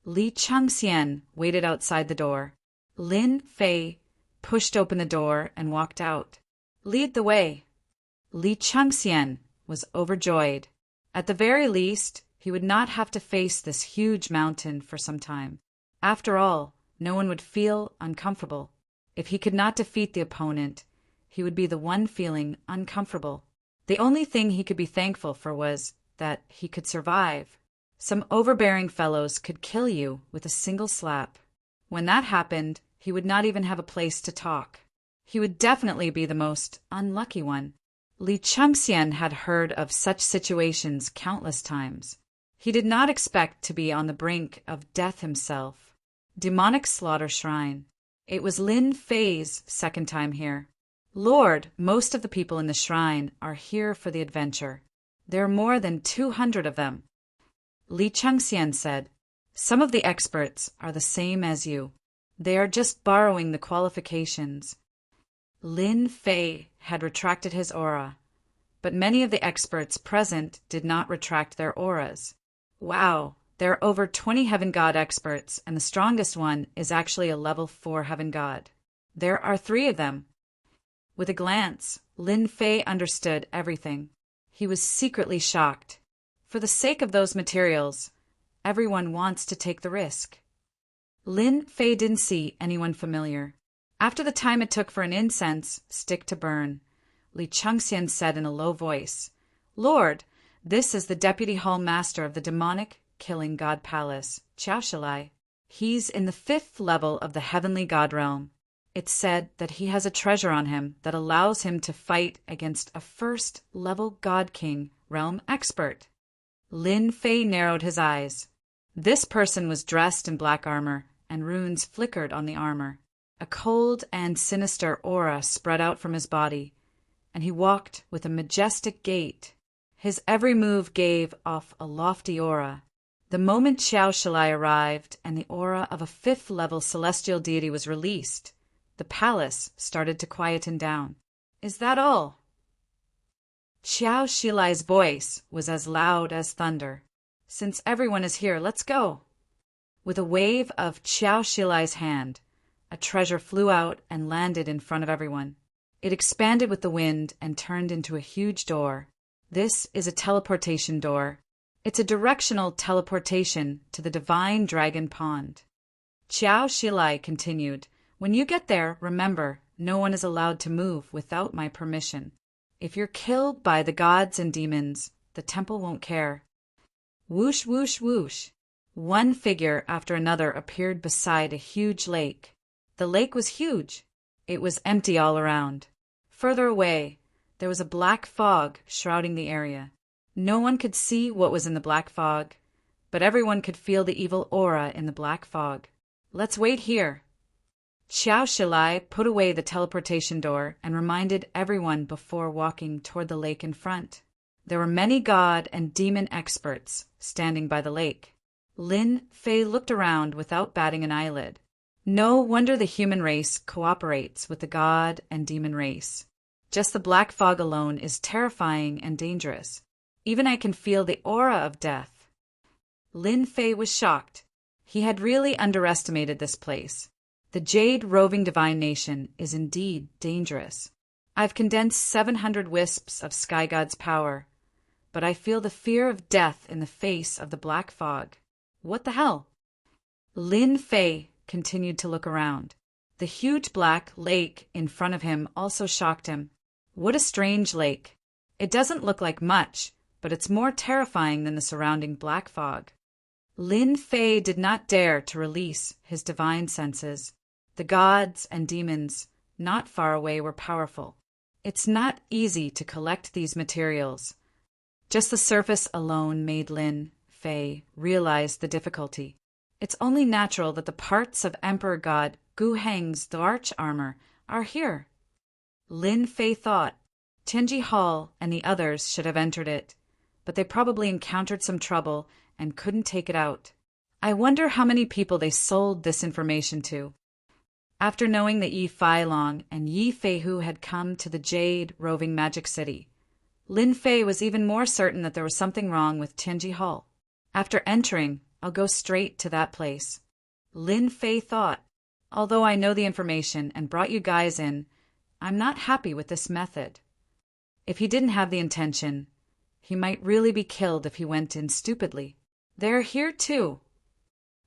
Li Chengxian waited outside the door. Lin Fei pushed open the door and walked out. Lead the way. Li Chengxian was overjoyed. At the very least, he would not have to face this huge mountain for some time. After all, no one would feel uncomfortable. If he could not defeat the opponent, he would be the one feeling uncomfortable. The only thing he could be thankful for was that he could survive. Some overbearing fellows could kill you with a single slap. When that happened, he would not even have a place to talk. He would definitely be the most unlucky one. Li Chengxian had heard of such situations countless times. He did not expect to be on the brink of death himself. Demonic Slaughter Shrine. It was Lin Fei's second time here. Lord, most of the people in the shrine are here for the adventure. There are more than 200 of them. Li Chengxian said, some of the experts are the same as you. They are just borrowing the qualifications. Lin Fei had retracted his aura, but many of the experts present did not retract their auras. Wow, there are over 20 Heaven God experts, and the strongest one is actually a level 4 Heaven God. There are 3 of them. With a glance, Lin Fei understood everything. He was secretly shocked. For the sake of those materials, everyone wants to take the risk. Lin Fei didn't see anyone familiar. After the time it took for an incense stick to burn, Li Chengxian said in a low voice, Lord, this is the Deputy Hall Master of the Demonic Killing God Palace, Qiao Shilai. He's in the 5th level of the Heavenly God Realm. It's said that he has a treasure on him that allows him to fight against a 1st level God King realm expert. Lin Fei narrowed his eyes. This person was dressed in black armor, and runes flickered on the armor. A cold and sinister aura spread out from his body, and he walked with a majestic gait. His every move gave off a lofty aura. The moment Qiao Shilai arrived and the aura of a 5th level celestial deity was released, the palace started to quieten down. Is that all? Qiao Shilai's voice was as loud as thunder. Since everyone is here, let's go. With a wave of Qiao Shilai's hand, a treasure flew out and landed in front of everyone. It expanded with the wind and turned into a huge door. This is a teleportation door. It's a directional teleportation to the divine dragon pond. Xiao Shilai continued, "When you get there, remember, no one is allowed to move without my permission. If you're killed by the gods and demons, the temple won't care." Whoosh, whoosh, whoosh. One figure after another appeared beside a huge lake. The lake was huge. It was empty all around. Further away, there was a black fog shrouding the area. No one could see what was in the black fog, but everyone could feel the evil aura in the black fog. "Let's wait here." Xiao Shilai put away the teleportation door and reminded everyone before walking toward the lake in front. There were many god and demon experts standing by the lake. Lin Fei looked around without batting an eyelid. No wonder the human race cooperates with the god and demon race. Just the black fog alone is terrifying and dangerous. Even I can feel the aura of death. Lin Fei was shocked. He had really underestimated this place. The Jade Roving Divine Nation is indeed dangerous. I've condensed 700 wisps of Sky God's power, but I feel the fear of death in the face of the black fog. What the hell? Lin Fei continued to look around. The huge black lake in front of him also shocked him. What a strange lake. It doesn't look like much, but it's more terrifying than the surrounding black fog. Lin Fei did not dare to release his divine senses. The gods and demons not far away were powerful. It's not easy to collect these materials. Just the surface alone made Lin Fei realize the difficulty. It's only natural that the parts of Emperor God Gu Heng's arch armor are here. Lin Fei thought Tianji Hall and the others should have entered it, but they probably encountered some trouble and couldn't take it out. I wonder how many people they sold this information to. After knowing that Yi Feilong and Yi Feihu had come to the Jade Roving Magic City, Lin Fei was even more certain that there was something wrong with Tianji Hall. After entering, I'll go straight to that place. Lin Fei thought, although I know the information and brought you guys in, I'm not happy with this method. If he didn't have the intention, he might really be killed if he went in stupidly. They're here too.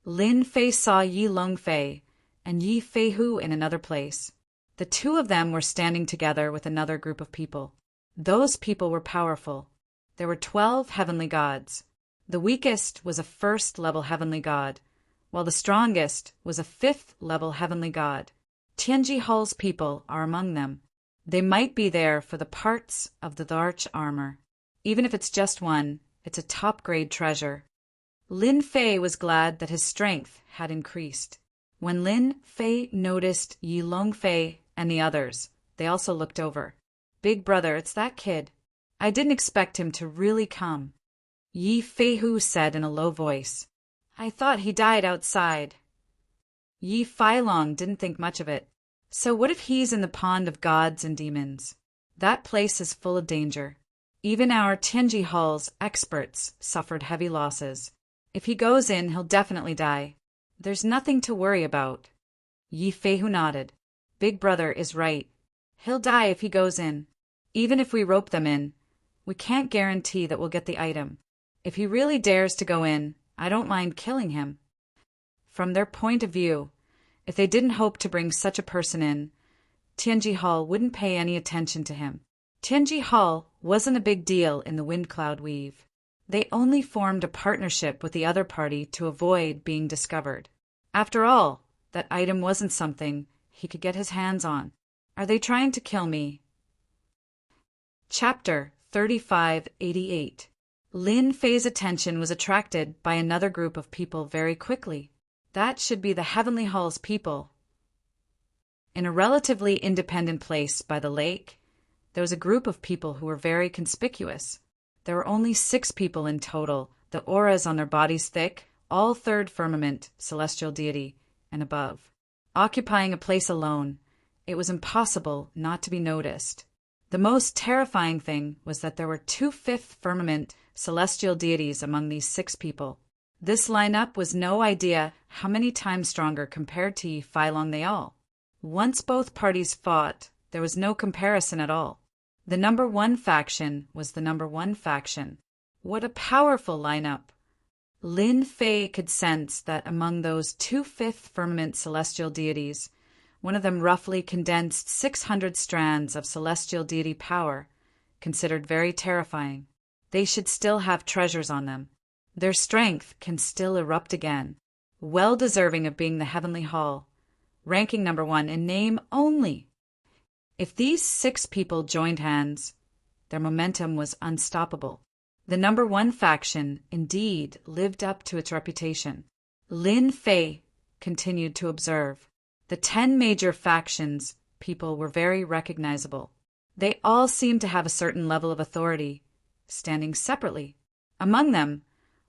Lin Fei saw Yi Longfei and Yi Feihu in another place. The two of them were standing together with another group of people. Those people were powerful. There were 12 heavenly gods. The weakest was a first-level heavenly god, while the strongest was a fifth-level heavenly god. Tianji Hall's people are among them. They might be there for the parts of the arch armor. Even if it's just one, it's a top-grade treasure. Lin Fei was glad that his strength had increased. When Lin Fei noticed Yi Longfei and the others, they also looked over. "Big brother, it's that kid. I didn't expect him to really come." Yi Feihu said in a low voice, "I thought he died outside." Yi Feilong didn't think much of it. So what if he's in the pond of gods and demons? That place is full of danger. Even our Tianji Hall's experts suffered heavy losses. If he goes in, he'll definitely die. There's nothing to worry about. Yi Feihu nodded. Big brother is right. He'll die if he goes in. Even if we rope them in, we can't guarantee that we'll get the item. If he really dares to go in, I don't mind killing him. From their point of view, if they didn't hope to bring such a person in, Tianji Hall wouldn't pay any attention to him. Tianji Hall wasn't a big deal in the Wind Cloud Weave. They only formed a partnership with the other party to avoid being discovered. After all, that item wasn't something he could get his hands on. Are they trying to kill me? Chapter 3588. Lin Fei's attention was attracted by another group of people very quickly. That should be the Heavenly Hall's people. In a relatively independent place by the lake, there was a group of people who were very conspicuous. There were only 6 people in total, the auras on their bodies thick, all third firmament, celestial deity, and above. Occupying a place alone, it was impossible not to be noticed. The most terrifying thing was that there were 2 fifth firmament, celestial deities among these 6 people. This lineup was no idea how many times stronger compared to Yi Feilong they all. Once both parties fought, there was no comparison at all. The number 1 faction was the number 1 faction. What a powerful lineup! Lin Fei could sense that among those 2/5 firmament celestial deities, one of them roughly condensed 600 strands of celestial deity power, considered very terrifying. They should still have treasures on them. Their strength can still erupt again, well deserving of being the heavenly hall, ranking number 1 in name only. If these 6 people joined hands, their momentum was unstoppable. The number 1 faction indeed lived up to its reputation. Lin Fei continued to observe. The 10 major factions people were very recognizable. They all seemed to have a certain level of authority, standing separately. Among them,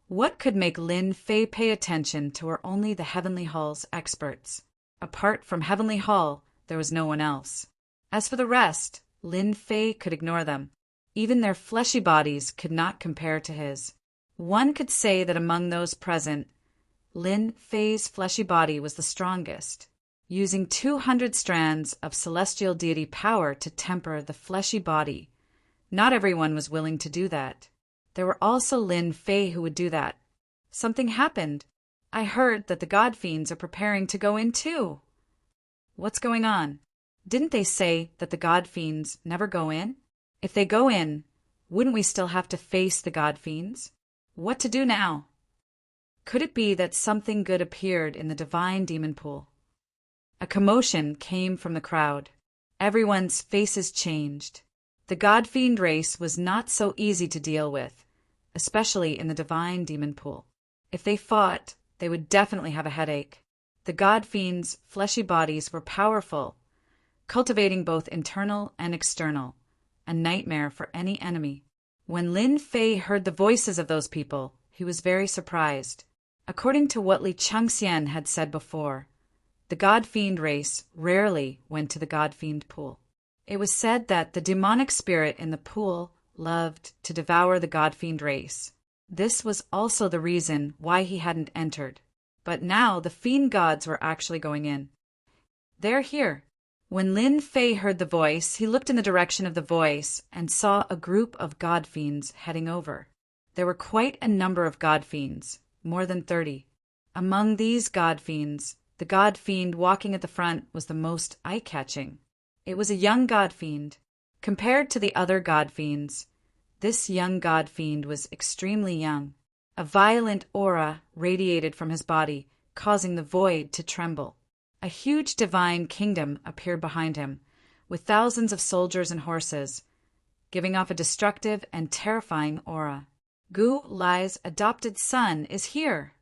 what could make Lin Fei pay attention to were only the Heavenly Hall's experts. Apart from Heavenly Hall, there was no one else. As for the rest, Lin Fei could ignore them. Even their fleshy bodies could not compare to his. One could say that among those present, Lin Fei's fleshy body was the strongest, using 200 strands of celestial deity power to temper the fleshy body. Not everyone was willing to do that. There were also Lin Fei who would do that. Something happened. I heard that the God Fiends are preparing to go in too. What's going on? Didn't they say that the God Fiends never go in? If they go in, wouldn't we still have to face the God Fiends? What to do now? Could it be that something good appeared in the divine demon pool? A commotion came from the crowd. Everyone's faces changed. The God Fiend race was not so easy to deal with, especially in the divine demon pool. If they fought, they would definitely have a headache. The God Fiends' fleshy bodies were powerful, cultivating both internal and external, a nightmare for any enemy. When Lin Fei heard the voices of those people, he was very surprised. According to what Li Changxian had said before, the God Fiend race rarely went to the God Fiend pool. It was said that the demonic spirit in the pool loved to devour the God Fiend race. This was also the reason why he hadn't entered. But now the fiend gods were actually going in. They're here. When Lin Fei heard the voice, he looked in the direction of the voice and saw a group of God Fiends heading over. There were quite a number of God Fiends, more than 30. Among these God Fiends, the God Fiend walking at the front was the most eye-catching. It was a young God Fiend. Compared to the other God Fiends, this young God Fiend was extremely young. A violent aura radiated from his body, causing the void to tremble. A huge divine kingdom appeared behind him, with thousands of soldiers and horses, giving off a destructive and terrifying aura. Gu Lai's adopted son is here.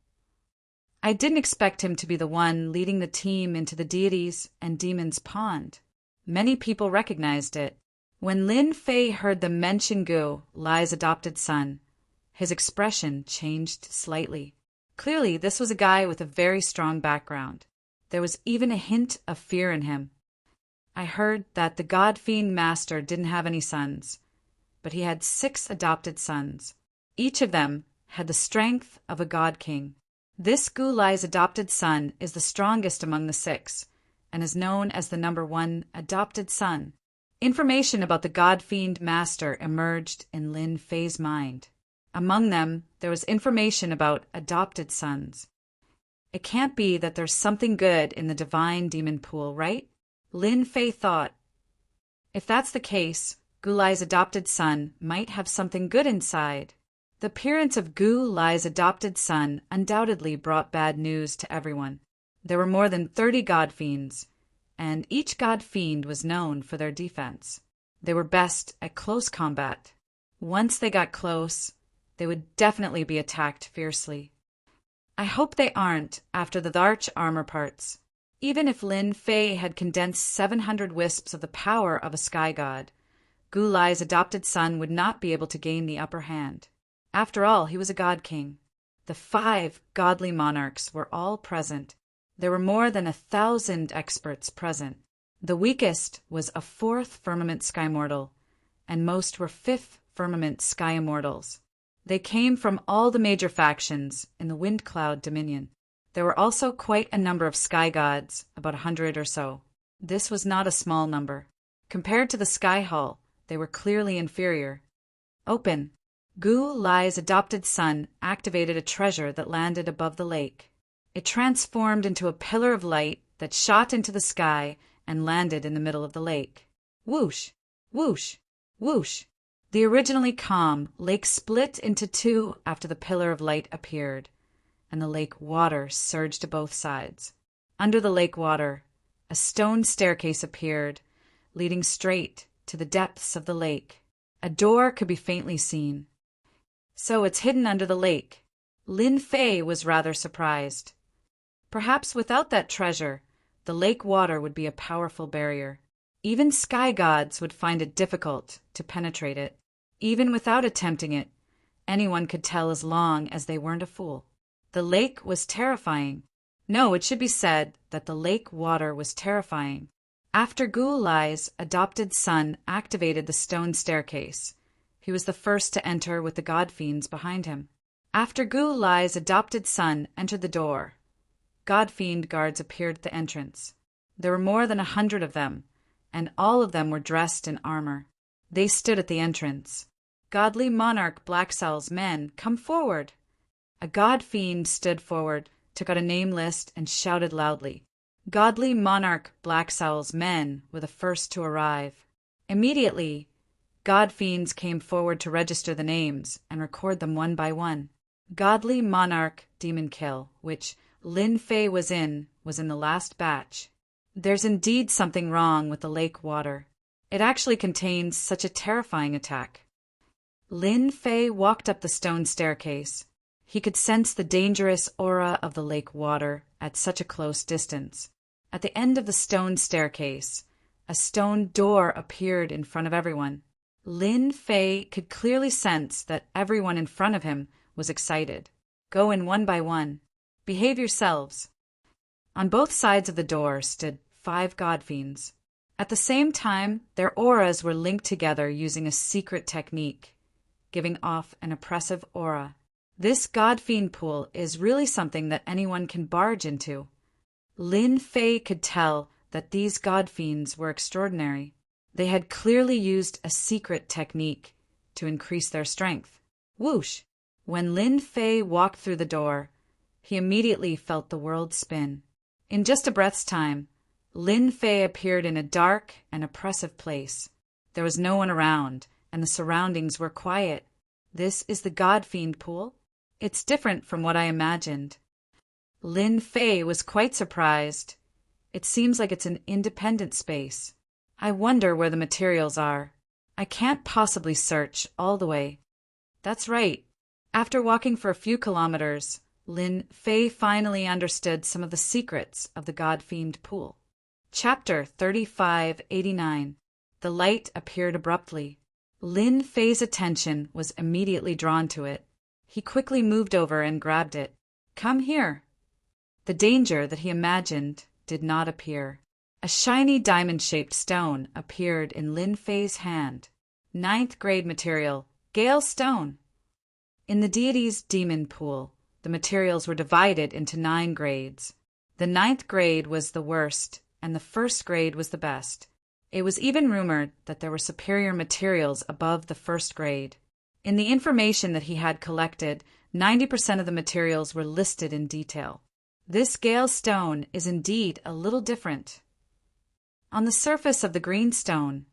I didn't expect him to be the one leading the team into the deities and demons' pond. Many people recognized it. When Lin Fei heard them mention Gu Lai's adopted son, his expression changed slightly. Clearly, this was a guy with a very strong background. There was even a hint of fear in him. I heard that the God Fiend Master didn't have any sons, but he had 6 adopted sons. Each of them had the strength of a God King. This Gu Lai's adopted son is the strongest among the 6, and is known as the number 1 adopted son. Information about the God Fiend Master emerged in Lin Fei's mind. Among them, there was information about adopted sons. It can't be that there's something good in the divine demon pool, right? Lin Fei thought. If that's the case, Gu Lai's adopted son might have something good inside. The appearance of Gu Lai's adopted son undoubtedly brought bad news to everyone. There were more than 30 God Fiends, and each God Fiend was known for their defense. They were best at close combat. Once they got close, they would definitely be attacked fiercely. I hope they aren't after the arch armor parts. Even if Lin Fei had condensed 700 wisps of the power of a sky god, Gu Lai's adopted son would not be able to gain the upper hand. After all, he was a god king. The 5 godly monarchs were all present. There were more than 1,000 experts present. The weakest was a 4th firmament sky mortal, and most were 5th firmament sky immortals. They came from all the major factions in the Wind Cloud Dominion. There were also quite a number of sky gods, about 100 or so. This was not a small number. Compared to the Sky Hall, they were clearly inferior. Open. Gu Lai's adopted son activated a treasure that landed above the lake. It transformed into a pillar of light that shot into the sky and landed in the middle of the lake. Whoosh, whoosh, whoosh. The originally calm lake split into two after the pillar of light appeared, and the lake water surged to both sides. Under the lake water, a stone staircase appeared, leading straight to the depths of the lake. A door could be faintly seen. So it's hidden under the lake. Lin Fei was rather surprised. Perhaps without that treasure, the lake water would be a powerful barrier. Even sky gods would find it difficult to penetrate it. Even without attempting it, anyone could tell as long as they weren't a fool. The lake was terrifying. No, it should be said that the lake water was terrifying. After Gu Lai's adopted son activated the stone staircase, he was the first to enter with the god fiends behind him. After Gu Lai's adopted son entered the door, god fiend guards appeared at the entrance. There were more than 100 of them, and all of them were dressed in armor. They stood at the entrance. Godly monarch Blackcell's men, come forward! A god fiend stood forward, took out a name list, and shouted loudly. Godly monarch Blackcell's men were the first to arrive. Immediately, god fiends came forward to register the names and record them one by one. Godly monarch Demon Kill, which Lin Fei was in the last batch. There's indeed something wrong with the lake water. It actually contains such a terrifying attack. Lin Fei walked up the stone staircase. He could sense the dangerous aura of the lake water at such a close distance. At the end of the stone staircase, a stone door appeared in front of everyone. Lin Fei could clearly sense that everyone in front of him was excited. Go in one by one. Behave yourselves. On both sides of the door stood 5 god fiends. At the same time, their auras were linked together using a secret technique, giving off an oppressive aura. This god fiend pool is really something that anyone can barge into. Lin Fei could tell that these god fiends were extraordinary. They had clearly used a secret technique to increase their strength. Whoosh! When Lin Fei walked through the door, he immediately felt the world spin. In just a breath's time, Lin Fei appeared in a dark and oppressive place. There was no one around, and the surroundings were quiet. This is the god fiend pool? It's different from what I imagined. Lin Fei was quite surprised. It seems like it's an independent space. I wonder where the materials are. I can't possibly search all the way. That's right. After walking for a few kilometers, Lin Fei finally understood some of the secrets of the god fiend pool. Chapter 3589. The light appeared abruptly. Lin Fei's attention was immediately drawn to it. He quickly moved over and grabbed it. Come here. The danger that he imagined did not appear. A shiny diamond-shaped stone appeared in Lin Fei's hand. 9th grade material, Gale Stone. In the deity's demon pool, the materials were divided into 9 grades. The 9th grade was the worst, and the 1st grade was the best. It was even rumored that there were superior materials above the 1st grade. In the information that he had collected, 90% of the materials were listed in detail. This Gale Stone is indeed a little different. On the surface of the green stone,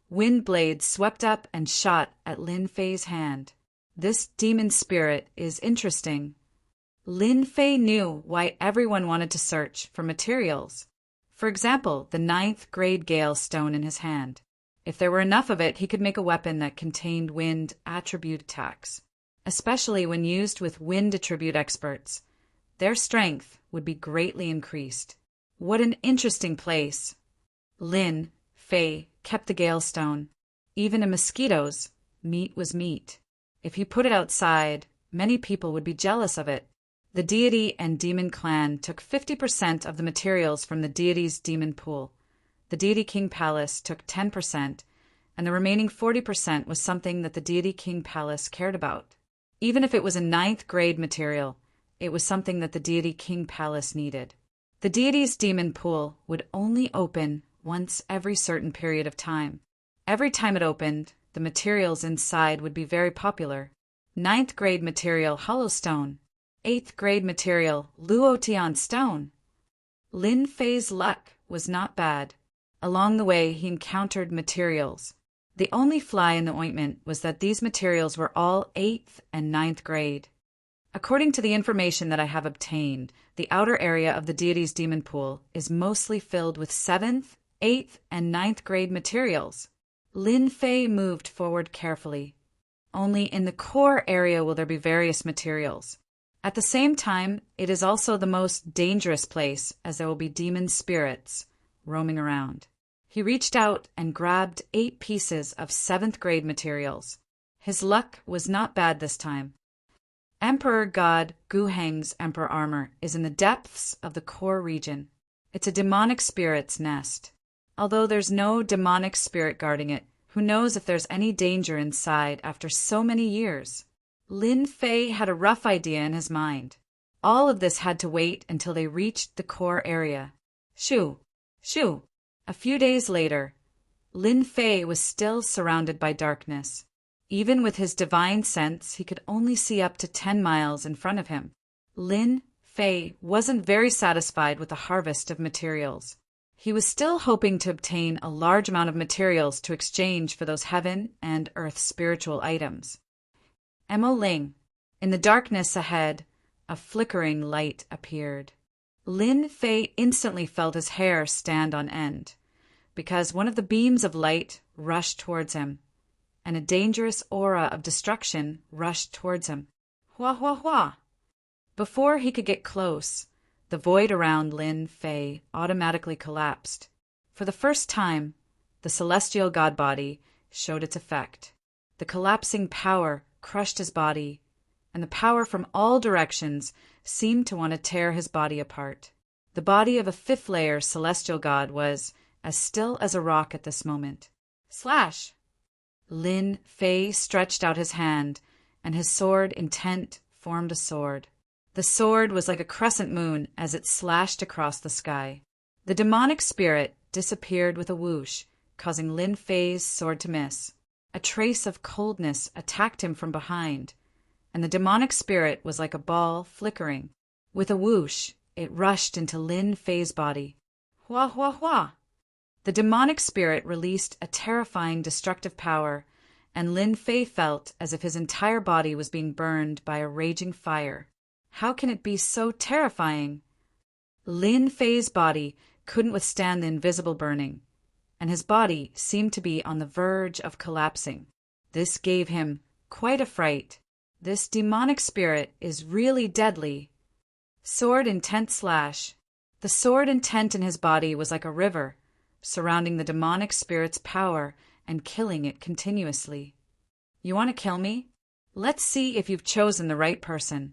wind blades swept up and shot at Lin Fei's hand. This demon spirit is interesting. Lin Fei knew why everyone wanted to search for materials. For example, the 9th grade Gale Stone in his hand. If there were enough of it, he could make a weapon that contained wind attribute attacks, especially when used with wind attribute experts. Their strength would be greatly increased. What an interesting place. Lin Fei kept the Gale Stone. Even in mosquitoes, meat was meat. If he put it outside, many people would be jealous of it. The deity and demon clan took 50% of the materials from the deity's demon pool. The deity king palace took 10%, and the remaining 40% was something that the deity king palace cared about. Even if it was a 9th grade material, it was something that the deity king palace needed. The deity's demon pool would only open once every certain period of time. Every time it opened, the materials inside would be very popular. Ninth grade material Hollowstone. 8th grade material Luotian stone. Lin Fei's luck was not bad. Along the way, he encountered materials. The only fly in the ointment was that these materials were all 8th and ninth grade. According to the information that I have obtained, the outer area of the deity's demon pool is mostly filled with 7th, 8th, and ninth grade materials. Lin Fei moved forward carefully. Only in the core area will there be various materials. At the same time, it is also the most dangerous place, as there will be demon spirits roaming around. He reached out and grabbed 8 pieces of 7th grade materials. His luck was not bad this time. Emperor God Gu Heng's emperor armor is in the depths of the core region. It's a demonic spirit's nest. Although there's no demonic spirit guarding it, who knows if there's any danger inside after so many years? Lin Fei had a rough idea in his mind. All of this had to wait until they reached the core area. Shoo! Shoo! A few days later, Lin Fei was still surrounded by darkness. Even with his divine sense, he could only see up to 10 miles in front of him. Lin Fei wasn't very satisfied with the harvest of materials. He was still hoping to obtain a large amount of materials to exchange for those heaven and earth spiritual items. Emo Ling. In the darkness ahead, a flickering light appeared. Lin Fei instantly felt his hair stand on end, because one of the beams of light rushed towards him, and a dangerous aura of destruction rushed towards him. Hua hua hua! Before he could get close, the void around Lin Fei automatically collapsed. For the first time, the celestial god body showed its effect. The collapsing power crushed his body, and the power from all directions seemed to want to tear his body apart. The body of a 5th layer celestial god was as still as a rock at this moment. Slash! Lin Fei stretched out his hand, and his sword intent formed a sword. The sword was like a crescent moon as it slashed across the sky. The demonic spirit disappeared with a whoosh, causing Lin Fei's sword to miss. A trace of coldness attacked him from behind, and the demonic spirit was like a ball flickering. With a whoosh, it rushed into Lin Fei's body. Hua hua hua! The demonic spirit released a terrifying destructive power, and Lin Fei felt as if his entire body was being burned by a raging fire. How can it be so terrifying? Lin Fei's body couldn't withstand the invisible burning, and his body seemed to be on the verge of collapsing. This gave him quite a fright. This demonic spirit is really deadly. Sword intent slash. The sword intent in his body was like a river, surrounding the demonic spirit's power and killing it continuously. You want to kill me? Let's see if you've chosen the right person.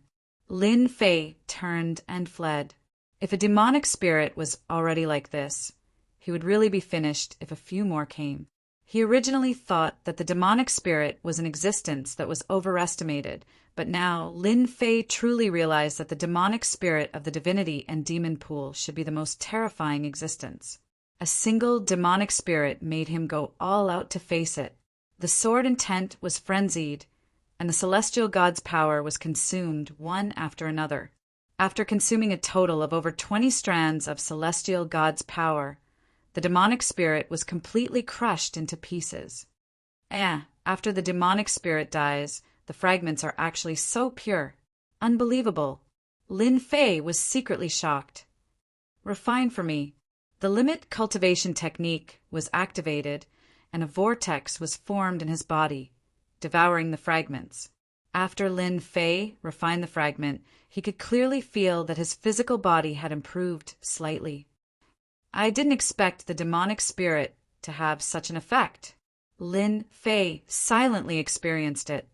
Lin Fei turned and fled. If a demonic spirit was already like this, he would really be finished if a few more came. He originally thought that the demonic spirit was an existence that was overestimated, but now Lin Fei truly realized that the demonic spirit of the divinity and demon pool should be the most terrifying existence. A single demonic spirit made him go all out to face it. The sword intent was frenzied, and the celestial god's power was consumed one after another. After consuming a total of over 20 strands of celestial god's power, the demonic spirit was completely crushed into pieces. After the demonic spirit dies, the fragments are actually so pure. Unbelievable. Lin Fei was secretly shocked. Refine for me. The limit cultivation technique was activated, and a vortex was formed in his body, devouring the fragments. After Lin Fei refined the fragment, he could clearly feel that his physical body had improved slightly. I didn't expect the demonic spirit to have such an effect. Lin Fei silently experienced it.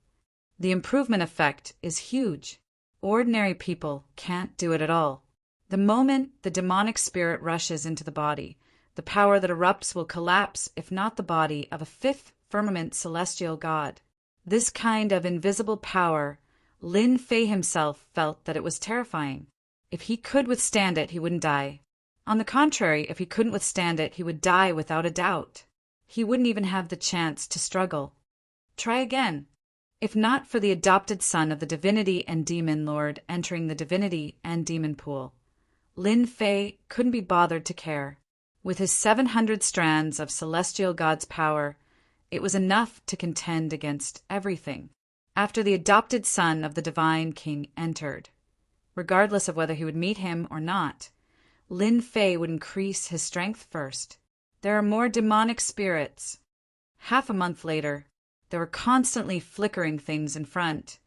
The improvement effect is huge. Ordinary people can't do it at all. The moment the demonic spirit rushes into the body, the power that erupts will collapse, if not the body, of a 5th firmament celestial god. This kind of invisible power, Lin Fei himself felt that it was terrifying. If he could withstand it, he wouldn't die. On the contrary, if he couldn't withstand it, he would die without a doubt. He wouldn't even have the chance to struggle. Try again. If not for the adopted son of the divinity and demon lord entering the divinity and demon pool, Lin Fei couldn't be bothered to care. With his 700 strands of celestial god's power, it was enough to contend against everything. After the adopted son of the divine king entered, regardless of whether he would meet him or not, Lin Fei would increase his strength first. There are more demonic spirits. Half a month later, there were constantly flickering things in front,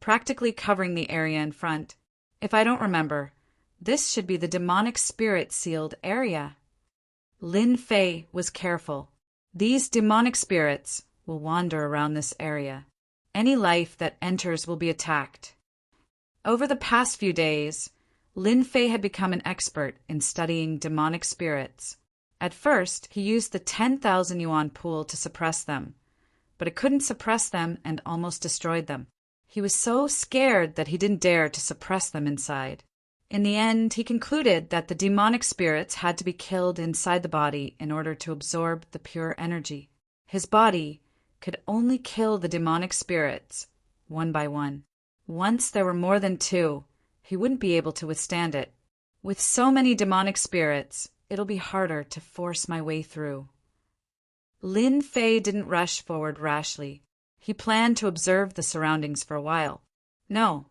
practically covering the area in front. If I don't remember, this should be the demonic spirit-sealed area. Lin Fei was careful. These demonic spirits will wander around this area. Any life that enters will be attacked. Over the past few days, Lin Fei had become an expert in studying demonic spirits. At first, he used the 10,000 yuan pool to suppress them, but it couldn't suppress them and almost destroyed them. He was so scared that he didn't dare to suppress them inside. In the end, he concluded that the demonic spirits had to be killed inside the body in order to absorb the pure energy. His body could only kill the demonic spirits, one by one. Once there were more than two, he wouldn't be able to withstand it. With so many demonic spirits, it'll be harder to force my way through. Lin Fei didn't rush forward rashly. He planned to observe the surroundings for a while. No.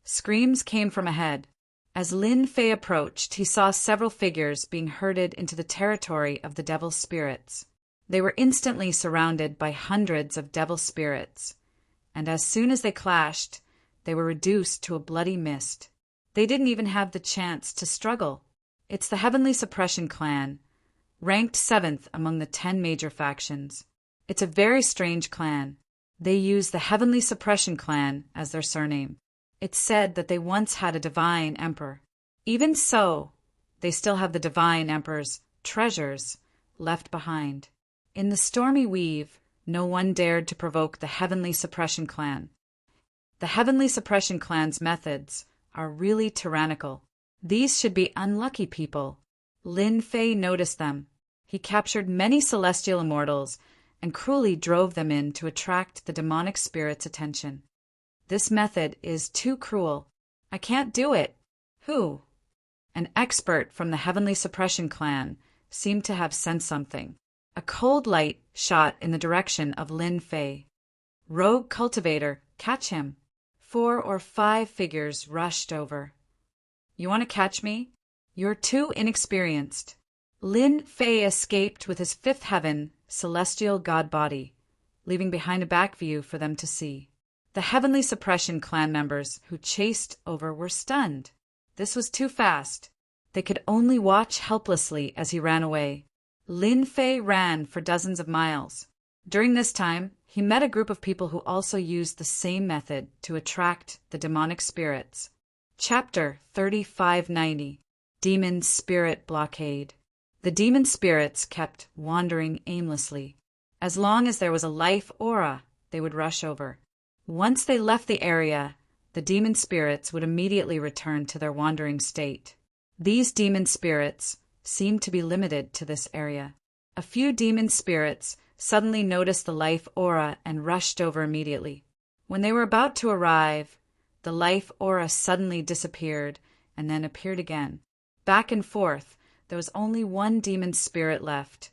Screams came from ahead. As Lin Fei approached, he saw several figures being herded into the territory of the devil spirits. They were instantly surrounded by hundreds of devil spirits, and as soon as they clashed, they were reduced to a bloody mist. They didn't even have the chance to struggle. It's the Heavenly Suppression Clan, ranked 7th among the 10 major factions. It's a very strange clan. They use the Heavenly Suppression Clan as their surname. It's said that they once had a divine emperor. Even so, they still have the divine emperor's treasures left behind. In the stormy weave, no one dared to provoke the Heavenly Suppression Clan. The Heavenly Suppression Clan's methods are really tyrannical. These should be unlucky people. Lin Fei noticed them. He captured many celestial immortals and cruelly drove them in to attract the demonic spirit's attention. This method is too cruel. I can't do it. Who? An expert from the Heavenly Suppression Clan seemed to have sensed something. A cold light shot in the direction of Lin Fei. Rogue cultivator, catch him. 4 or 5 figures rushed over. You want to catch me? You're too inexperienced. Lin Fei escaped with his 5th heaven celestial god body, leaving behind a back view for them to see. The Heavenly Suppression Clan members who chased over were stunned. This was too fast. They could only watch helplessly as he ran away. Lin Fei ran for dozens of miles. During this time, he met a group of people who also used the same method to attract the demonic spirits. Chapter 3590. Demon Spirit Blockade. The demon spirits kept wandering aimlessly. As long as there was a life aura, they would rush over. Once they left the area, the demon spirits would immediately return to their wandering state. These demon spirits seemed to be limited to this area. A few demon spirits suddenly noticed the life aura and rushed over immediately. When they were about to arrive, the life aura suddenly disappeared and then appeared again. Back and forth, there was only one demon spirit left,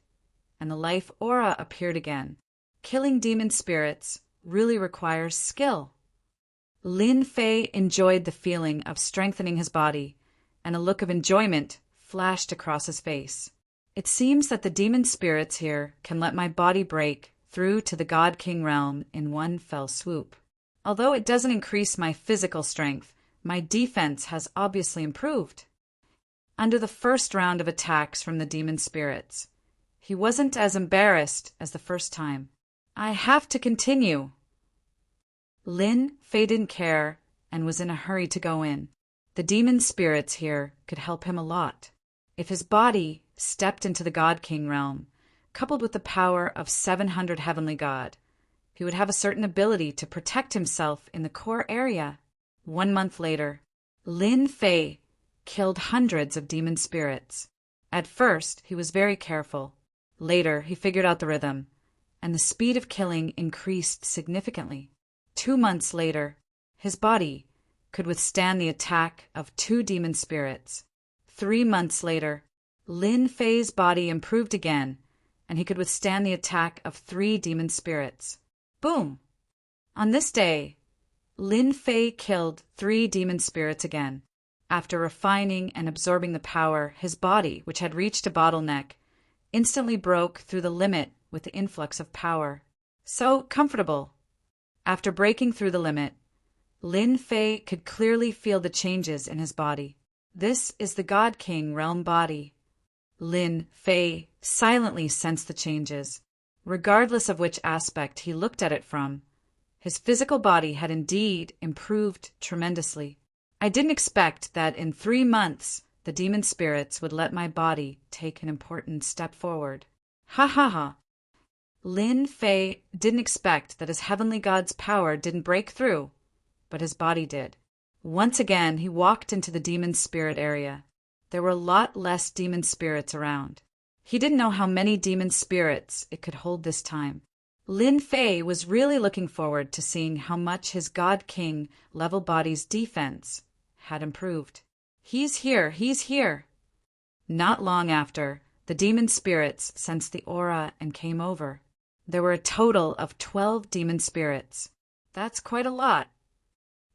and the life aura appeared again. Killing demon spirits really requires skill. Lin Fei enjoyed the feeling of strengthening his body, and a look of enjoyment flashed across his face. It seems that the demon spirits here can let my body break through to the God King realm in one fell swoop. Although it doesn't increase my physical strength, my defense has obviously improved. Under the first round of attacks from the demon spirits, he wasn't as embarrassed as the first time. I have to continue. Lin Fei didn't care and was in a hurry to go in. The demon spirits here could help him a lot. If his body stepped into the God King realm, coupled with the power of 700 heavenly god, he would have a certain ability to protect himself in the core area. 1 month later, Lin Fei killed hundreds of demon spirits. At first, he was very careful. Later, he figured out the rhythm, and the speed of killing increased significantly. 2 months later, his body could withstand the attack of 2 demon spirits. 3 months later, Lin Fei's body improved again, and he could withstand the attack of 3 demon spirits. Boom! On this day, Lin Fei killed 3 demon spirits again. After refining and absorbing the power, his body, which had reached a bottleneck, instantly broke through the limit with the influx of power. So comfortable. After breaking through the limit, Lin Fei could clearly feel the changes in his body. This is the God King realm body. Lin Fei silently sensed the changes. Regardless of which aspect he looked at it from, his physical body had indeed improved tremendously. I didn't expect that in 3 months the demon spirits would let my body take an important step forward. Ha ha ha. Lin Fei didn't expect that his heavenly god's power didn't break through, but his body did. Once again, he walked into the demon spirit area. There were a lot less demon spirits around. He didn't know how many demon spirits it could hold this time. Lin Fei was really looking forward to seeing how much his God King level body's defense had improved. He's here, he's here. Not long after, the demon spirits sensed the aura and came over. There were a total of 12 demon spirits. That's quite a lot.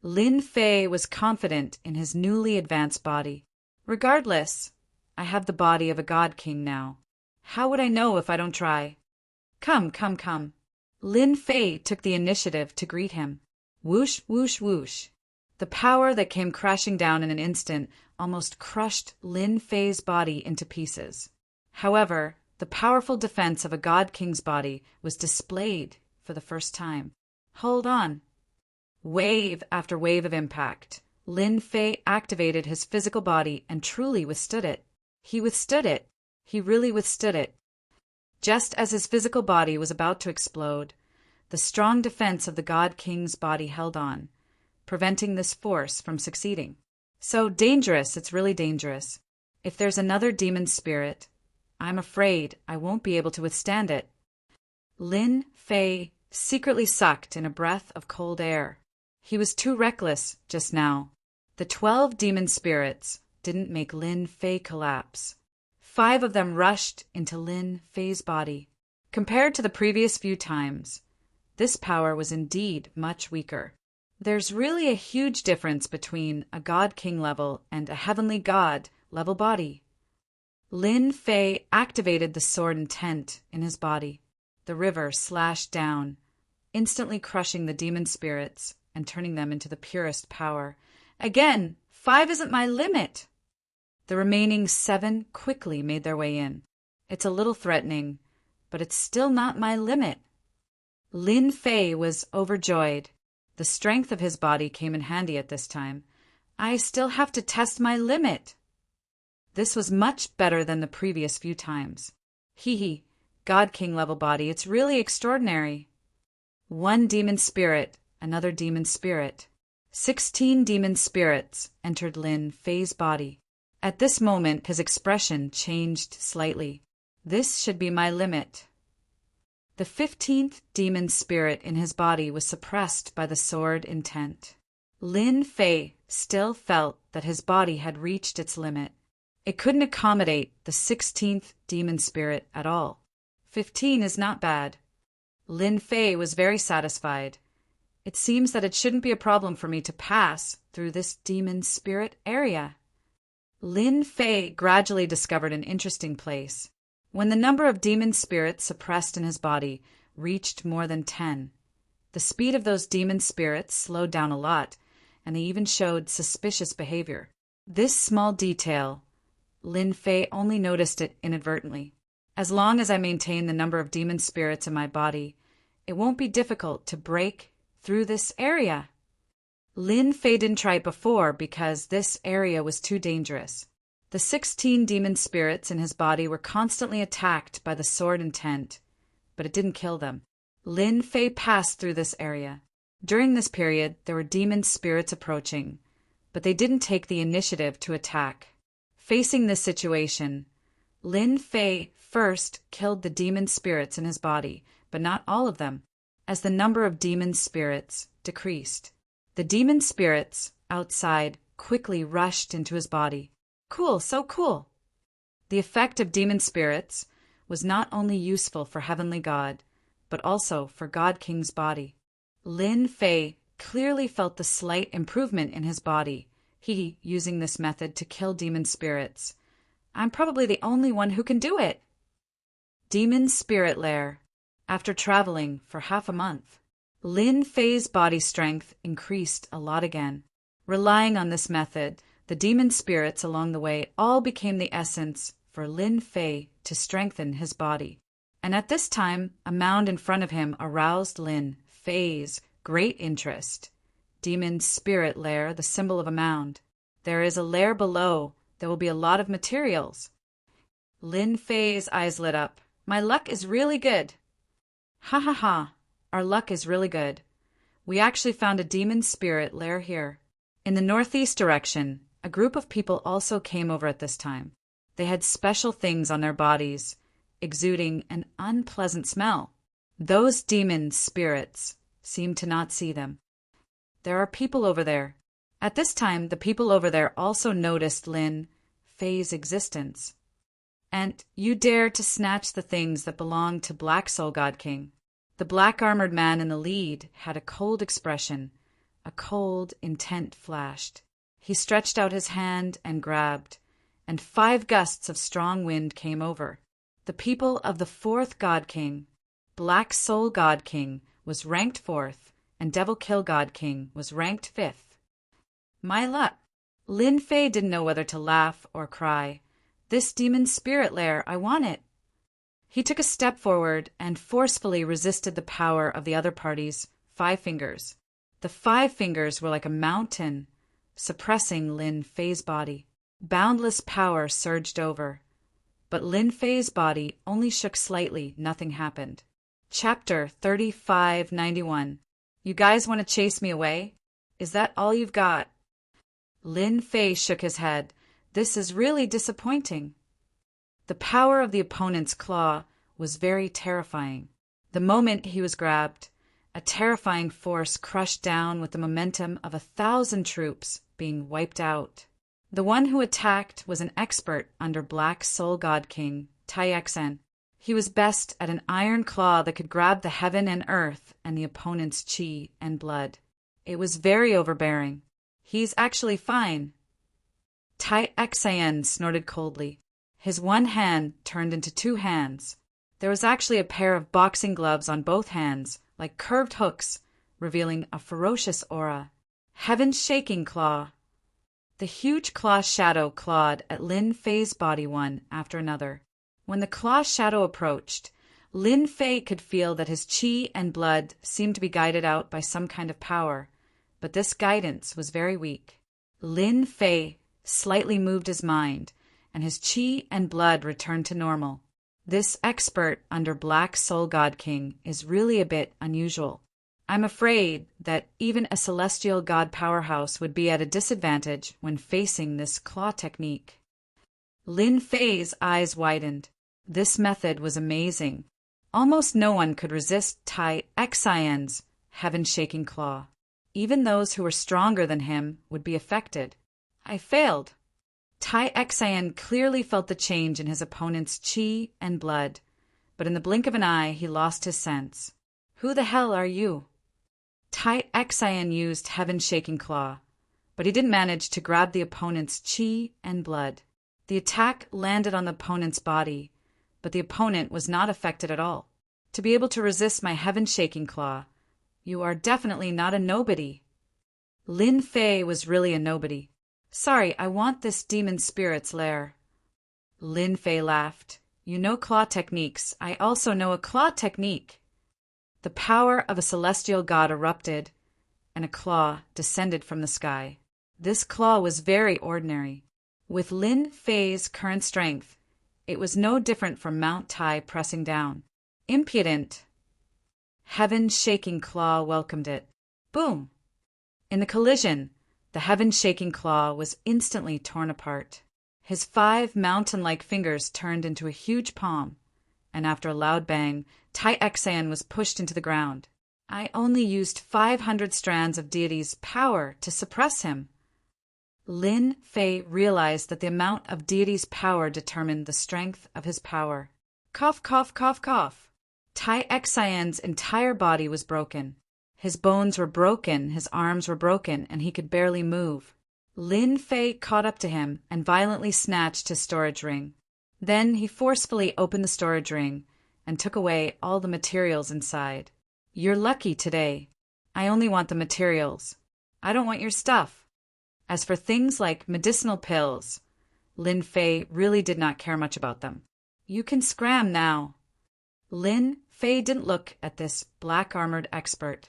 Lin Fei was confident in his newly advanced body. Regardless, I have the body of a God King now. How would I know if I don't try? Come, come, come. Lin Fei took the initiative to greet him. Whoosh, whoosh, whoosh. The power that came crashing down in an instant almost crushed Lin Fei's body into pieces. However, the powerful defense of a God King's body was displayed for the first time. Hold on. Wave after wave of impact, Lin Fei activated his physical body and truly withstood it. He withstood it. He really withstood it. Just as his physical body was about to explode, the strong defense of the God King's body held on, preventing this force from succeeding. So dangerous, it's really dangerous. If there's another demon spirit, I'm afraid I won't be able to withstand it. Lin Fei secretly sucked in a breath of cold air. He was too reckless just now. The 12 demon spirits didn't make Lin Fei collapse. 5 of them rushed into Lin Fei's body. Compared to the previous few times, this power was indeed much weaker. There's really a huge difference between a God King level and a heavenly God level body. Lin Fei activated the sword intent in his body. The river slashed down, instantly crushing the demon spirits and turning them into the purest power. Again, 5 isn't my limit. The remaining 7 quickly made their way in. It's a little threatening, but it's still not my limit. Lin Fei was overjoyed. The strength of his body came in handy at this time. I still have to test my limit. This was much better than the previous few times. Hee, God King level body, it's really extraordinary. 1 demon spirit, another demon spirit. 16 demon spirits entered Lin Fei's body. At this moment, his expression changed slightly. This should be my limit. The 15th demon spirit in his body was suppressed by the sword intent. Lin Fei still felt that his body had reached its limit. It couldn't accommodate the 16th demon spirit at all. 15 is not bad. Lin Fei was very satisfied. It seems that it shouldn't be a problem for me to pass through this demon spirit area. Lin Fei gradually discovered an interesting place. When the number of demon spirits suppressed in his body reached more than 10, the speed of those demon spirits slowed down a lot, and they even showed suspicious behavior. This small detail, Lin Fei only noticed it inadvertently. As long as I maintain the number of demon spirits in my body, it won't be difficult to break through this area. Lin Fei didn't try it before because this area was too dangerous. The 16 demon spirits in his body were constantly attacked by the sword intent, but it didn't kill them. Lin Fei passed through this area. During this period, there were demon spirits approaching, but they didn't take the initiative to attack. Facing this situation, Lin Fei first killed the demon spirits in his body, but not all of them. as the number of demon spirits decreased. The demon spirits outside quickly rushed into his body. Cool, so cool. The effect of demon spirits was not only useful for Heavenly God, but also for God King's body. Lin Fei clearly felt the slight improvement in his body, he using this method to kill demon spirits. I'm probably the only one who can do it. Demon Spirit Lair. After traveling for half a month, Lin Fei's body strength increased a lot again. Relying on this method, the demon spirits along the way all became the essence for Lin Fei to strengthen his body. And at this time, a mound in front of him aroused Lin Fei's great interest. Demon Spirit Lair, the symbol of a mound. There is a lair below. There will be a lot of materials. Lin Fei's eyes lit up. My luck is really good. Ha ha ha. Our luck is really good. We actually found a demon spirit lair here. In the northeast direction, a group of people also came over at this time. They had special things on their bodies, exuding an unpleasant smell. Those demon spirits seemed to not see them. There are people over there. At this time, the people over there also noticed Lin Fei's existence. And you dare to snatch the things that belong to Black Soul God King. The black-armored man in the lead had a cold expression. A cold intent flashed. He stretched out his hand and grabbed, and 5 gusts of strong wind came over. The people of the 4th God King, Black Soul God King, was ranked 4th, and Devil Kill God King was ranked 5th. My luck! Lin Fei didn't know whether to laugh or cry. This demon spirit lair, I want it. He took a step forward and forcefully resisted the power of the other party's 5 fingers. The 5 fingers were like a mountain, suppressing Lin Fei's body. Boundless power surged over. But Lin Fei's body only shook slightly, nothing happened. Chapter 3591. You guys want to chase me away? Is that all you've got? Lin Fei shook his head. This is really disappointing. The power of the opponent's claw was very terrifying. The moment he was grabbed, a terrifying force crushed down with the momentum of 1,000 troops being wiped out. The one who attacked was an expert under Black Soul God King, Tai Xen. He was best at an iron claw that could grab the heaven and earth and the opponent's chi and blood. It was very overbearing. He's actually fine. Tai Xen snorted coldly. His one hand turned into 2 hands. There was actually a pair of boxing gloves on both hands, like curved hooks, revealing a ferocious aura. Heaven's shaking claw. The huge claw shadow clawed at Lin Fei's body one after another. When the claw shadow approached, Lin Fei could feel that his chi and blood seemed to be guided out by some kind of power, but this guidance was very weak. Lin Fei slightly moved his mind, and his chi and blood returned to normal. This expert under Black Soul God King is really a bit unusual. I'm afraid that even a celestial god powerhouse would be at a disadvantage when facing this claw technique. Lin Fei's eyes widened. This method was amazing. Almost no one could resist Tai Xian's heaven-shaking claw. Even those who were stronger than him would be affected. I failed. Tai Xian clearly felt the change in his opponent's chi and blood, but in the blink of an eye he lost his sense. Who the hell are you? Tai Xian used heaven-shaking claw, but he didn't manage to grab the opponent's chi and blood. The attack landed on the opponent's body, but the opponent was not affected at all. To be able to resist my heaven-shaking claw, you are definitely not a nobody. Lin Fei was really a nobody. Sorry, I want this demon spirit's lair. Lin Fei laughed. You know claw techniques. I also know a claw technique. The power of a celestial god erupted, and a claw descended from the sky. This claw was very ordinary. With Lin Fei's current strength, it was no different from Mount Tai pressing down. Impudent. Heaven's shaking claw welcomed it. Boom! In the collision, the heaven-shaking claw was instantly torn apart. His 5 mountain-like fingers turned into a huge palm, and after a loud bang, Tai Xan was pushed into the ground. I only used 500 strands of deity's power to suppress him. Lin Fei realized that the amount of deity's power determined the strength of his power. Cough, cough, cough, cough. Tai Xian's entire body was broken. His bones were broken, his arms were broken, and he could barely move. Lin Fei caught up to him and violently snatched his storage ring. Then he forcefully opened the storage ring and took away all the materials inside. You're lucky today. I only want the materials. I don't want your stuff. As for things like medicinal pills, Lin Fei really did not care much about them. You can scram now. Lin Fei didn't look at this black-armored expert.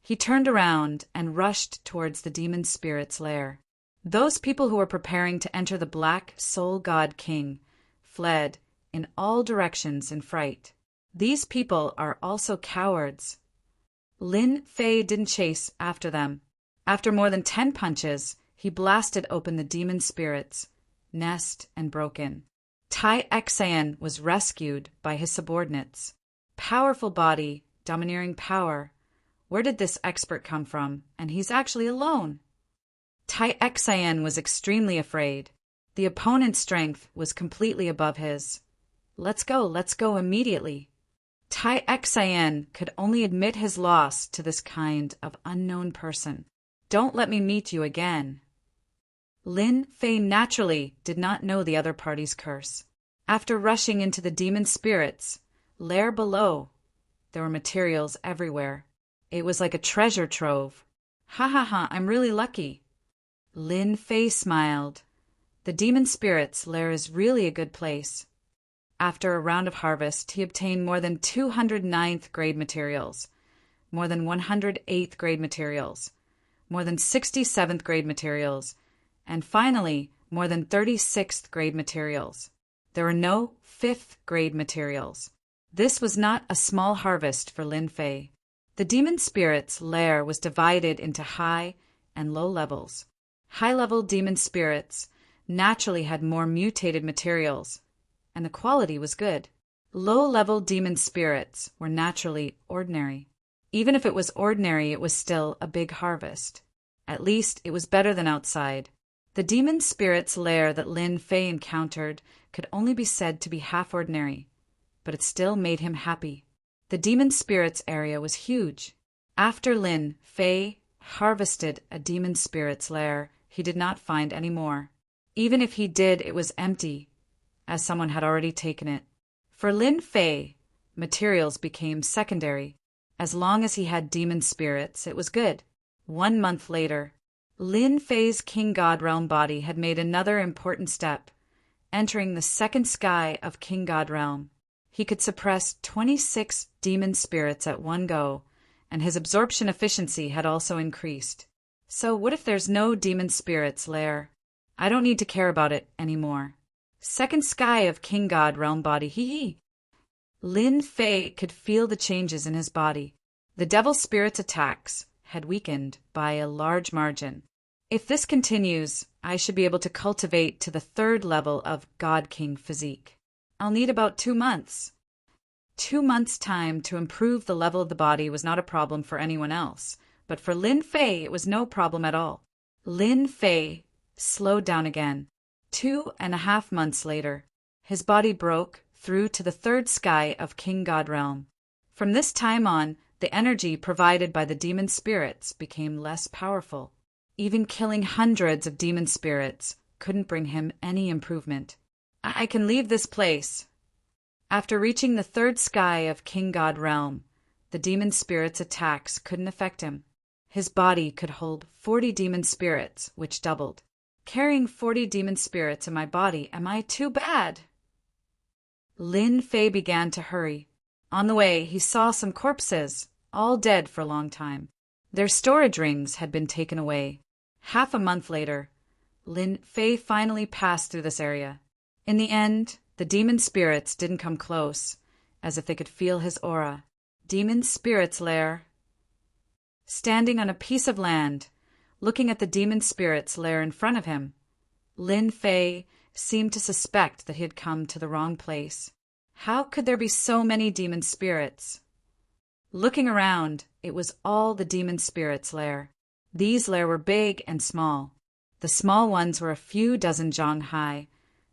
He turned around and rushed towards the demon spirit's lair. Those people who were preparing to enter the Black Soul God King fled in all directions in fright. These people are also cowards. Lin Fei didn't chase after them. After more than 10 punches, he blasted open the demon spirit's nest and broke in. Tai Xian was rescued by his subordinates. Powerful body, domineering power. Where did this expert come from? And he's actually alone. Tai Xian was extremely afraid. The opponent's strength was completely above his. Let's go immediately. Tai Xian could only admit his loss to this kind of unknown person. Don't let me meet you again. Lin Fei naturally did not know the other party's curse. After rushing into the demon spirit's lair below, there were materials everywhere. It was like a treasure trove. Ha ha ha, I'm really lucky. Lin Fei smiled. The demon spirit's lair is really a good place. After a round of harvest, he obtained more than 200 ninth grade materials, more than 100 8th grade materials, more than 60 7th grade materials, and finally, more than 30 6th grade materials. There were no 5th grade materials. This was not a small harvest for Lin Fei. The demon spirit's lair was divided into high and low levels. High-level demon spirits naturally had more mutated materials, and the quality was good. Low-level demon spirits were naturally ordinary. Even if it was ordinary, it was still a big harvest. At least it was better than outside. The demon spirit's lair that Lin Fei encountered could only be said to be half ordinary, but it still made him happy. The demon spirit's area was huge. After Lin Fei harvested a demon spirit's lair, he did not find any more. Even if he did, it was empty, as someone had already taken it. For Lin Fei, materials became secondary. As long as he had demon spirits, it was good. 1 month later, Lin Fei's King God Realm body had made another important step, entering the second sky of King God Realm. He could suppress 26 demon spirits at one go, and his absorption efficiency had also increased. So what if there's no demon spirit's lair? I don't need to care about it anymore. Second sky of King God Realm body, hee. Lin Fei could feel the changes in his body. The devil spirit's attacks had weakened by a large margin. If this continues, I should be able to cultivate to the 3rd level of God King physique. I'll need about 2 months. 2 months' time to improve the level of the body was not a problem for anyone else, but for Lin Fei it was no problem at all. Lin Fei slowed down again. 2.5 months later, his body broke through to the 3rd sky of King God Realm. From this time on, the energy provided by the demon spirits became less powerful. Even killing hundreds of demon spirits couldn't bring him any improvement. I can leave this place. After reaching the 3rd sky of King God Realm, the demon spirits' attacks couldn't affect him. His body could hold 40 demon spirits, which doubled. Carrying 40 demon spirits in my body, am I too bad? Lin Fei began to hurry. On the way, he saw some corpses, all dead for a long time. Their storage rings had been taken away. Half a month later, Lin Fei finally passed through this area. In the end, the demon spirits didn't come close, as if they could feel his aura. Demon spirit's lair. Standing on a piece of land, looking at the demon spirit's lair in front of him, Lin Fei seemed to suspect that he had come to the wrong place. How could there be so many demon spirits? Looking around, it was all the demon spirits' lair. These lair were big and small. The small ones were a few dozen zhang high,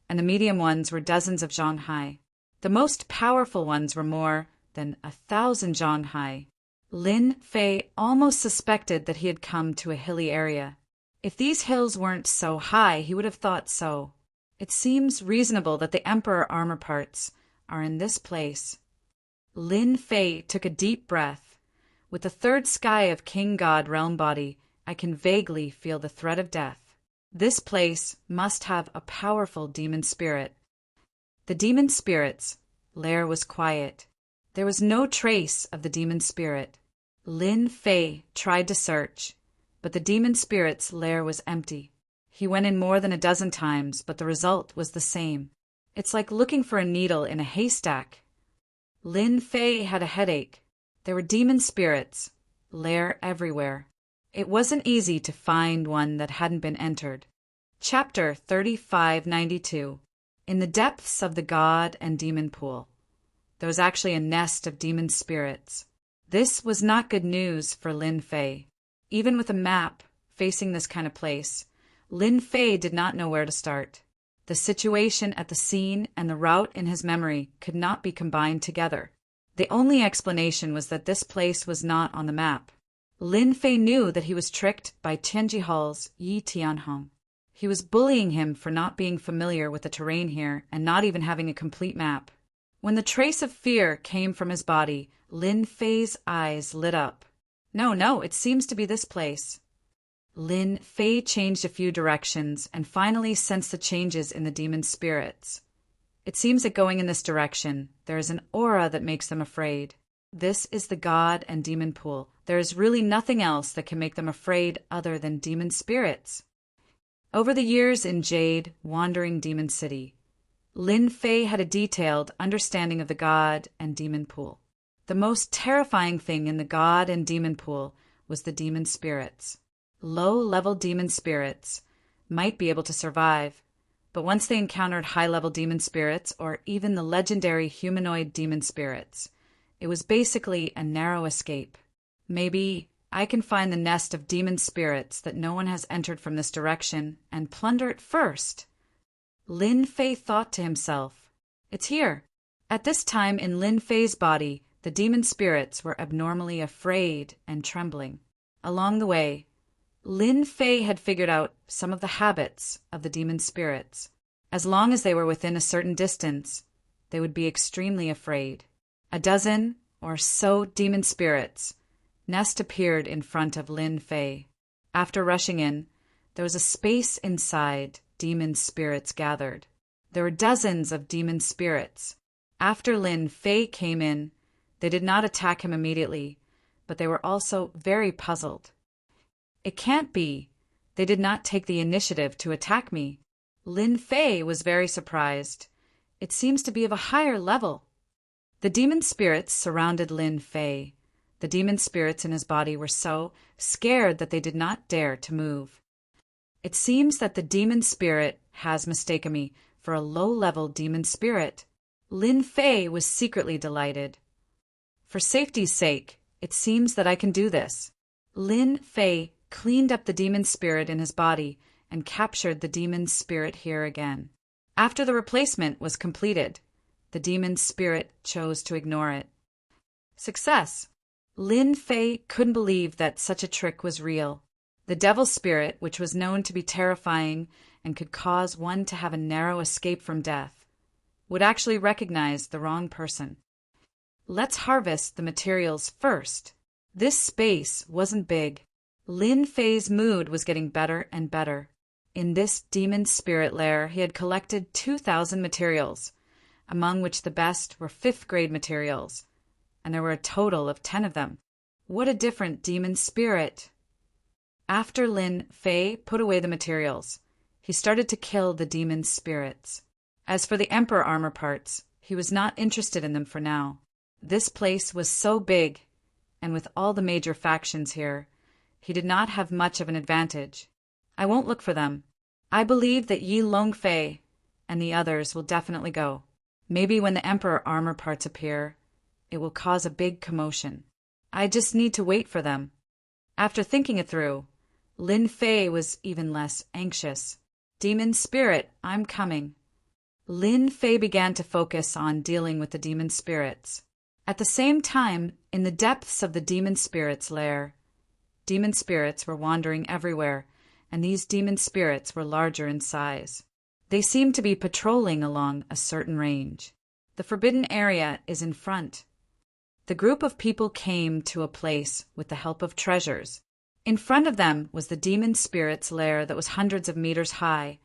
and the medium ones were dozens of zhang high. The most powerful ones were more than 1,000 zhang high. Lin Fei almost suspected that he had come to a hilly area. If these hills weren't so high, he would have thought so. It seems reasonable that the Emperor armor parts are in this place. Lin Fei took a deep breath. With the third sky of King God realm body, I can vaguely feel the threat of death. This place must have a powerful demon spirit. The demon spirit's lair was quiet. There was no trace of the demon spirit. Lin Fei tried to search, but the demon spirit's lair was empty. He went in more than a dozen times, but the result was the same. It's like looking for a needle in a haystack. Lin Fei had a headache. There were demon spirits' lair everywhere. It wasn't easy to find one that hadn't been entered. Chapter 3592. In the depths of the God and Demon Pool. There was actually a nest of demon spirits. This was not good news for Lin Fei. Even with a map facing this kind of place, Lin Fei did not know where to start. The situation at the scene and the route in his memory could not be combined together. The only explanation was that this place was not on the map. Lin Fei knew that he was tricked by Tianji Hall's Yi Tianhong. He was bullying him for not being familiar with the terrain here and not even having a complete map. When the trace of fear came from his body, Lin Fei's eyes lit up. No, it seems to be this place. Lin Fei changed a few directions and finally sensed the changes in the demon spirits. It seems that going in this direction, there is an aura that makes them afraid. This is the God and Demon Pool. There is really nothing else that can make them afraid other than demon spirits. Over the years in Jade, Wandering Demon City, Lin Fei had a detailed understanding of the God and Demon Pool. The most terrifying thing in the God and Demon Pool was the demon spirits. Low-level demon spirits might be able to survive, but once they encountered high-level demon spirits or even the legendary humanoid demon spirits, it was basically a narrow escape. Maybe I can find the nest of demon spirits that no one has entered from this direction and plunder it first. Lin Fei thought to himself, it's here. At this time in Lin Fei's body, the demon spirits were abnormally afraid and trembling. Along the way, Lin Fei had figured out some of the habits of the demon spirits. As long as they were within a certain distance, they would be extremely afraid. A dozen or so demon spirits' nest appeared in front of Lin Fei. After rushing in, there was a space inside. Demon spirits gathered. There were dozens of demon spirits. After Lin Fei came in, they did not attack him immediately, but they were also very puzzled. It can't be. They did not take the initiative to attack me. Lin Fei was very surprised. It seems to be of a higher level. The demon spirits surrounded Lin Fei. The demon spirits in his body were so scared that they did not dare to move. It seems that the demon spirit has mistaken me for a low-level demon spirit. Lin Fei was secretly delighted. For safety's sake, it seems that I can do this. Lin Fei cleaned up the demon spirit in his body and captured the demon spirit here again. After the replacement was completed, the demon spirit chose to ignore it. Success! Lin Fei couldn't believe that such a trick was real. The devil spirit, which was known to be terrifying and could cause one to have a narrow escape from death, would actually recognize the wrong person. Let's harvest the materials first. This space wasn't big. Lin Fei's mood was getting better and better. In this demon spirit lair, he had collected 2,000 materials, among which the best were 5th-grade materials, and there were a total of 10 of them. What a different demon spirit! After Lin Fei put away the materials, he started to kill the demon spirits. As for the emperor armor parts, he was not interested in them for now. This place was so big, and with all the major factions here, he did not have much of an advantage. I won't look for them. I believe that Yi Longfei and the others will definitely go. Maybe when the emperor armor parts appear, it will cause a big commotion. I just need to wait for them. After thinking it through, Lin Fei was even less anxious. Demon spirit, I'm coming. Lin Fei began to focus on dealing with the demon spirits. At the same time, in the depths of the demon spirits' lair, demon spirits were wandering everywhere, and these demon spirits were larger in size. They seemed to be patrolling along a certain range. The forbidden area is in front. The group of people came to a place with the help of treasures. In front of them was the demon spirit's lair that was hundreds of meters high,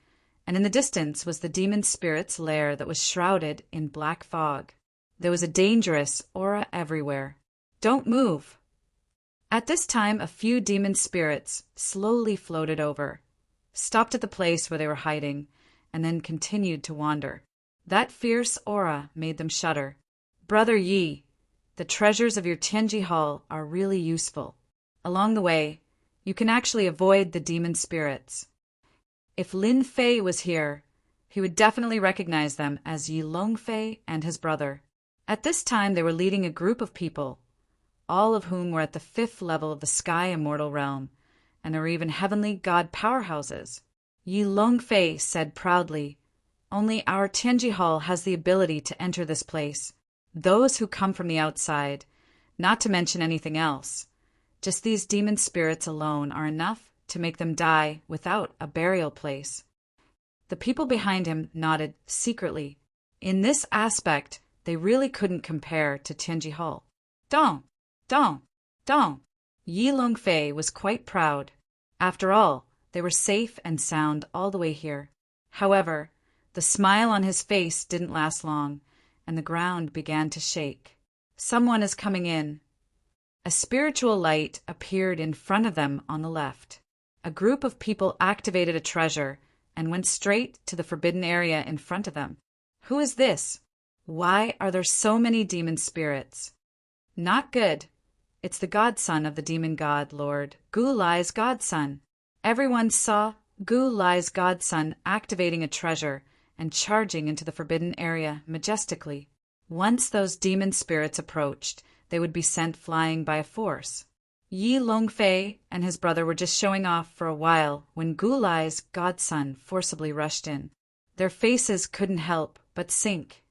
and in the distance was the demon spirit's lair that was shrouded in black fog. There was a dangerous aura everywhere. Don't move. At this time, a few demon spirits slowly floated over, stopped at the place where they were hiding, and then continued to wander. That fierce aura made them shudder. Brother Yi, the treasures of your Tianji Hall are really useful. Along the way, you can actually avoid the demon spirits. If Lin Fei was here, he would definitely recognize them as Yi Longfei and his brother. At this time, they were leading a group of people, all of whom were at the 5th level of the Sky Immortal Realm, and there were even heavenly god powerhouses. Yi Longfei said proudly, "Only our Tianji Hall has the ability to enter this place. Those who come from the outside, not to mention anything else, just these demon spirits alone are enough to make them die without a burial place." The people behind him nodded secretly. In this aspect, they really couldn't compare to Tianji Hall. Dong! Yi Longfei was quite proud. After all, they were safe and sound all the way here. However, the smile on his face didn't last long, and the ground began to shake. Someone is coming in. A spiritual light appeared in front of them on the left. A group of people activated a treasure and went straight to the forbidden area in front of them. Who is this? Why are there so many demon spirits? Not good. It's the godson of the demon god lord, Gu Lai's godson. Everyone saw Gu Lai's godson activating a treasure and charging into the forbidden area majestically. Once those demon spirits approached, they would be sent flying by a force. Yi Longfei and his brother were just showing off for a while when Gu Lai's godson forcibly rushed in. Their faces couldn't help but sink.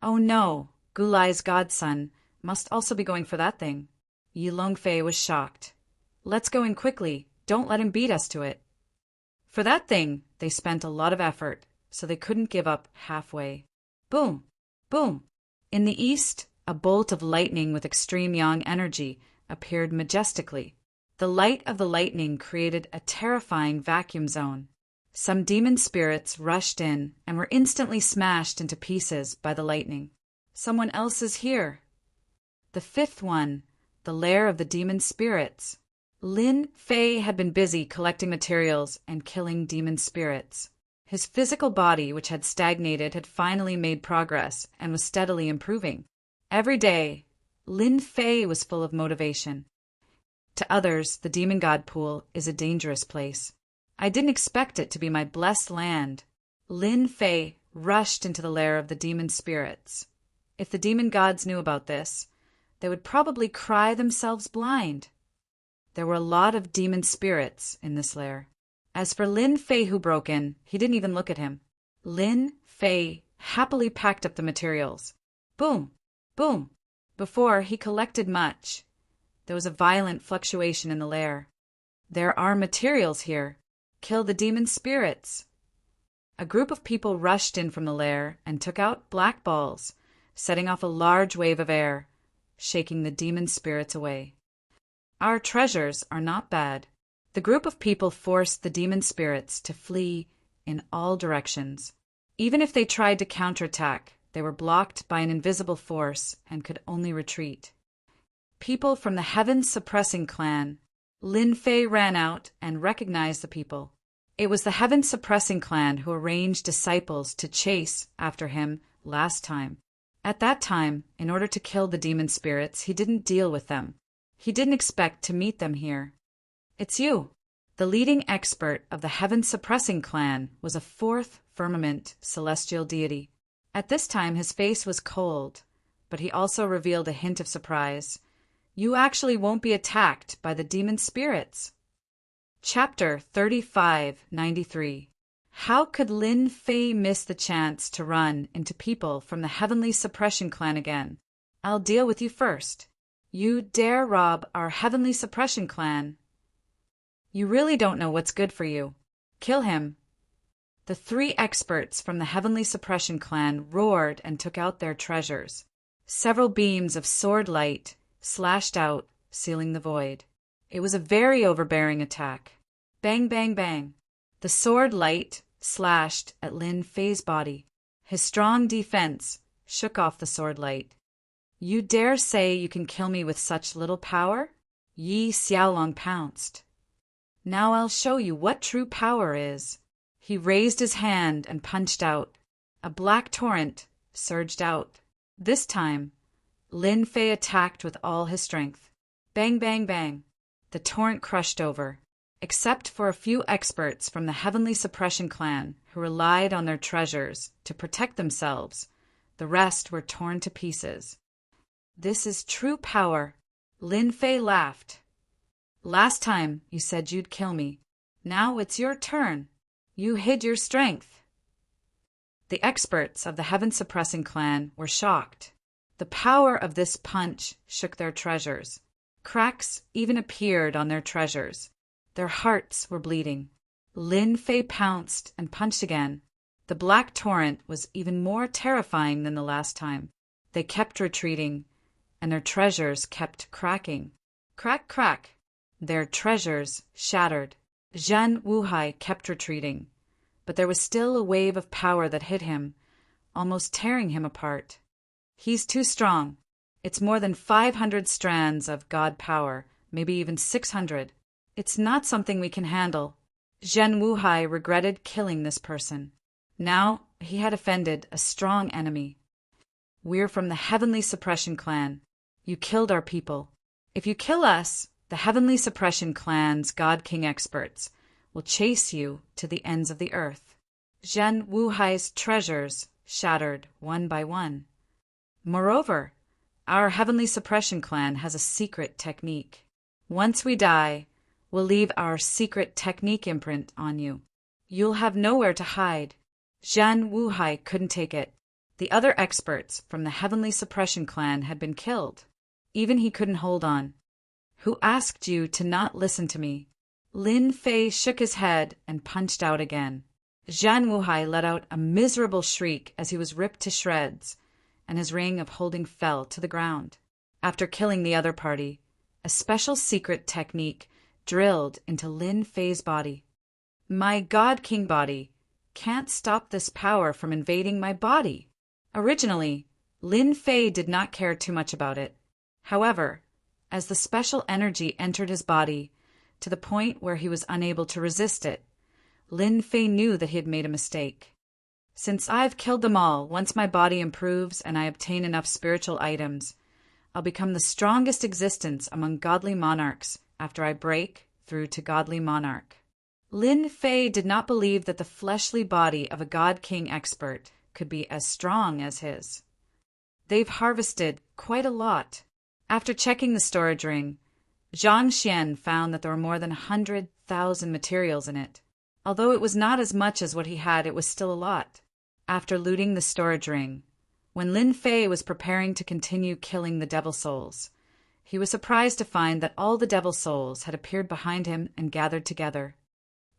Oh no, Gu Lai's godson must also be going for that thing. Yi Longfei was shocked. Let's go in quickly. Don't let him beat us to it. For that thing, they spent a lot of effort, so they couldn't give up halfway. Boom! Boom! In the east, a bolt of lightning with extreme yang energy appeared majestically. The light of the lightning created a terrifying vacuum zone. Some demon spirits rushed in and were instantly smashed into pieces by the lightning. Someone else is here. The 5th one, the lair of the demon spirits. Lin Fei had been busy collecting materials and killing demon spirits. His physical body, which had stagnated, had finally made progress and was steadily improving. Every day, Lin Fei was full of motivation. To others, the demon god pool is a dangerous place. I didn't expect it to be my blessed land. Lin Fei rushed into the lair of the demon spirits. If the demon gods knew about this, they would probably cry themselves blind. There were a lot of demon spirits in this lair. As for Lin Fei who broke in, he didn't even look at him. Lin Fei happily packed up the materials. Boom! Boom! Before he collected much, there was a violent fluctuation in the lair. There are materials here. Kill the demon spirits. A group of people rushed in from the lair and took out black balls, setting off a large wave of air, shaking the demon spirits away. Our treasures are not bad. The group of people forced the demon spirits to flee in all directions. Even if they tried to counterattack, they were blocked by an invisible force and could only retreat. People from the Heaven Suppressing clan. Lin Fei ran out and recognized the people. It was the Heaven Suppressing clan who arranged disciples to chase after him last time. At that time, in order to kill the demon spirits, he didn't deal with them. He didn't expect to meet them here. It's you. The leading expert of the Heaven Suppressing clan was a 4th firmament celestial deity. At this time, his face was cold, but he also revealed a hint of surprise. You actually won't be attacked by the demon spirits. Chapter 3593. How could Lin Fei miss the chance to run into people from the Heavenly Suppression Clan again? I'll deal with you first. You dare rob our Heavenly Suppression Clan? You really don't know what's good for you. Kill him. The 3 experts from the Heavenly Suppression Clan roared and took out their treasures. Several beams of sword light slashed out, sealing the void. It was a very overbearing attack. Bang, bang, bang. The sword light slashed at Lin Fei's body. His strong defense shook off the sword light. You dare say you can kill me with such little power? Yi Xiaolong pounced. Now I'll show you what true power is. He raised his hand and punched out. A black torrent surged out. This time, Lin Fei attacked with all his strength. Bang, bang, bang. The torrent crushed over. Except for a few experts from the Heavenly Suppression Clan who relied on their treasures to protect themselves, the rest were torn to pieces. This is true power. Lin Fei laughed. Last time you said you'd kill me. Now it's your turn. You hid your strength. The experts of the Heaven Suppressing Clan were shocked. The power of this punch shook their treasures. Cracks even appeared on their treasures. Their hearts were bleeding. Lin Fei pounced and punched again. The black torrent was even more terrifying than the last time. They kept retreating, and their treasures kept cracking. Crack, crack. Their treasures shattered. Zhen Wuhai kept retreating, but there was still a wave of power that hit him, almost tearing him apart. He's too strong. It's more than 500 strands of God power, maybe even 600. It's not something we can handle. Zhen Wuhai regretted killing this person. Now he had offended a strong enemy. We're from the Heavenly Suppression Clan. You killed our people. If you kill us, the Heavenly Suppression Clan's God King experts will chase you to the ends of the earth. Zhen Wuhai's treasures shattered one by one. Moreover, our Heavenly Suppression Clan has a secret technique. Once we die, we'll leave our secret technique imprint on you. You'll have nowhere to hide. Zhen Wuhai couldn't take it. The other experts from the Heavenly Suppression Clan had been killed. Even he couldn't hold on. Who asked you to not listen to me? Lin Fei shook his head and punched out again. Zhen Wuhai let out a miserable shriek as he was ripped to shreds, and his ring of holding fell to the ground. After killing the other party, a special secret technique drilled into Lin Fei's body. My God King body can't stop this power from invading my body. Originally, Lin Fei did not care too much about it. However, as the special energy entered his body to the point where he was unable to resist it, Lin Fei knew that he had made a mistake. Since I've killed them all, once my body improves and I obtain enough spiritual items, I'll become the strongest existence among godly monarchs after I break through to godly monarch. Lin Fei did not believe that the fleshly body of a God King expert could be as strong as his. They've harvested quite a lot. After checking the storage ring, Zhang Xian found that there were more than 100,000 materials in it. Although it was not as much as what he had, it was still a lot. After looting the storage ring, when Lin Fei was preparing to continue killing the devil souls, he was surprised to find that all the devil souls had appeared behind him and gathered together.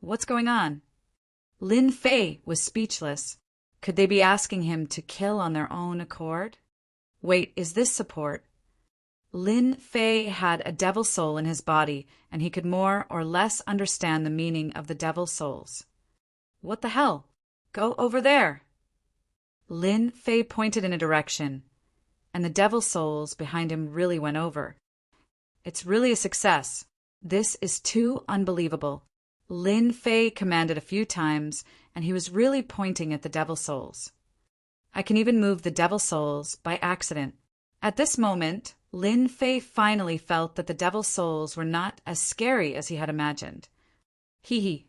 What's going on? Lin Fei was speechless. Could they be asking him to kill on their own accord? Wait, is this support? Lin Fei had a devil soul in his body, and he could more or less understand the meaning of the devil souls. What the hell? Go over there. Lin Fei pointed in a direction, and the devil souls behind him really went over. It's really a success. This is too unbelievable. Lin Fei commanded a few times, and he was really pointing at the devil souls. I can even move the devil souls by accident. At this moment, Lin Fei finally felt that the devil souls were not as scary as he had imagined.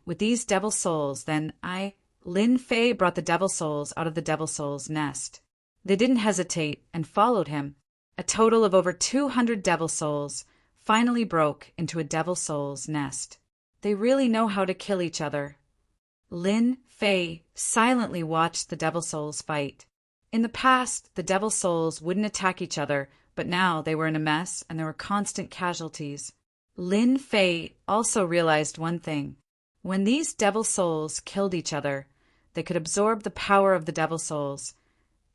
With these devil souls, then Lin Fei brought the devil souls out of the devil souls' nest. They didn't hesitate and followed him. A total of over 200 devil souls finally broke into a devil soul's nest. They really know how to kill each other. Lin Fei silently watched the devil souls fight. In the past, the devil souls wouldn't attack each other, but now they were in a mess and there were constant casualties. Lin Fei also realized one thing. When these devil souls killed each other, they could absorb the power of the devil souls,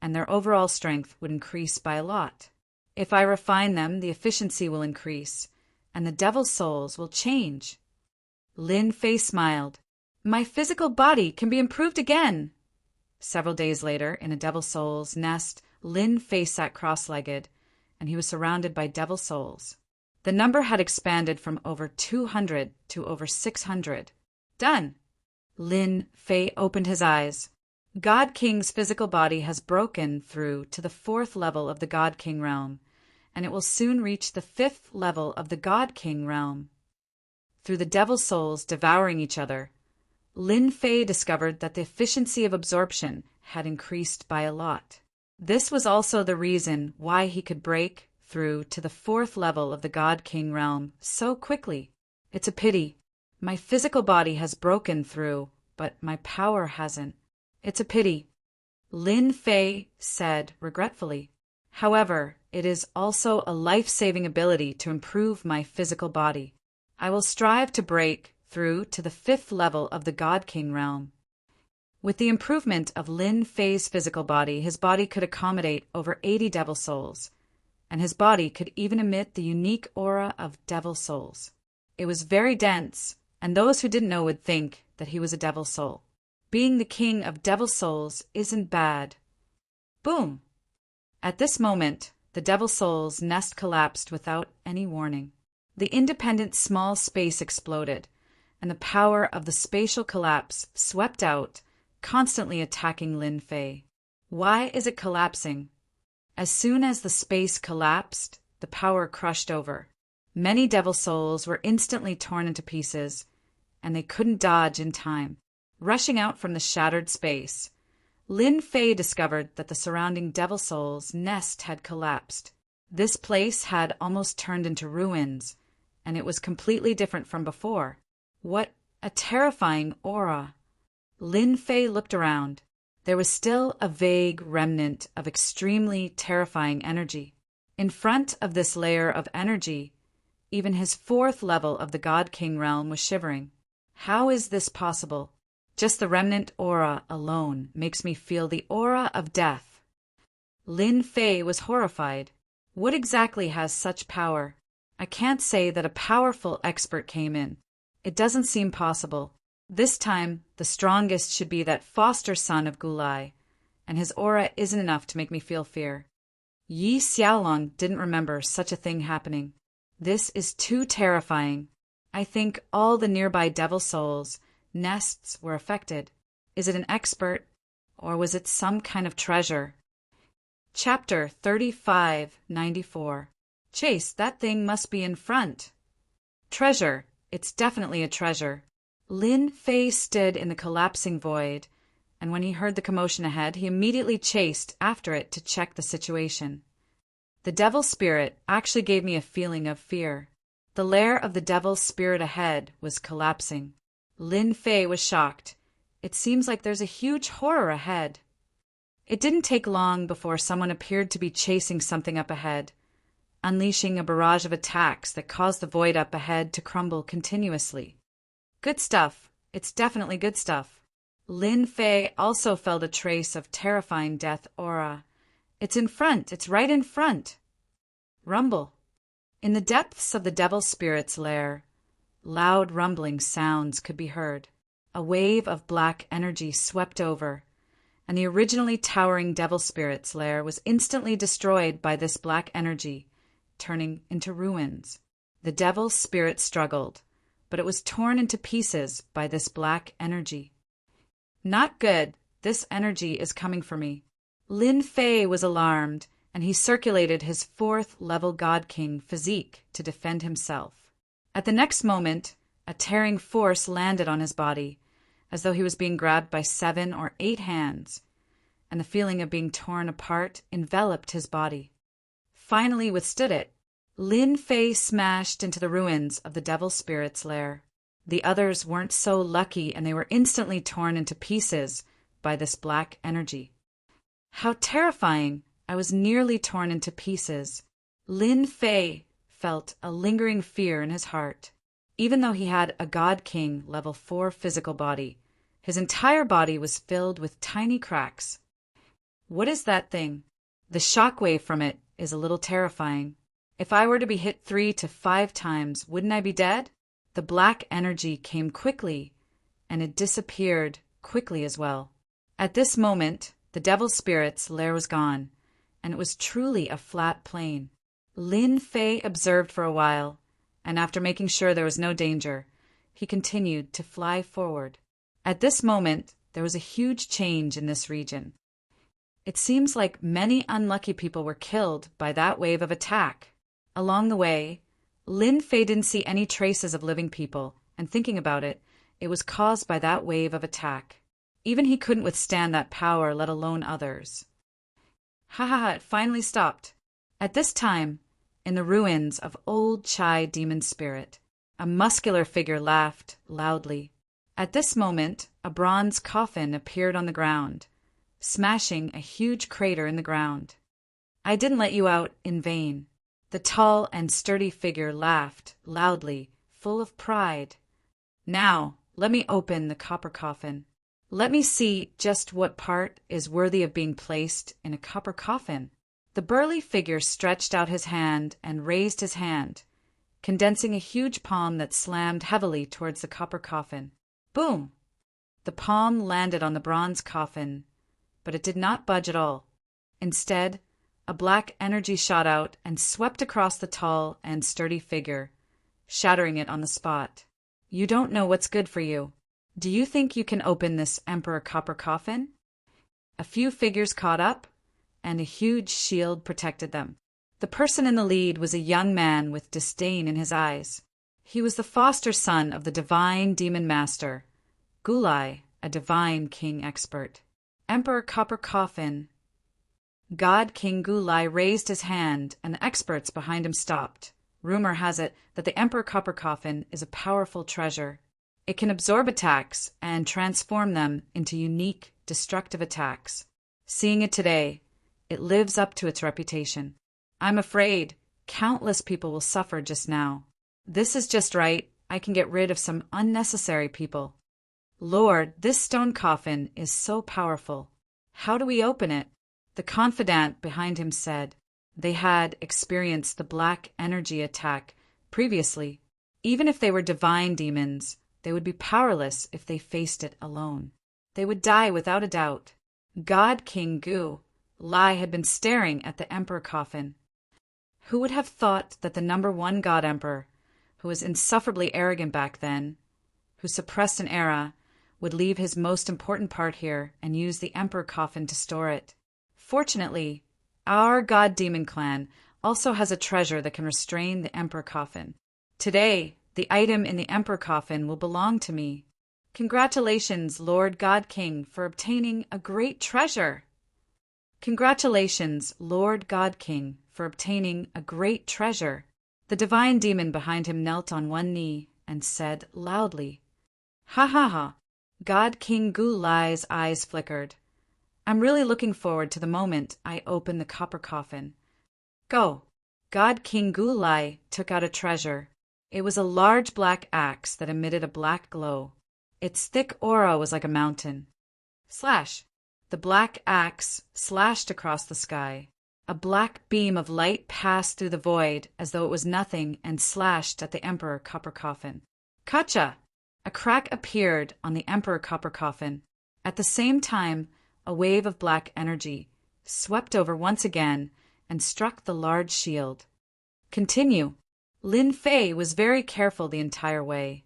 and their overall strength would increase by a lot. If I refine them, the efficiency will increase, and the devil souls will change. Lin Fei smiled. My physical body can be improved again. Several days later, in a devil soul's nest, Lin Fei sat cross-legged, and he was surrounded by devil souls. The number had expanded from over 200 to over 600. Done! Lin Fei opened his eyes. God King's physical body has broken through to the 4th level of the God King realm, and it will soon reach the 5th level of the God King realm. Through the devil souls devouring each other, Lin Fei discovered that the efficiency of absorption had increased by a lot. This was also the reason why he could break through to the 4th level of the God King realm so quickly. It's a pity. My physical body has broken through, but my power hasn't. It's a pity, Lin Fei said regretfully. However, it is also a life-saving ability to improve my physical body. I will strive to break through to the 5th level of the God King realm. With the improvement of Lin Fei's physical body, his body could accommodate over 80 devil souls, and his body could even emit the unique aura of devil souls. It was very dense, and those who didn't know would think that he was a devil soul. Being the king of devil souls isn't bad. Boom! At this moment, the devil soul's nest collapsed without any warning. The independent small space exploded, and the power of the spatial collapse swept out, constantly attacking Lin Fei. Why is it collapsing? As soon as the space collapsed, the power crushed over. Many devil souls were instantly torn into pieces, and they couldn't dodge in time. Rushing out from the shattered space, Lin Fei discovered that the surrounding devil soul's nest had collapsed. This place had almost turned into ruins, and it was completely different from before. What a terrifying aura! Lin Fei looked around. There was still a vague remnant of extremely terrifying energy. In front of this layer of energy, even his 4th level of the God King realm was shivering. How is this possible? Just the remnant aura alone makes me feel the aura of death. Lin Fei was horrified. What exactly has such power? I can't say that a powerful expert came in. It doesn't seem possible. This time, the strongest should be that foster son of Gulai, and his aura isn't enough to make me feel fear. Yi Xiaolong didn't remember such a thing happening. This is too terrifying. I think all the nearby devil souls' nests were affected. Is it an expert, or was it some kind of treasure? Chapter 3594. Chase, that thing must be in front. Treasure. It's definitely a treasure. Lin Fei stood in the collapsing void, and when he heard the commotion ahead, he immediately chased after it to check the situation. The devil spirit actually gave me a feeling of fear. The lair of the devil spirit ahead was collapsing. Lin Fei was shocked. It seems like there's a huge horror ahead. It didn't take long before someone appeared to be chasing something up ahead, unleashing a barrage of attacks that caused the void up ahead to crumble continuously. Good stuff. It's definitely good stuff. Lin Fei also felt a trace of terrifying death aura. It's in front. It's right in front. Rumble. In the depths of the devil spirit's lair, loud rumbling sounds could be heard. A wave of black energy swept over, and the originally towering devil spirit's lair was instantly destroyed by this black energy, turning into ruins. The devil spirit struggled, but it was torn into pieces by this black energy. Not good. This energy is coming for me. Lin Fei was alarmed, and he circulated his 4th level God King physique to defend himself. At the next moment, a tearing force landed on his body, as though he was being grabbed by 7 or 8 hands, and the feeling of being torn apart enveloped his body. finally withstood it. Lin Fei smashed into the ruins of the devil spirit's lair. The others weren't so lucky, and they were instantly torn into pieces by this black energy. How terrifying! I was nearly torn into pieces. Lin Fei felt a lingering fear in his heart. Even though he had a God King level 4 physical body, his entire body was filled with tiny cracks. What is that thing? The shockwave from it is a little terrifying. If I were to be hit 3 to 5 times, wouldn't I be dead? The black energy came quickly, and it disappeared quickly as well. At this moment, the devil spirit's lair was gone, and it was truly a flat plain. Lin Fei observed for a while, and after making sure there was no danger, he continued to fly forward. At this moment, there was a huge change in this region. It seems like many unlucky people were killed by that wave of attack. Along the way, Lin Fei didn't see any traces of living people, and thinking about it, it was caused by that wave of attack. Even he couldn't withstand that power, let alone others. It finally stopped. At this time, in the ruins of Old Chai Demon Spirit, a muscular figure laughed loudly. At this moment, a bronze coffin appeared on the ground, smashing a huge crater in the ground. I didn't let you out in vain. The tall and sturdy figure laughed loudly, full of pride. Now, let me open the copper coffin. Let me see just what part is worthy of being placed in a copper coffin. The burly figure stretched out his hand and raised his hand, condensing a huge palm that slammed heavily towards the copper coffin. Boom! The palm landed on the bronze coffin, but it did not budge at all. Instead, a black energy shot out and swept across the tall and sturdy figure, shattering it on the spot. You don't know what's good for you. Do you think you can open this Emperor Copper coffin? A few figures caught up, and a huge shield protected them. The person in the lead was a young man with disdain in his eyes. He was the foster son of the divine demon master, Gulai, a divine king expert. Emperor Copper Coffin. God King Gulai raised his hand, and the experts behind him stopped. Rumor has it that the Emperor Copper Coffin is a powerful treasure. It can absorb attacks and transform them into unique, destructive attacks. Seeing it today, it lives up to its reputation. I'm afraid countless people will suffer just now. This is just right. I can get rid of some unnecessary people. Lord, this stone coffin is so powerful. How do we open it? The confidant behind him said they had experienced the black energy attack previously. Even if they were divine demons, they would be powerless if they faced it alone. They would die without a doubt. God King Gu Lai had been staring at the Emperor coffin. Who would have thought that the #1 God Emperor, who was insufferably arrogant back then, who suppressed an era, would leave his most important part here and use the Emperor coffin to store it? Fortunately, our God Demon clan also has a treasure that can restrain the Emperor coffin. Today, the item in the Emperor coffin will belong to me. Congratulations, Lord God King, for obtaining a great treasure. Congratulations, Lord God King, for obtaining a great treasure. The divine demon behind him knelt on one knee and said loudly, Ha. God King Gu Lai's eyes flickered. I'm really looking forward to the moment I open the copper coffin. Go. God King Gu Lai took out a treasure. It was a large black axe that emitted a black glow. Its thick aura was like a mountain. Slash! The black axe slashed across the sky. A black beam of light passed through the void as though it was nothing and slashed at the Emperor Copper Coffin. Kacha! A crack appeared on the Emperor Copper Coffin. At the same time, a wave of black energy swept over once again and struck the large shield. Continue. Lin Fei was very careful the entire way.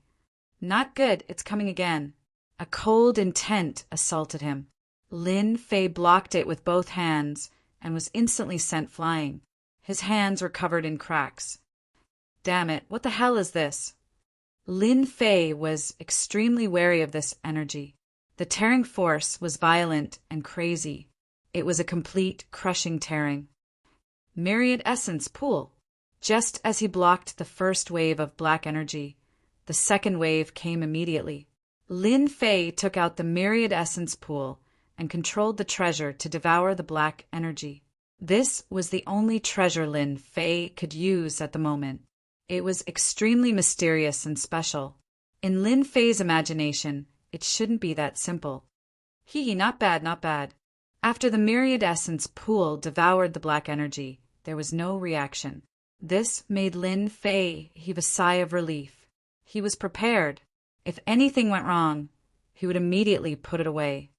Not good, it's coming again. A cold intent assaulted him. Lin Fei blocked it with both hands and was instantly sent flying. His hands were covered in cracks. Damn it, what the hell is this? Lin Fei was extremely wary of this energy. The tearing force was violent and crazy. It was a complete, crushing tearing. Myriad Essence Pool. Just as he blocked the first wave of black energy, the second wave came immediately. Lin Fei took out the Myriad Essence Pool and controlled the treasure to devour the black energy. This was the only treasure Lin Fei could use at the moment. It was extremely mysterious and special. In Lin Fei's imagination, it shouldn't be that simple. Not bad, not bad. After the Myriad Essence Pool devoured the black energy, there was no reaction. This made Lin Fei heave a sigh of relief. He was prepared. If anything went wrong, he would immediately put it away.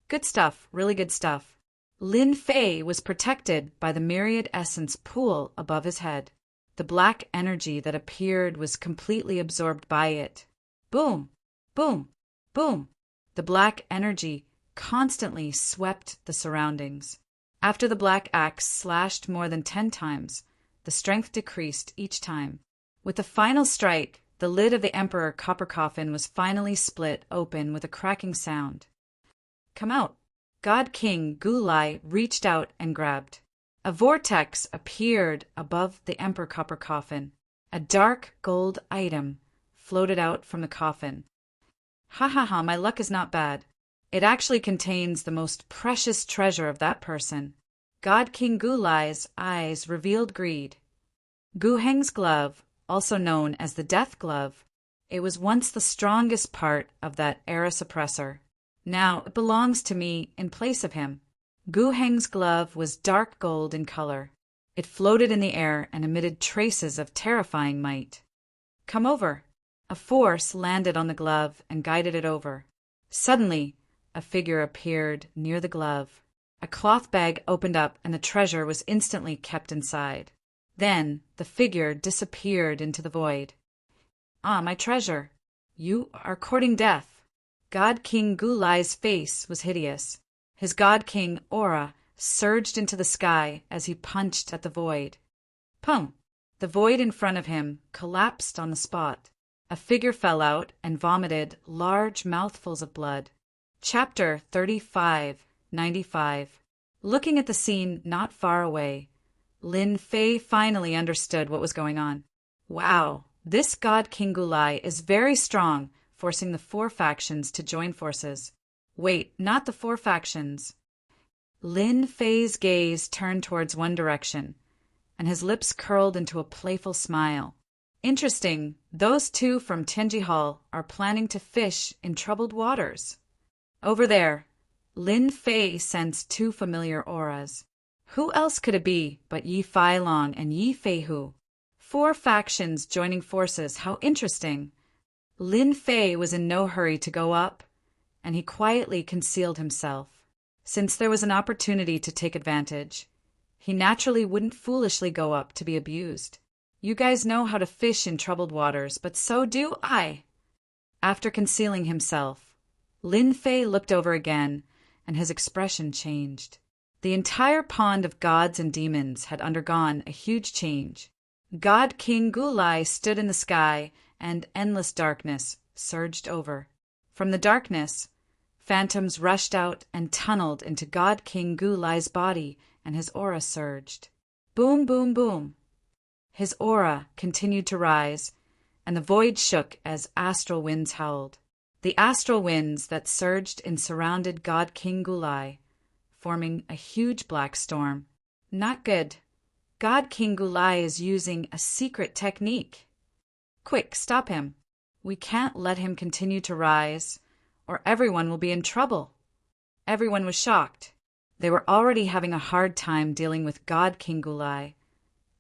Good stuff, really good stuff. Lin Fei was protected by the Myriad Essence Pool above his head. The black energy that appeared was completely absorbed by it. Boom, boom, boom. The black energy constantly swept the surroundings. After the black axe slashed more than 10 times, the strength decreased each time. With the final strike, the lid of the Emperor Copper Coffin was finally split open with a cracking sound. Come out. God King Gulai reached out and grabbed. A vortex appeared above the Emperor Copper Coffin. A dark gold item floated out from the coffin. Ha ha ha, my luck is not bad. It actually contains the most precious treasure of that person. God King Gulai's eyes revealed greed. Gu Heng's glove, also known as the Death Glove, it was once the strongest part of that Eris oppressor. Now it belongs to me in place of him. Gu Heng's glove was dark gold in color. It floated in the air and emitted traces of terrifying might. Come over. A force landed on the glove and guided it over. Suddenly, a figure appeared near the glove. A cloth bag opened up and the treasure was instantly kept inside. Then the figure disappeared into the void. Ah, my treasure. You are courting death. God King Gulai's face was hideous. His God King aura surged into the sky as he punched at the void. Pum! The void in front of him collapsed on the spot. A figure fell out and vomited large mouthfuls of blood. Chapter 3595. Looking at the scene not far away, Lin Fei finally understood what was going on. Wow, this God King Gulai is very strong, forcing the 4 factions to join forces. Wait, not the 4 factions. Lin Fei's gaze turned towards one direction, and his lips curled into a playful smile. Interesting, those 2 from Tianji Hall are planning to fish in troubled waters. Over there, Lin Fei sensed 2 familiar auras. Who else could it be but Yi Fai Long and Yi Fei Hu? 4 factions joining forces, how interesting. Lin Fei was in no hurry to go up, and he quietly concealed himself. Since there was an opportunity to take advantage, he naturally wouldn't foolishly go up to be abused. You guys know how to fish in troubled waters, but so do I. After concealing himself, Lin Fei looked over again, and his expression changed. The entire pond of gods and demons had undergone a huge change. God King Gulai stood in the sky, and endless darkness surged over. From the darkness, phantoms rushed out and tunneled into God King Gulai's body, and his aura surged. Boom, boom, boom. His aura continued to rise, and the void shook as astral winds howled. The astral winds that surged and surrounded God King Gulai, forming a huge black storm. Not good. God King Gulai is using a secret technique. Quick, stop him. We can't let him continue to rise, or everyone will be in trouble. Everyone was shocked. They were already having a hard time dealing with God King Gulai,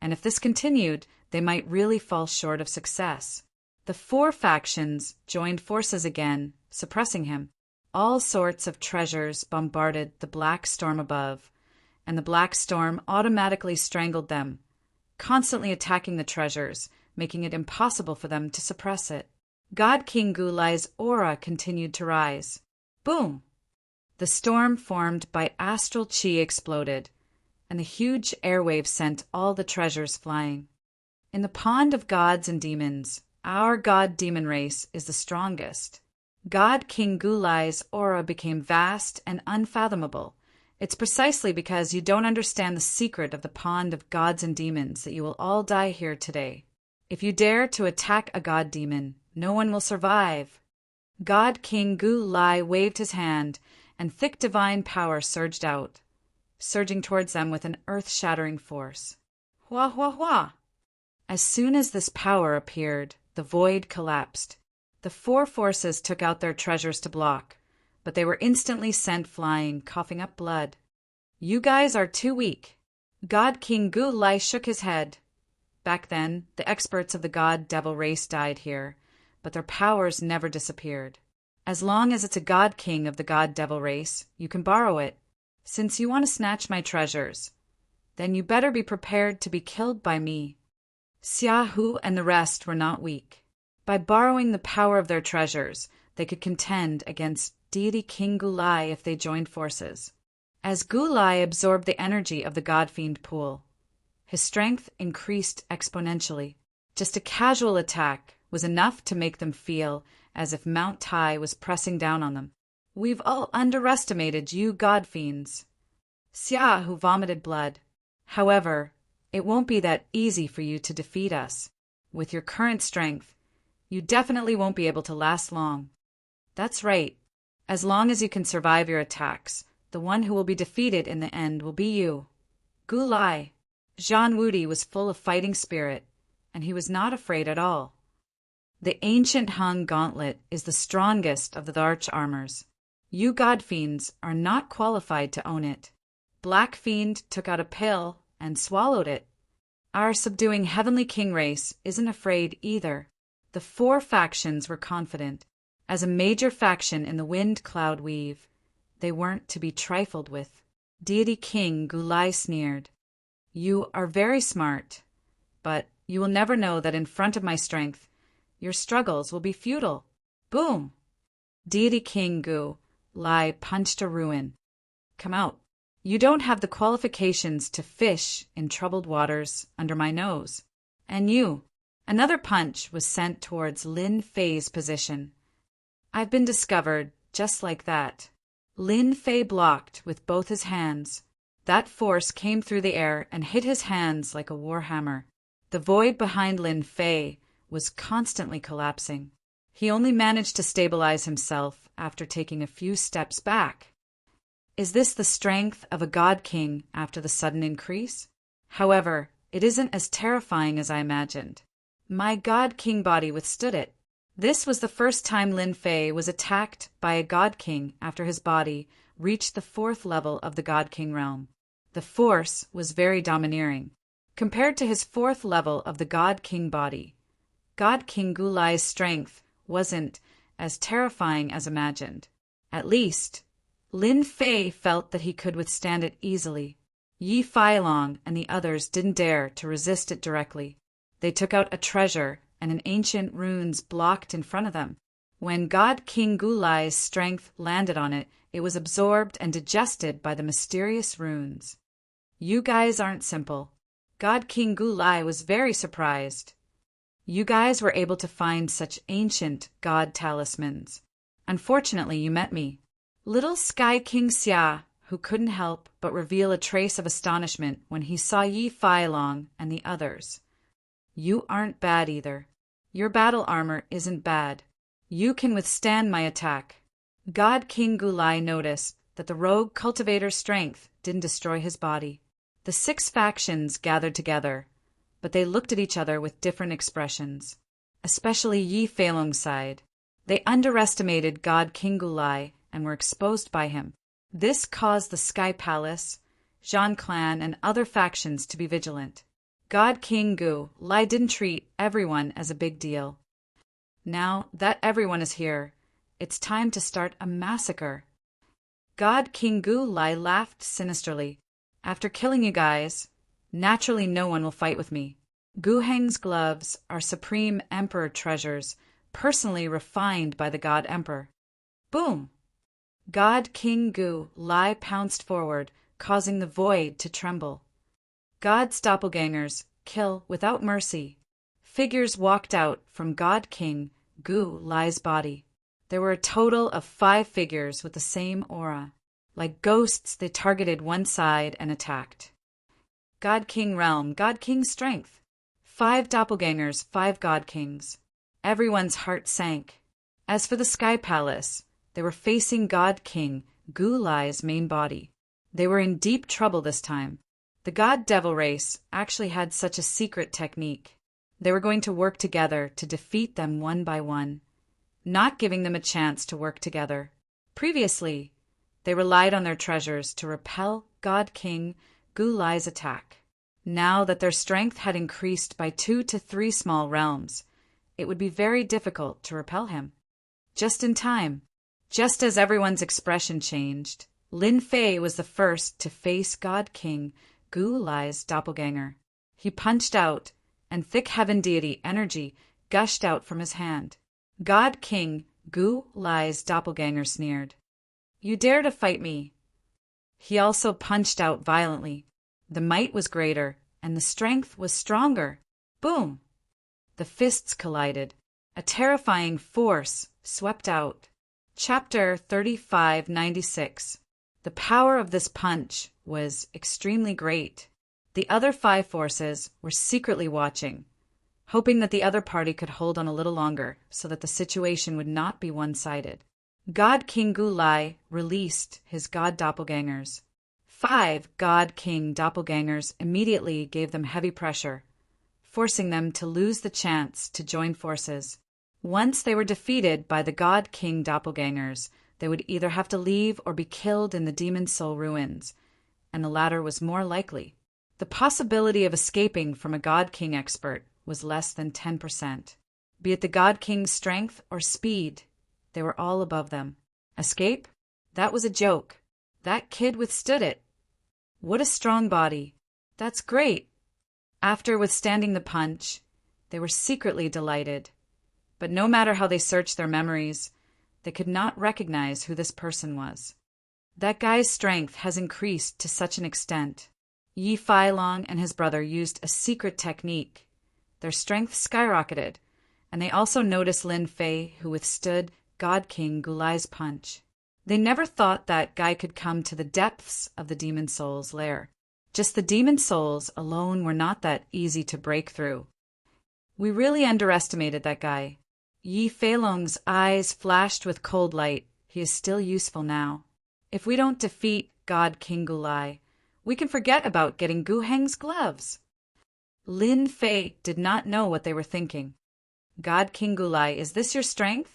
and if this continued, they might really fall short of success. The 4 factions joined forces again, suppressing him. All sorts of treasures bombarded the black storm above, and the black storm automatically strangled them, constantly attacking the treasures, making it impossible for them to suppress it. God King Gulai's aura continued to rise. Boom! The storm formed by astral chi exploded, and the huge airwave sent all the treasures flying. In the pond of gods and demons, our god-demon race is the strongest. God King Gulai's aura became vast and unfathomable, It's precisely because you don't understand the secret of the pond of gods and demons that you will all die here today. If you dare to attack a god demon, no one will survive. God King Gu Lai waved his hand, and thick divine power surged out, surging towards them with an earth-shattering force. Hua hua hua! As soon as this power appeared, the void collapsed. The four forces took out their treasures to block, but they were instantly sent flying, coughing up blood. You guys are too weak. God King Gu Lai shook his head. Back then, the experts of the god-devil race died here, but their powers never disappeared. As long as it's a god king of the god-devil race, you can borrow it. Since you want to snatch my treasures, then you better be prepared to be killed by me. Xia Hu and the rest were not weak. By borrowing the power of their treasures, they could contend against deity King Gu Lai if they joined forces. As Gu Lai absorbed the energy of the god-fiend pool, his strength increased exponentially. Just a casual attack was enough to make them feel as if Mount Tai was pressing down on them. We've all underestimated you god-fiends. Xia Hu vomited blood. However, it won't be that easy for you to defeat us. With your current strength, you definitely won't be able to last long. That's right. As long as you can survive your attacks, the one who will be defeated in the end will be you. Gu Lai. Zhan Wudi was full of fighting spirit, and he was not afraid at all. The ancient Hung gauntlet is the strongest of the arch armors. You god fiends are not qualified to own it. Black Fiend took out a pill and swallowed it. Our subduing Heavenly King race isn't afraid either. The four factions were confident. As a major faction in the Wind Cloud Weave, they weren't to be trifled with. Deity King Gu Lai sneered. You are very smart, but you will never know that in front of my strength, your struggles will be futile. Boom! Deity King Gu Lai punched a ruin. Come out. You don't have the qualifications to fish in troubled waters under my nose. And you. Another punch was sent towards Lin Fei's position. I've been discovered just like that. Lin Fei blocked with both his hands. That force came through the air and hit his hands like a warhammer. The void behind Lin Fei was constantly collapsing. He only managed to stabilize himself after taking a few steps back. Is this the strength of a god king after the sudden increase? However, it isn't as terrifying as I imagined. My god king body withstood it. This was the first time Lin Fei was attacked by a god king after his body reached the 4th level of the god king realm. The force was very domineering. Compared to his 4th level of the god king body, God King Gu Lai's strength wasn't as terrifying as imagined. At least, Lin Fei felt that he could withstand it easily. Yi Feilong and the others didn't dare to resist it directly. They took out a treasure and an ancient runes blocked in front of them. When God King Gu Lai's strength landed on it, it was absorbed and digested by the mysterious runes. You guys aren't simple. God King Gu Lai was very surprised. You guys were able to find such ancient god talismans. Unfortunately, you met me. Little Sky King Xia, who couldn't help but reveal a trace of astonishment when he saw Yi Feilong and the others. You aren't bad either. Your battle armor isn't bad. You can withstand my attack. God King Gu Lai noticed that the rogue cultivator's strength didn't destroy his body. The 6 factions gathered together, but they looked at each other with different expressions, especially Yi Feilong's side. They underestimated God King Gu Lai and were exposed by him. This caused the Sky Palace, Zhan Clan, and other factions to be vigilant. God King Gu Lai didn't treat everyone as a big deal. Now that everyone is here, it's time to start a massacre. God King Gu Lai laughed sinisterly. After killing you guys, naturally no one will fight with me. Gu Heng's gloves are supreme emperor treasures, personally refined by the God Emperor. Boom! God King Gu Lai pounced forward, causing the void to tremble. God's doppelgangers kill without mercy. Figures walked out from God King Gu Lai's body. There were a total of 5 figures with the same aura. Like ghosts, they targeted one side and attacked. God King realm, God King strength. 5 doppelgangers, 5 God Kings. Everyone's heart sank. As for the Sky Palace, they were facing God King Gu Lai's main body. They were in deep trouble this time. The God Devil race actually had such a secret technique. They were going to work together to defeat them one by one, not giving them a chance to work together. Previously, they relied on their treasures to repel God King Gu Lai's attack. Now that their strength had increased by 2 to 3 small realms, it would be very difficult to repel him. Just in time, just as everyone's expression changed, Lin Fei was the first to face God King Gu Lai's doppelganger. He punched out, and thick heaven deity energy gushed out from his hand. God King Gu Lai's doppelganger sneered. "You dare to fight me?" He also punched out violently. The might was greater, and the strength was stronger. Boom! The fists collided. A terrifying force swept out. Chapter 3596. The power of this punch was extremely great. The other 5 forces were secretly watching, hoping that the other party could hold on a little longer so that the situation would not be one-sided. God King Gu Lai released his God doppelgangers. 5 God King doppelgangers immediately gave them heavy pressure, forcing them to lose the chance to join forces. Once they were defeated by the God King doppelgangers, they would either have to leave or be killed in the Demon Soul ruins, and the latter was more likely. The possibility of escaping from a God King expert was less than 10%. Be it the God King's strength or speed, they were all above them. Escape? That was a joke. That kid withstood it. What a strong body. That's great. After withstanding the punch, they were secretly delighted. But no matter how they searched their memories, they could not recognize who this person was. That guy's strength has increased to such an extent. Yi Feilong and his brother used a secret technique. Their strength skyrocketed, and they also noticed Lin Fei, who withstood God King Gu Lai's punch. They never thought that guy could come to the depths of the Demon Soul's lair. Just the Demon Souls alone were not that easy to break through. We really underestimated that guy. Yi Feilong's eyes flashed with cold light. He is still useful now. If we don't defeat God King Gu Lai, we can forget about getting Gu Heng's gloves. Lin Fei did not know what they were thinking. God King Gu Lai, is this your strength?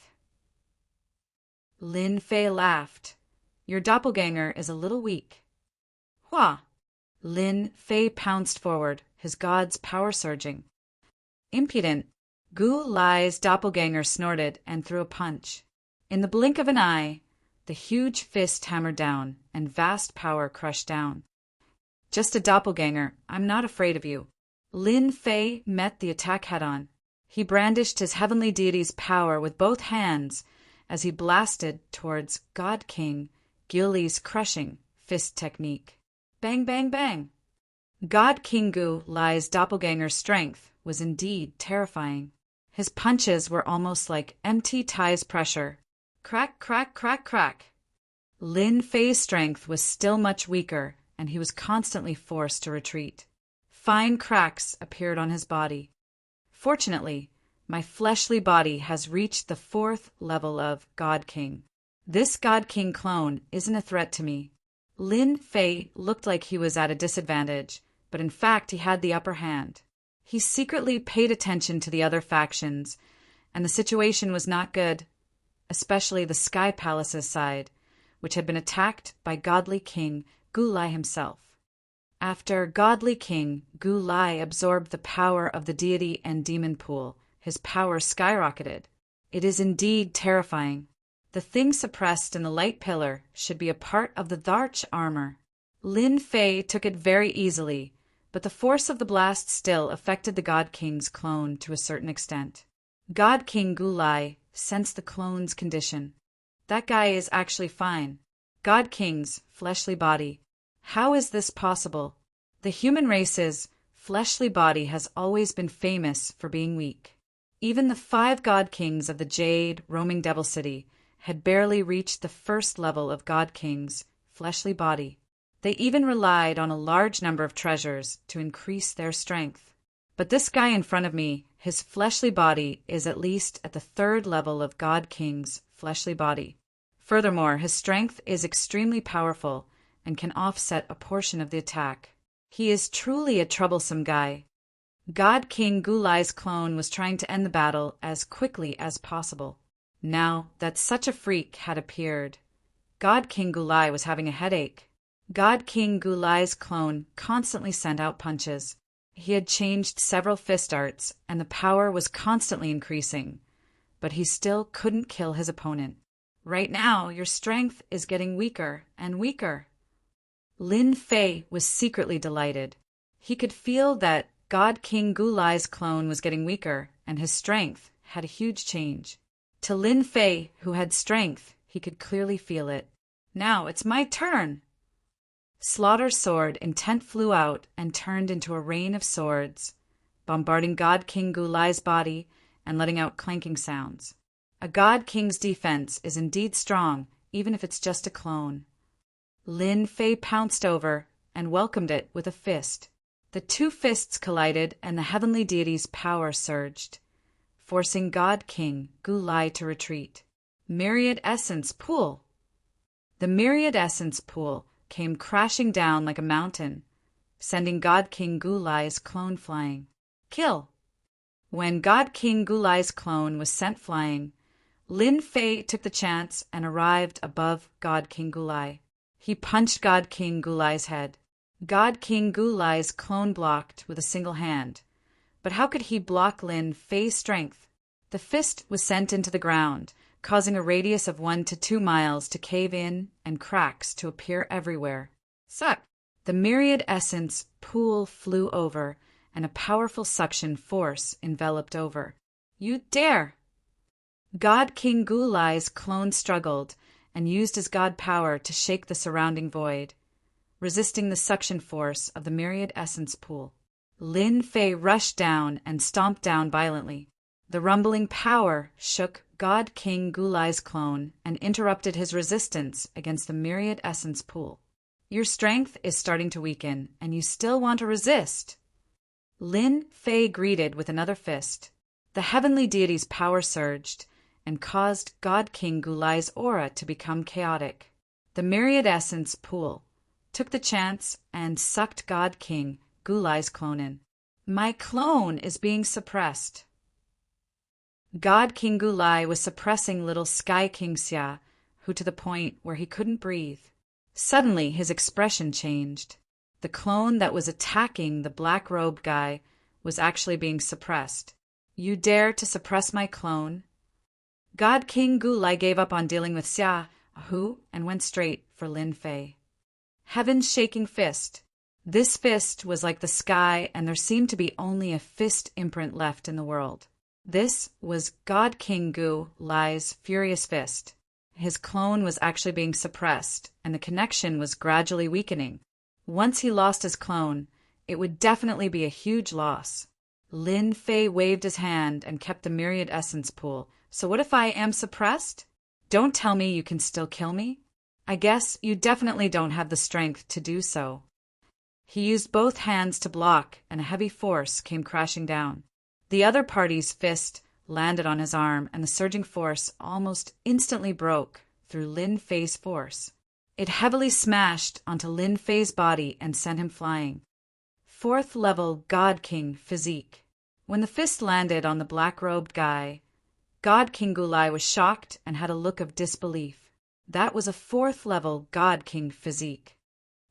Lin Fei laughed. Your doppelganger is a little weak. Hua! Lin Fei pounced forward, his god's power surging. Impudent! Gu Lai's doppelganger snorted and threw a punch. In the blink of an eye, the huge fist hammered down, and vast power crushed down. Just a doppelganger, I'm not afraid of you. Lin Fei met the attack head-on. He brandished his heavenly deity's power with both hands as he blasted towards God King Gu Lai's crushing fist technique. Bang, bang, bang! God King Gu Lai's doppelganger's strength was indeed terrifying. His punches were almost like empty ties pressure. Crack, crack, crack, crack. Lin Fei's strength was still much weaker, and he was constantly forced to retreat. Fine cracks appeared on his body. Fortunately, my fleshly body has reached the 4th level of God King. This God King clone isn't a threat to me. Lin Fei looked like he was at a disadvantage, but in fact he had the upper hand. He secretly paid attention to the other factions, and the situation was not good, especially the Sky Palace's side, which had been attacked by Godly King Gu Lai himself. After Godly King Gu Lai absorbed the power of the deity and demon pool, his power skyrocketed. It is indeed terrifying. The thing suppressed in the light pillar should be a part of the Dharch armor. Lin Fei took it very easily, but the force of the blast still affected the God King's clone to a certain extent. God King Gu Lai sensed the clone's condition. That guy is actually fine. God King's fleshly body. How is this possible? The human race's fleshly body has always been famous for being weak. Even the 5 God Kings of the Jade, roaming Devil City, had barely reached the 1st level of God King's fleshly body. They even relied on a large number of treasures to increase their strength. But this guy in front of me, his fleshly body is at least at the third level of God King's fleshly body. Furthermore, his strength is extremely powerful and can offset a portion of the attack. He is truly a troublesome guy. God King Gulai's clone was trying to end the battle as quickly as possible. Now that such a freak had appeared, God King Gulai was having a headache. God King Gulai's clone constantly sent out punches. He had changed several fist arts, and the power was constantly increasing, but he still couldn't kill his opponent. Right now, your strength is getting weaker and weaker. Lin Fei was secretly delighted. He could feel that God King Gulai's clone was getting weaker, and his strength had a huge change. To Lin Fei, who had strength, he could clearly feel it. Now it's my turn! Slaughter's sword intent flew out and turned into a rain of swords, bombarding God King Gulai's body and letting out clanking sounds. A God King's defense is indeed strong, even if it's just a clone. Lin Fei pounced over and welcomed it with a fist. The two fists collided and the heavenly deity's power surged, forcing God King Gulai to retreat. Myriad Essence Pool. The Myriad Essence Pool came crashing down like a mountain, sending God King Gulai's clone flying. Kill! When God King Gulai's clone was sent flying, Lin Fei took the chance and arrived above God King Gulai. He punched God King Gulai's head. God King Gulai's clone blocked with a single hand. But how could he block Lin Fei's strength? The fist was sent into the ground, causing a radius of 1 to 2 miles to cave in and cracks to appear everywhere. Suck! The Myriad Essence Pool flew over, and a powerful suction force enveloped over. You dare! God King Gulai's clone struggled and used his god power to shake the surrounding void, resisting the suction force of the Myriad Essence Pool. Lin Fei rushed down and stomped down violently. The rumbling power shook God King Gulai's clone and interrupted his resistance against the Myriad Essence Pool. Your strength is starting to weaken, and you still want to resist. Lin Fei greeted with another fist. The heavenly deity's power surged and caused God King Gulai's aura to become chaotic. The Myriad Essence Pool took the chance and sucked God King Gulai's clone in. My clone is being suppressed. God King Gulai was suppressing little Sky King Xia, who to the point where he couldn't breathe. Suddenly, his expression changed. The clone that was attacking the black-robed guy was actually being suppressed. You dare to suppress my clone? God King Gulai gave up on dealing with Xia, and went straight for Lin Fei. Heaven's shaking fist. This fist was like the sky, and there seemed to be only a fist imprint left in the world. This was God King Gulai's furious fist. His clone was actually being suppressed, and the connection was gradually weakening. Once he lost his clone, it would definitely be a huge loss. Lin Fei waved his hand and kept the Myriad Essence Pool. So what if I am suppressed? Don't tell me you can still kill me. I guess you definitely don't have the strength to do so. He used both hands to block, and a heavy force came crashing down. The other party's fist landed on his arm, and the surging force almost instantly broke through Lin Fei's force. It heavily smashed onto Lin Fei's body and sent him flying. 4th level God King physique. When the fist landed on the black-robed guy, God King Gulai was shocked and had a look of disbelief. That was a 4th level God King physique.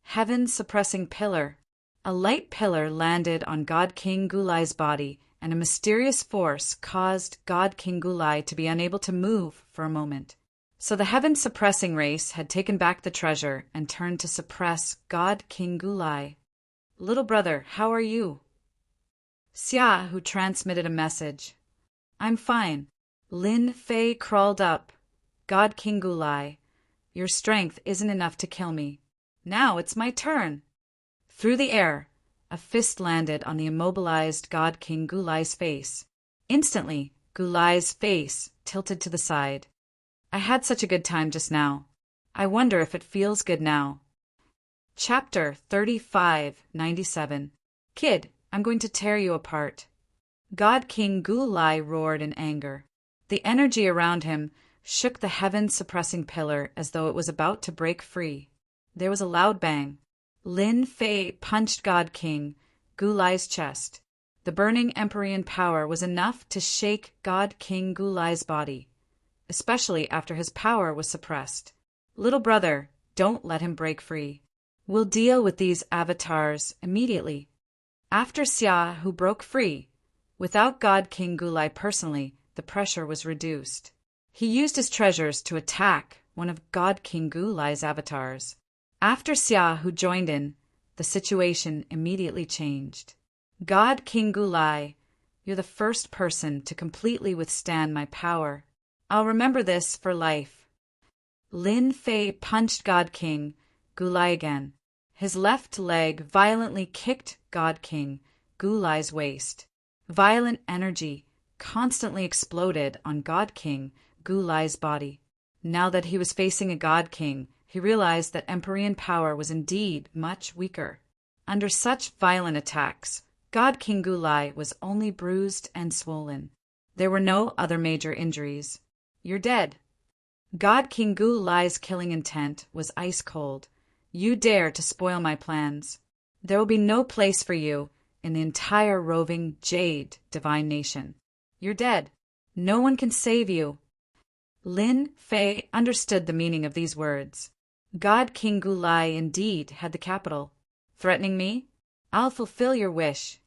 Heaven suppressing pillar. A light pillar landed on God King Gulai's body, and a mysterious force caused God King Gulai to be unable to move for a moment. So the heaven-suppressing race had taken back the treasure and turned to suppress God King Gulai. Little brother, how are you? Xia, who transmitted a message. I'm fine. Lin Fei crawled up. God King Gulai, your strength isn't enough to kill me. Now it's my turn. Through the air, a fist landed on the immobilized God King Gulai's face. Instantly, Gulai's face tilted to the side. I had such a good time just now. I wonder if it feels good now. Chapter 3597. Kid, I'm going to tear you apart. God King Gulai roared in anger. The energy around him shook the heaven-suppressing pillar as though it was about to break free. There was a loud bang. Lin Fei punched God King Gulai's chest. The burning Empyrean power was enough to shake God King Gulai's body, especially after his power was suppressed. Little brother, don't let him break free. We'll deal with these avatars immediately. After Xia, who broke free, without God King Gulai personally, the pressure was reduced. He used his treasures to attack one of God King Gulai's avatars. After Xia, who joined in, the situation immediately changed. God King Gulai, you're the first person to completely withstand my power. I'll remember this for life. Lin Fei punched God King Gulai again. His left leg violently kicked God King Gulai's waist. Violent energy constantly exploded on God King Gulai's body. Now that he was facing a God King, he realized that Empyrean power was indeed much weaker. Under such violent attacks, God King Gulai was only bruised and swollen. There were no other major injuries. You're dead. God King Gulai's killing intent was ice cold. You dare to spoil my plans. There will be no place for you in the entire roving Jade divine nation. You're dead. No one can save you. Lin Fei understood the meaning of these words. God King Gulai indeed had the capital. Threatening me? I'll fulfill your wish.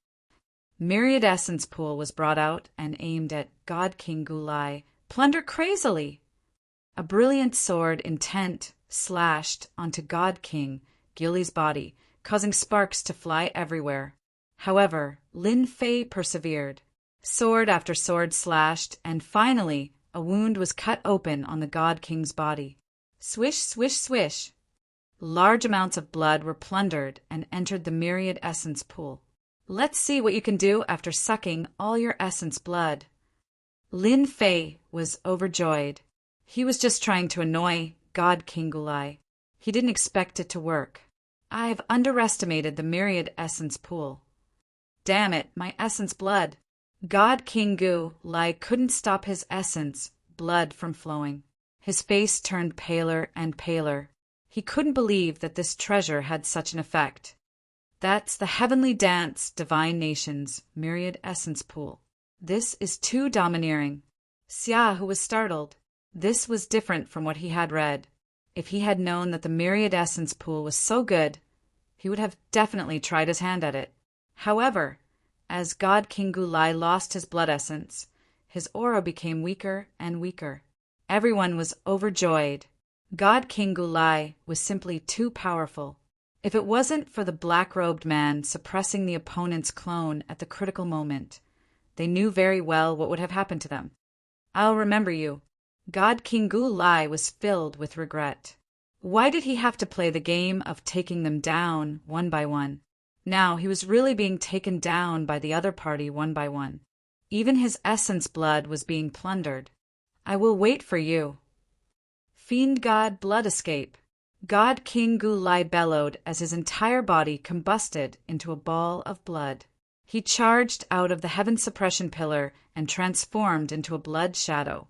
Myriad Essence Pool was brought out and aimed at God King Gulai. Plunder crazily! A brilliant sword intent slashed onto God King Gulai's body, causing sparks to fly everywhere. However, Lin Fei persevered. Sword after sword slashed, and finally, a wound was cut open on the God King's body. Swish, swish, swish. Large amounts of blood were plundered and entered the Myriad Essence Pool. Let's see what you can do after sucking all your essence blood. Lin Fei was overjoyed. He was just trying to annoy God King Gulai. He didn't expect it to work. I've underestimated the Myriad Essence Pool. Damn it, my essence blood. God King Gulai couldn't stop his essence blood from flowing. His face turned paler and paler. He couldn't believe that this treasure had such an effect. That's the Heavenly Dance Divine Nations Myriad Essence Pool. This is too domineering. Xia, who was startled. This was different from what he had read. If he had known that the Myriad Essence Pool was so good, he would have definitely tried his hand at it. However, as God King Gulai lost his blood essence, his aura became weaker and weaker. Everyone was overjoyed. God King Gulai was simply too powerful. If it wasn't for the black-robed man suppressing the opponent's clone at the critical moment, they knew very well what would have happened to them. I'll remember you. God King Gulai was filled with regret. Why did he have to play the game of taking them down one by one? Now he was really being taken down by the other party one by one. Even his essence blood was being plundered. I will wait for you. Fiend God blood escape. God King Gulai bellowed as his entire body combusted into a ball of blood. He charged out of the heaven suppression pillar and transformed into a blood shadow.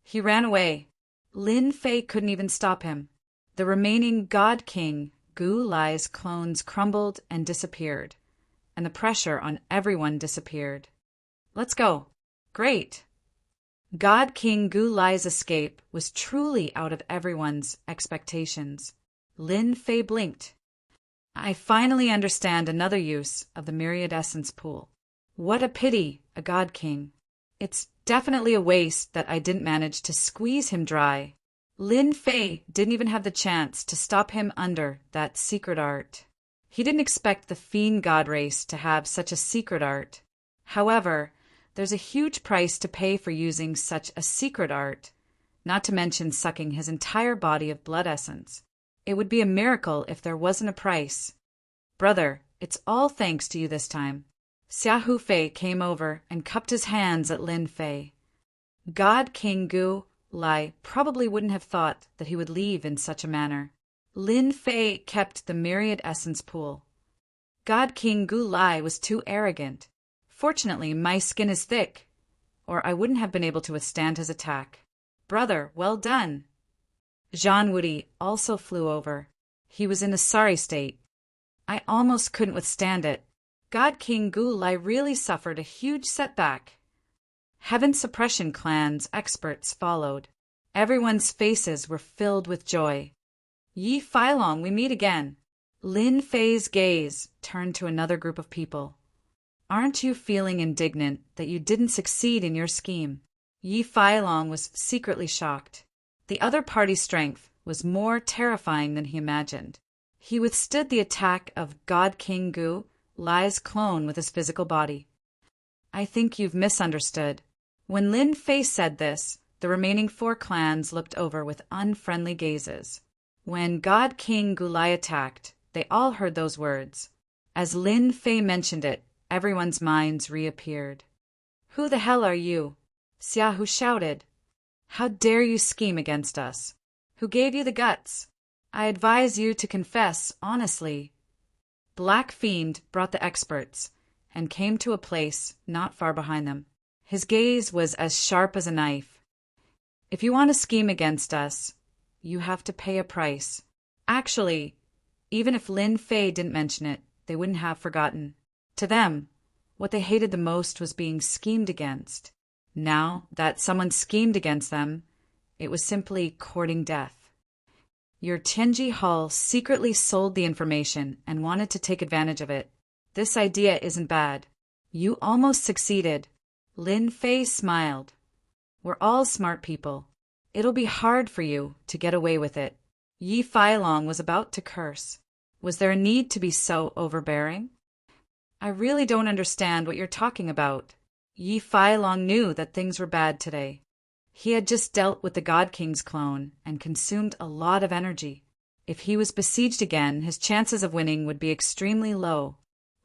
He ran away. Lin Fei couldn't even stop him. The remaining God King Gulai's clones crumbled and disappeared, and the pressure on everyone disappeared. Let's go. Great. God King Gulai's escape was truly out of everyone's expectations. Lin Fei blinked. I finally understand another use of the Myriad Essence Pool. What a pity, a God King. It's definitely a waste that I didn't manage to squeeze him dry. Lin Fei didn't even have the chance to stop him under that secret art. He didn't expect the Fiend God race to have such a secret art. However, there's a huge price to pay for using such a secret art, not to mention sucking his entire body of blood essence. It would be a miracle if there wasn't a price. Brother, it's all thanks to you this time. Xia Hufei came over and cupped his hands at Lin Fei. God King Gu Lai probably wouldn't have thought that he would leave in such a manner. Lin Fei kept the myriad essence pool. God King Gu Lai was too arrogant. Fortunately, my skin is thick, or I wouldn't have been able to withstand his attack. Brother, well done. Zhan Wudi also flew over. He was in a sorry state. I almost couldn't withstand it. God King Gu Lai really suffered a huge setback. Heaven Suppression Clan's experts followed. Everyone's faces were filled with joy. Yi Feilong, we meet again. Lin Fei's gaze turned to another group of people. Aren't you feeling indignant that you didn't succeed in your scheme? Yi Feilong was secretly shocked. The other party's strength was more terrifying than he imagined. He withstood the attack of God King Gu Lai's clone with his physical body. I think you've misunderstood. When Lin Fei said this, the remaining 4 clans looked over with unfriendly gazes. When God King Gu Lai attacked, they all heard those words. As Lin Fei mentioned it, everyone's minds reappeared. Who the hell are you? Xiaohu shouted. How dare you scheme against us? Who gave you the guts? I advise you to confess honestly. Black Fiend brought the experts and came to a place not far behind them. His gaze was as sharp as a knife. If you want to scheme against us, you have to pay a price. Actually, even if Lin Fei didn't mention it, they wouldn't have forgotten. To them, what they hated the most was being schemed against. Now that someone schemed against them, it was simply courting death. Your Tianji Hall secretly sold the information and wanted to take advantage of it. This idea isn't bad. You almost succeeded. Lin Fei smiled. We're all smart people. It'll be hard for you to get away with it. Yi Feilong was about to curse. Was there a need to be so overbearing? I really don't understand what you're talking about. Yi Feilong knew that things were bad today. He had just dealt with the God King's clone and consumed a lot of energy. If he was besieged again, his chances of winning would be extremely low.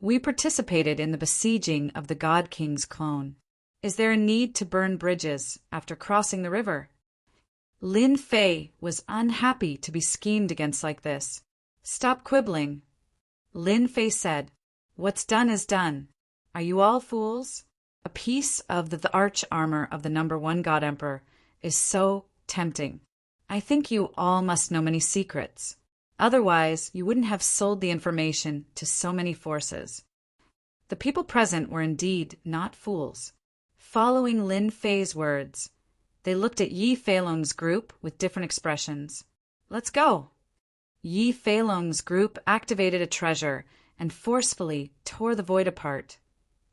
We participated in the besieging of the God King's clone. Is there a need to burn bridges after crossing the river? Lin Fei was unhappy to be schemed against like this. Stop quibbling. Lin Fei said, What's done is done. Are you all fools? A piece of the arch armor of the #1 God Emperor is so tempting. I think you all must know many secrets. Otherwise, you wouldn't have sold the information to so many forces. The people present were indeed not fools. Following Lin Fei's words, they looked at Yi Feilong's group with different expressions. Let's go. Yi Feilong's group activated a treasure and forcefully tore the void apart,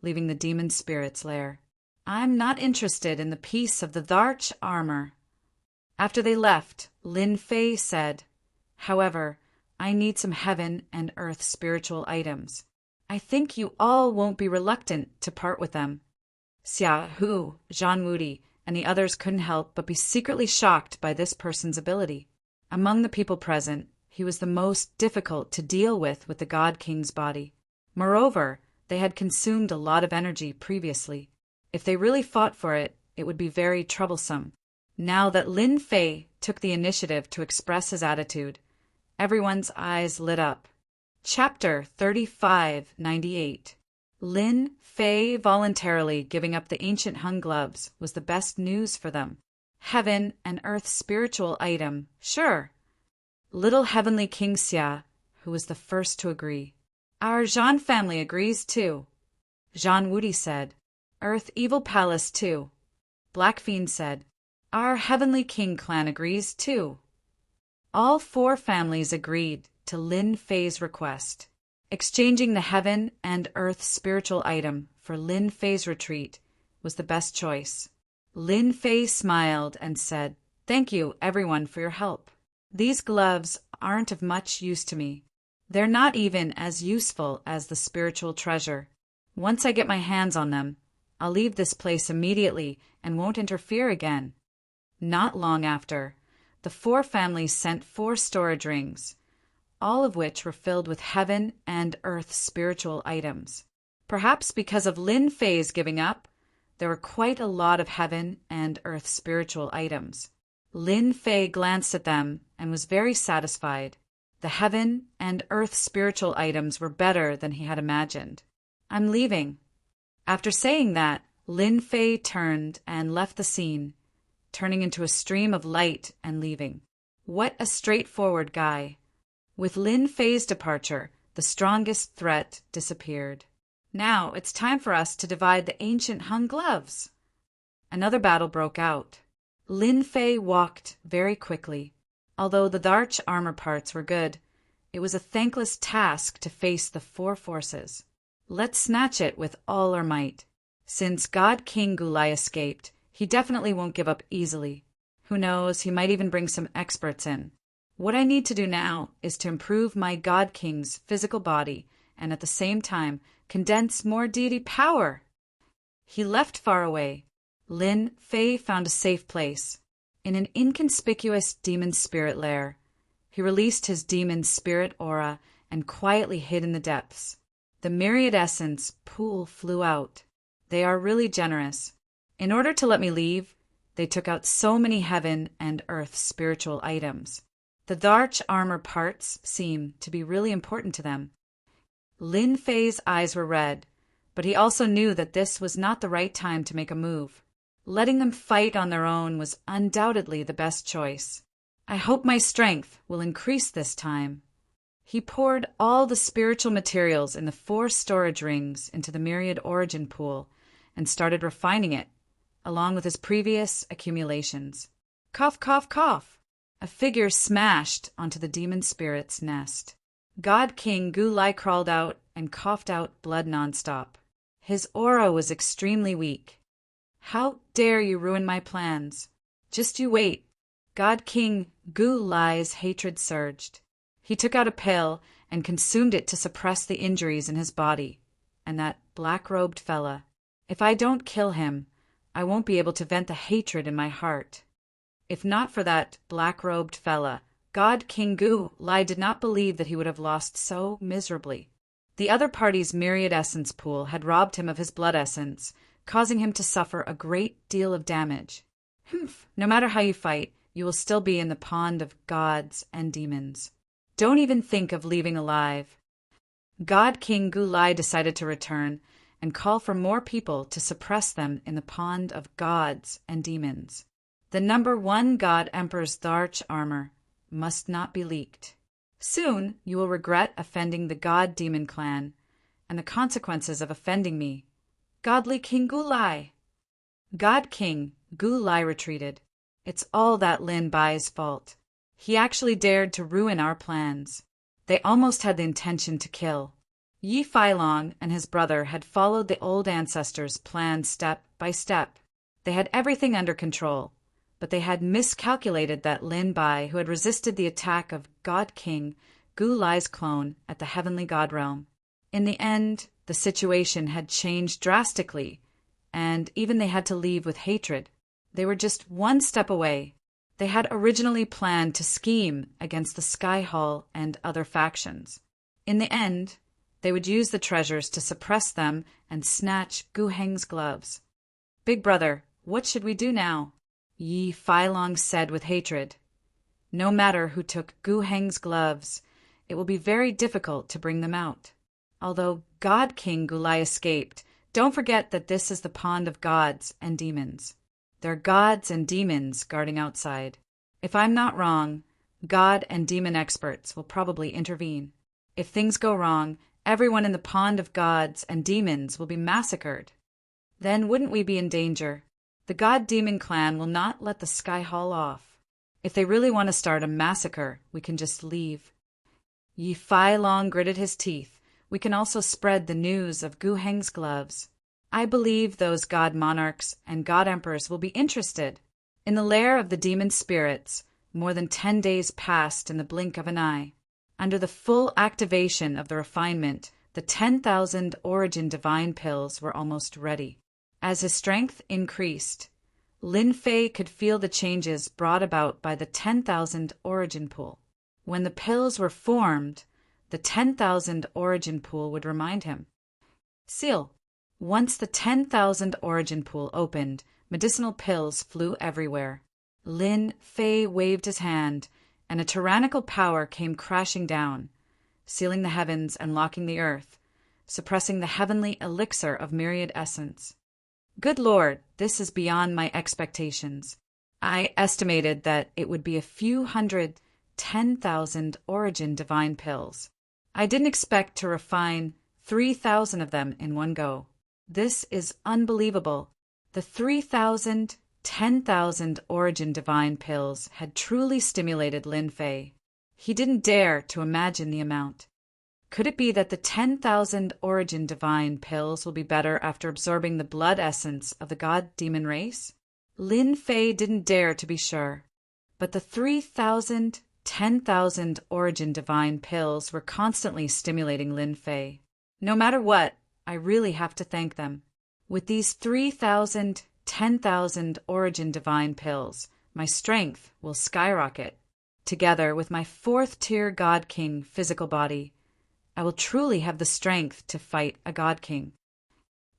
leaving the demon spirit's lair. I'm not interested in the piece of the Dharch armor. After they left, Lin Fei said, However, I need some heaven and earth spiritual items. I think you all won't be reluctant to part with them. Xia Hu, Zhan Wudi, and the others couldn't help but be secretly shocked by this person's ability. Among the people present, he was the most difficult to deal with the God King's body. Moreover, they had consumed a lot of energy previously. If they really fought for it, it would be very troublesome. Now that Lin Fei took the initiative to express his attitude, everyone's eyes lit up. Chapter 3598. Lin Fei voluntarily giving up the ancient hung gloves was the best news for them. Heaven and earth spiritual item, sure. Little Heavenly King Xia, who was the first to agree. Our Zhan family agrees too. Zhan Wudi said. Earth Evil Palace too. Black Fiend said. Our Heavenly King clan agrees too. All 4 families agreed to Lin Fei's request. Exchanging the heaven and earth spiritual item for Lin Fei's retreat was the best choice. Lin Fei smiled and said, Thank you, everyone, for your help. These gloves aren't of much use to me. They're not even as useful as the spiritual treasure. Once I get my hands on them, I'll leave this place immediately and won't interfere again. Not long after, the 4 families sent 4 storage rings, all of which were filled with heaven and earth spiritual items. Perhaps because of Lin Fei's giving up, there were quite a lot of heaven and earth spiritual items. Lin Fei glanced at them and was very satisfied. The heaven and earth spiritual items were better than he had imagined. I'm leaving. After saying that, Lin Fei turned and left the scene, turning into a stream of light and leaving. What a straightforward guy. With Lin Fei's departure, the strongest threat disappeared. Now it's time for us to divide the ancient hung gloves. Another battle broke out. Lin Fei walked very quickly. Although the Dharch armor parts were good, it was a thankless task to face the four forces. Let's snatch it with all our might. Since God King Gulai escaped, he definitely won't give up easily. Who knows, he might even bring some experts in. What I need to do now is to improve my God King's physical body and at the same time condense more deity power. He left far away. Lin Fei found a safe place. In an inconspicuous demon spirit lair, he released his demon spirit aura and quietly hid in the depths. The myriad essence pool flew out. They are really generous. In order to let me leave, they took out so many heaven and earth spiritual items. The Dharch armor parts seem to be really important to them. Lin Fei's eyes were red, but he also knew that this was not the right time to make a move. Letting them fight on their own was undoubtedly the best choice. I hope my strength will increase this time. He poured all the spiritual materials in the 4 storage rings into the myriad origin pool and started refining it, along with his previous accumulations. Cough, cough, cough. A figure smashed onto the demon spirit's nest. God King Gulai crawled out and coughed out blood nonstop. His aura was extremely weak. How dare you ruin my plans? Just you wait. God King Gulai's hatred surged. He took out a pill and consumed it to suppress the injuries in his body. And that black-robed fella. If I don't kill him, I won't be able to vent the hatred in my heart. If not for that black-robed fella, God King Gulai did not believe that he would have lost so miserably. The other party's myriad essence pool had robbed him of his blood essence, causing him to suffer a great deal of damage. Humph, no matter how you fight, you will still be in the pond of gods and demons. Don't even think of leaving alive. God King Gulai decided to return and call for more people to suppress them in the pond of gods and demons. The number 1 God Emperor's Dharch armor must not be leaked. Soon you will regret offending the God Demon clan and the consequences of offending me. Godly King Gulai. God King Gulai retreated. It's all that Lin Bai's fault. He actually dared to ruin our plans. They almost had the intention to kill. Yi Failong and his brother had followed the old ancestors' plan step by step. They had everything under control, but they had miscalculated that Lin Bai, who had resisted the attack of God King Gulai's clone at the Heavenly God Realm. In the end, the situation had changed drastically, and even they had to leave with hatred. They were just one step away. They had originally planned to scheme against the Sky Hall and other factions. In the end, they would use the treasures to suppress them and snatch Gu Heng's gloves. Big brother, what should we do now? Yi Failong said with hatred. No matter who took Gu Heng's gloves, it will be very difficult to bring them out. Although God King Gulai escaped, don't forget that this is the pond of gods and demons. There are gods and demons guarding outside. If I'm not wrong, god and demon experts will probably intervene. If things go wrong, everyone in the pond of gods and demons will be massacred. Then wouldn't we be in danger? The God-Demon clan will not let the Sky Hall off. If they really want to start a massacre, we can just leave. Yi Failong gritted his teeth. We can also spread the news of Gu Heng's gloves. I believe those god monarchs and god emperors will be interested. In the lair of the demon spirits, more than 10 days passed in the blink of an eye. Under the full activation of the refinement, the 10,000 origin divine pills were almost ready. As his strength increased, Lin Fei could feel the changes brought about by the 10,000 origin pool. When the pills were formed, the 10,000 origin pool would remind him. Seal. Once the 10,000 origin pool opened, medicinal pills flew everywhere. Lin Fei waved his hand, and a tyrannical power came crashing down, sealing the heavens and locking the earth, suppressing the heavenly elixir of myriad essence. Good Lord, this is beyond my expectations. I estimated that it would be a few 10,000 origin divine pills. I didn't expect to refine 3,000 of them in one go. This is unbelievable. The 10,000 origin divine pills had truly stimulated Lin Fei. He didn't dare to imagine the amount. Could it be that the 10,000 origin divine pills will be better after absorbing the blood essence of the god-demon race? Lin Fei didn't dare to be sure, but the 10,000 origin divine pills were constantly stimulating Lin Fei. No matter what, I really have to thank them. With these 10,000 origin divine pills, my strength will skyrocket. Together with my 4th-tier God King physical body, I will truly have the strength to fight a God King.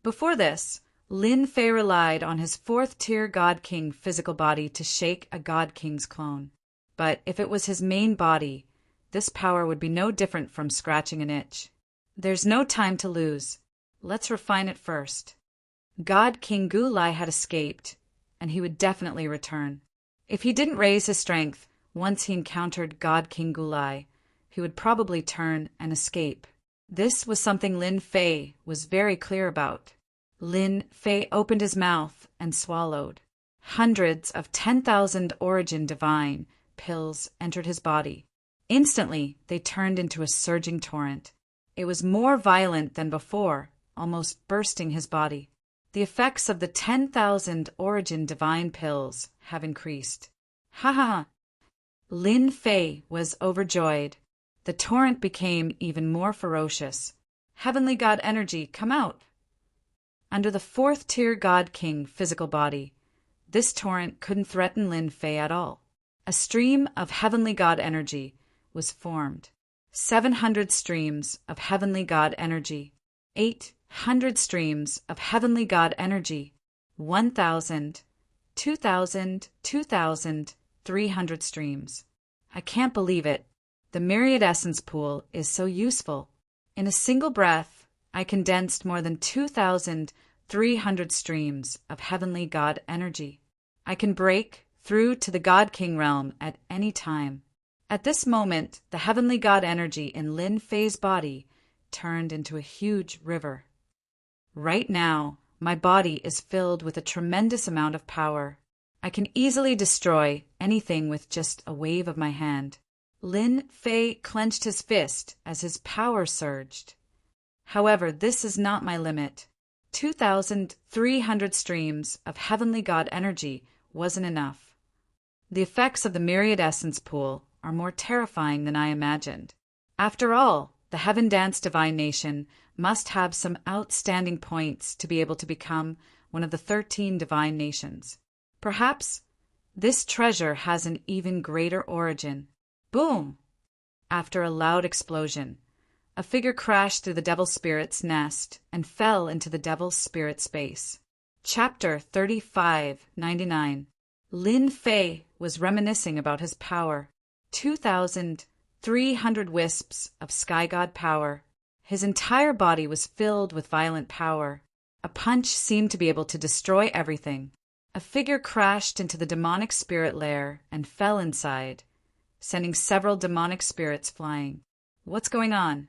Before this, Lin Fei relied on his 4th-tier God King physical body to shake a God King's clone. But if it was his main body, this power would be no different from scratching an itch. There's no time to lose. Let's refine it first. God King Gulai had escaped, and he would definitely return. If he didn't raise his strength once he encountered God King Gulai, he would probably turn and escape. This was something Lin Fei was very clear about. Lin Fei opened his mouth and swallowed. Hundreds of 10,000 origin divine pills entered his body. Instantly, they turned into a surging torrent. It was more violent than before, almost bursting his body. The effects of the 10,000 origin divine pills have increased. Ha ha ha! Lin Fei was overjoyed. The torrent became even more ferocious. Heavenly God energy, come out! Under the 4th-tier God King physical body, this torrent couldn't threaten Lin Fei at all. A stream of heavenly God energy was formed. 700 streams of heavenly God energy. 800 streams of heavenly God energy. 1,000, 2,000, 2,000, 300 streams. I can't believe it. The myriad essence pool is so useful. In a single breath, I condensed more than 2,300 streams of heavenly God energy. I can break through to the God King realm at any time. At this moment, the heavenly God energy in Lin Fei's body turned into a huge river. Right now, my body is filled with a tremendous amount of power. I can easily destroy anything with just a wave of my hand. Lin Fei clenched his fist as his power surged. However, this is not my limit. 2,300 streams of heavenly God energy wasn't enough. The effects of the myriad essence pool are more terrifying than I imagined. After all, the Heaven Dance Divine Nation must have some outstanding points to be able to become one of the 13 divine nations. Perhaps this treasure has an even greater origin. Boom! After a loud explosion, a figure crashed through the Devil Spirit's nest and fell into the Devil Spirit space. Chapter 3599. Lin Fei was reminiscing about his power. 2,300 wisps of sky god power. His entire body was filled with violent power. A punch seemed to be able to destroy everything. A figure crashed into the demonic spirit lair and fell inside, sending several demonic spirits flying. What's going on?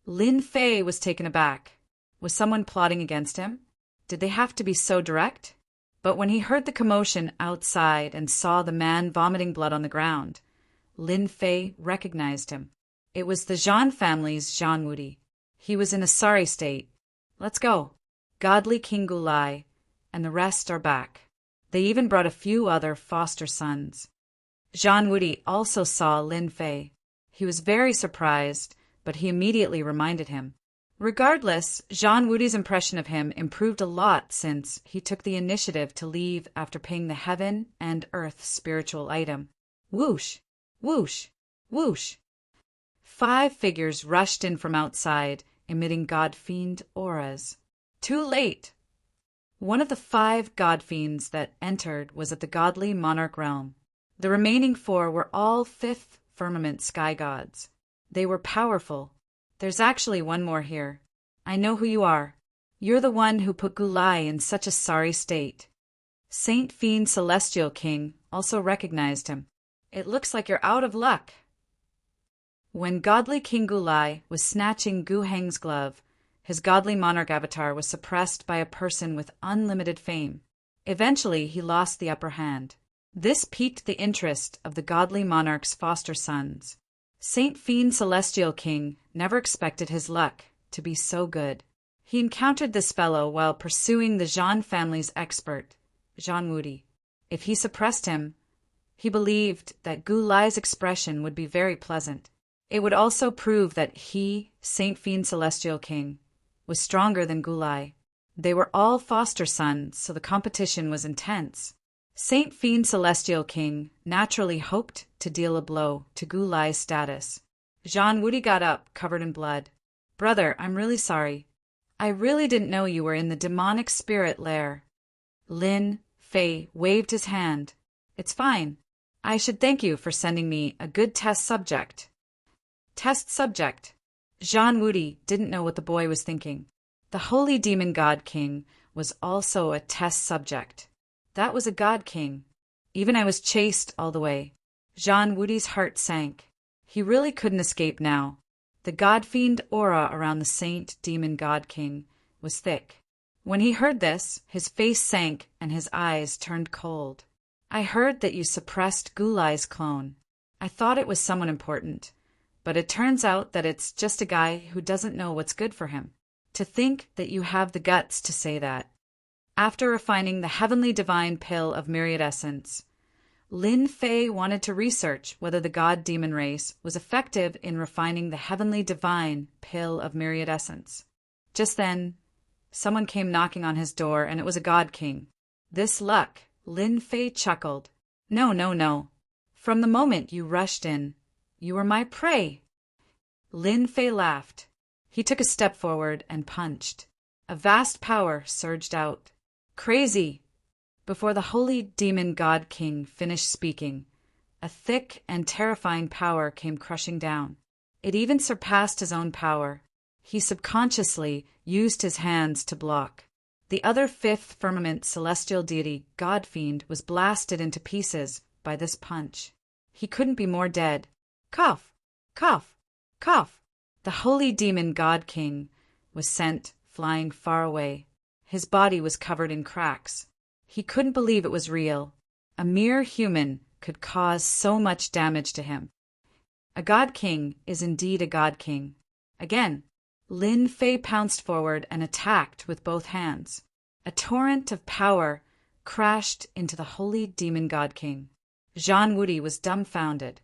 Lin Fei was taken aback. Was someone plotting against him? Did they have to be so direct? But when he heard the commotion outside and saw the man vomiting blood on the ground, Lin Fei recognized him. It was the Zhan family's Zhan Wudi. He was in a sorry state. Let's go. Godly King Gulai and the rest are back. They even brought a few other foster sons. Zhan Wudi also saw Lin Fei. He was very surprised, but he immediately reminded him. Regardless, Zhan Wudi's impression of him improved a lot since he took the initiative to leave after paying the heaven and earth spiritual item. Whoosh! Whoosh! Whoosh! 5 figures rushed in from outside, emitting god-fiend auras. Too late! One of the 5 god fiends that entered was at the godly monarch realm. The remaining 4 were all 5th firmament sky gods. They were powerful. There's actually one more here. I know who you are. You're the one who put Gulai in such a sorry state. Saint Fiend Celestial King also recognized him. It looks like you're out of luck. When godly King Gulai was snatching Gu Heng's glove, his godly monarch avatar was suppressed by a person with unlimited fame. Eventually, he lost the upper hand. This piqued the interest of the godly monarch's foster sons. Saint Fiend Celestial King never expected his luck to be so good. He encountered this fellow while pursuing the Zhan family's expert, Zhan Wudi. If he suppressed him, he believed that Gulai's expression would be very pleasant. It would also prove that he, Saint Fiend Celestial King, was stronger than Gulai. They were all foster sons, so the competition was intense. Saint Fiend Celestial King naturally hoped to deal a blow to Gulai's status. Zhan Wudi got up, covered in blood. Brother, I'm really sorry. I really didn't know you were in the demonic spirit lair. Lin Fei waved his hand. It's fine. I should thank you for sending me a good test subject. Test subject. Zhan Wudi didn't know what the boy was thinking. The holy demon god king was also a test subject. That was a god king. Even I was chased all the way. Zhan Wudi's heart sank. He really couldn't escape now. The god fiend aura around the saint demon god king was thick. When he heard this, his face sank and his eyes turned cold. I heard that you suppressed Gulai's clone. I thought it was someone important, but it turns out that it's just a guy who doesn't know what's good for him. To think that you have the guts to say that. After refining the heavenly divine pill of myriad essence, Lin Fei wanted to research whether the god-demon race was effective in refining the heavenly divine pill of myriad essence. Just then, someone came knocking on his door, and it was a god king. This luck, Lin Fei chuckled. No, no, no. From the moment you rushed in, you were my prey. Lin Fei laughed. He took a step forward and punched. A vast power surged out. Crazy! Before the holy demon god king finished speaking, a thick and terrifying power came crushing down. It even surpassed his own power. He subconsciously used his hands to block. The other 5th firmament celestial deity, God Fiend, was blasted into pieces by this punch. He couldn't be more dead. Cough! Cough! Cough! The holy demon god king was sent flying far away. His body was covered in cracks. He couldn't believe it was real. A mere human could cause so much damage to him. A god king is indeed a god king. Again, Lin Fei pounced forward and attacked with both hands. A torrent of power crashed into the holy demon god king. Zhan Wudi was dumbfounded.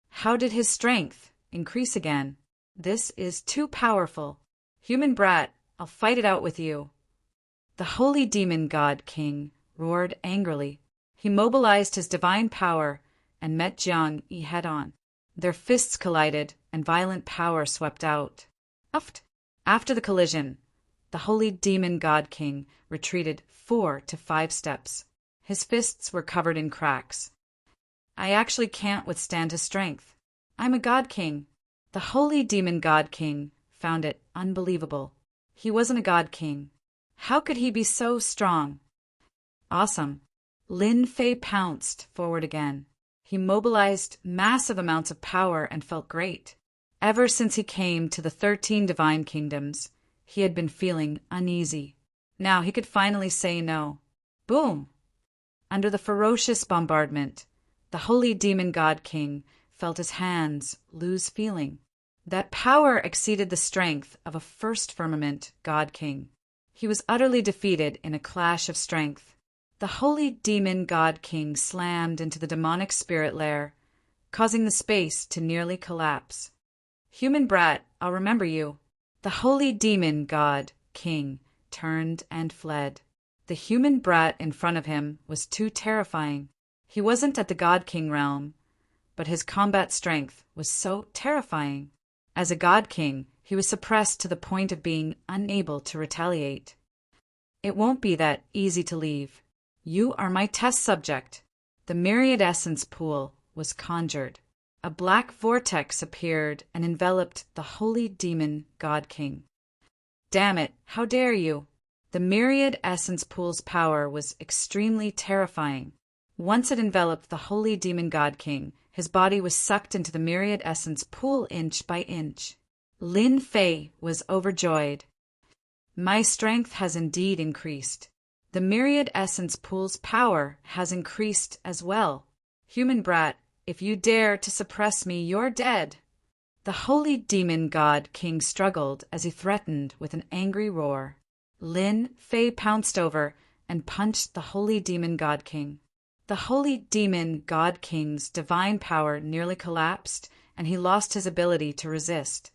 How did his strength increase again? This is too powerful. Human brat, I'll fight it out with you. The holy demon god king roared angrily. He mobilized his divine power and met Jiang Yi head-on. Their fists collided and violent power swept out. Uft! After the collision, the holy demon god king retreated 4 to 5 steps. His fists were covered in cracks. I actually can't withstand his strength. I'm a god king. The holy demon god king found it unbelievable. He wasn't a god king. How could he be so strong? Awesome. Lin Fei pounced forward again. He mobilized massive amounts of power and felt great. Ever since he came to the 13 divine kingdoms, he had been feeling uneasy. Now he could finally say no. Boom! Under the ferocious bombardment, the holy demon god king felt his hands lose feeling. That power exceeded the strength of a first firmament god king. He was utterly defeated in a clash of strength. The holy demon god king slammed into the demonic spirit lair, causing the space to nearly collapse. Human brat, I'll remember you. The holy demon god king turned and fled. The human brat in front of him was too terrifying. He wasn't at the god king realm, but his combat strength was so terrifying. As a god king, he was suppressed to the point of being unable to retaliate. It won't be that easy to leave. You are my test subject. The myriad essence pool was conjured. A black vortex appeared and enveloped the holy demon God King. Damn it, how dare you! The myriad essence pool's power was extremely terrifying. Once it enveloped the holy demon God King, his body was sucked into the myriad essence pool inch by inch. Lin Fei was overjoyed. My strength has indeed increased. The myriad essence pool's power has increased as well. Human brat, if you dare to suppress me, you're dead. The holy demon God King struggled as he threatened with an angry roar. Lin Fei pounced over and punched the holy demon God King. The holy demon God King's divine power nearly collapsed, and he lost his ability to resist.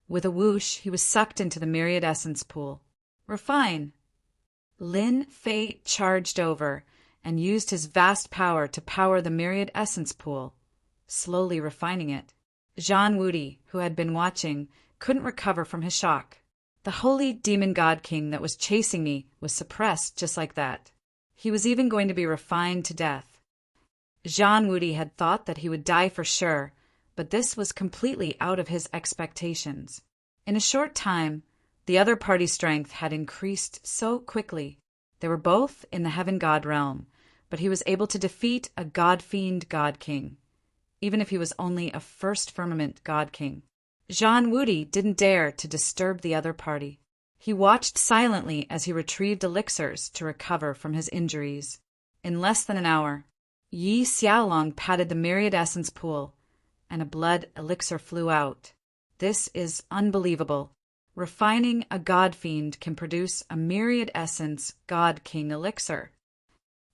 With a whoosh, he was sucked into the myriad essence pool. Refine. Lin Fei charged over and used his vast power to power the myriad essence pool, slowly refining it. Zhan Wudi, who had been watching, couldn't recover from his shock. The holy demon God King that was chasing me was suppressed just like that. He was even going to be refined to death. Zhan Wudi had thought that he would die for sure, but this was completely out of his expectations. In a short time, the other party's strength had increased so quickly. They were both in the heaven god realm, but he was able to defeat a god-fiend God King, even if he was only a first firmament God King. Zhan Wudi didn't dare to disturb the other party. He watched silently as he retrieved elixirs to recover from his injuries. In less than an hour, Yi Xiaolong patted the myriad essence pool, and a blood elixir flew out. This is unbelievable. Refining a god fiend can produce a myriad essence God King elixir.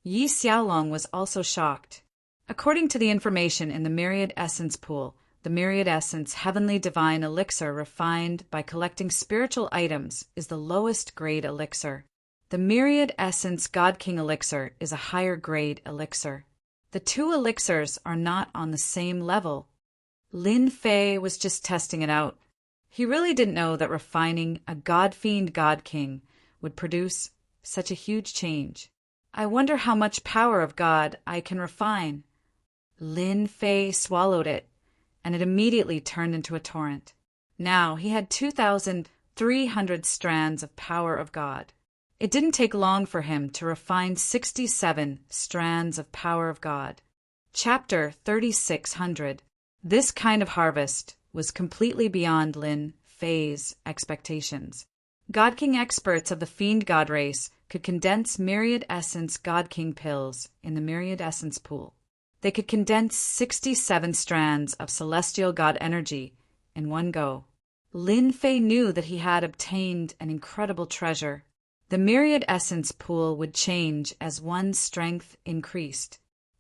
Yi Xiaolong was also shocked. According to the information in the myriad essence pool, the myriad essence heavenly divine elixir refined by collecting spiritual items is the lowest grade elixir. The myriad essence God King elixir is a higher grade elixir. The two elixirs are not on the same level. Lin Fei was just testing it out. He really didn't know that refining a god-fiend God King would produce such a huge change. I wonder how much power of God I can refine. Lin Fei swallowed it, and it immediately turned into a torrent. Now he had 2,300 strands of power of God. It didn't take long for him to refine 67 strands of power of God. Chapter 3600. This kind of harvest was completely beyond Lin Fei's expectations. God King experts of the Fiend God race could condense myriad essence God King pills in the myriad essence pool. They could condense 67 strands of celestial God energy in one go. Lin Fei knew that he had obtained an incredible treasure. The myriad essence pool would change as one's strength increased.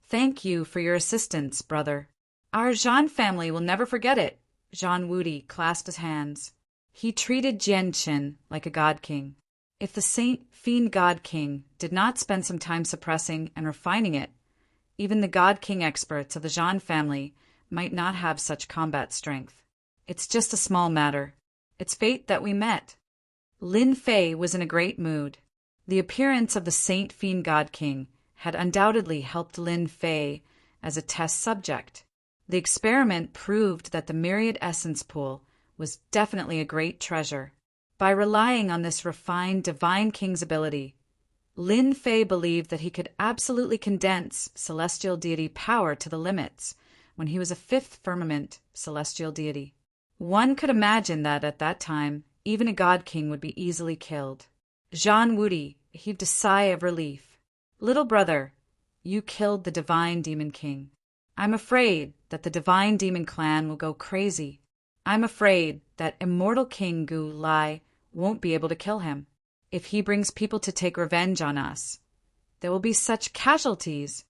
Thank you for your assistance, brother. Our Zhan family will never forget it. Zhan Wudi clasped his hands. He treated Jianqin like a God King. If the Saint Fiend God King did not spend some time suppressing and refining it, even the God King experts of the Zhan family might not have such combat strength. It's just a small matter. It's fate that we met. Lin Fei was in a great mood. The appearance of the Saint Fiend God King had undoubtedly helped Lin Fei as a test subject. The experiment proved that the myriad essence pool was definitely a great treasure. By relying on this refined divine king's ability, Lin Fei believed that he could absolutely condense celestial deity power to the limits when he was a fifth firmament celestial deity. One could imagine that at that time, even a God King would be easily killed. Zhan Wudi heaved a sigh of relief. Little brother, you killed the divine demon king. I'm afraid that the divine demon clan will go crazy. I'm afraid that immortal King Gu Lai won't be able to kill him. If he brings people to take revenge on us, there will be such casualties.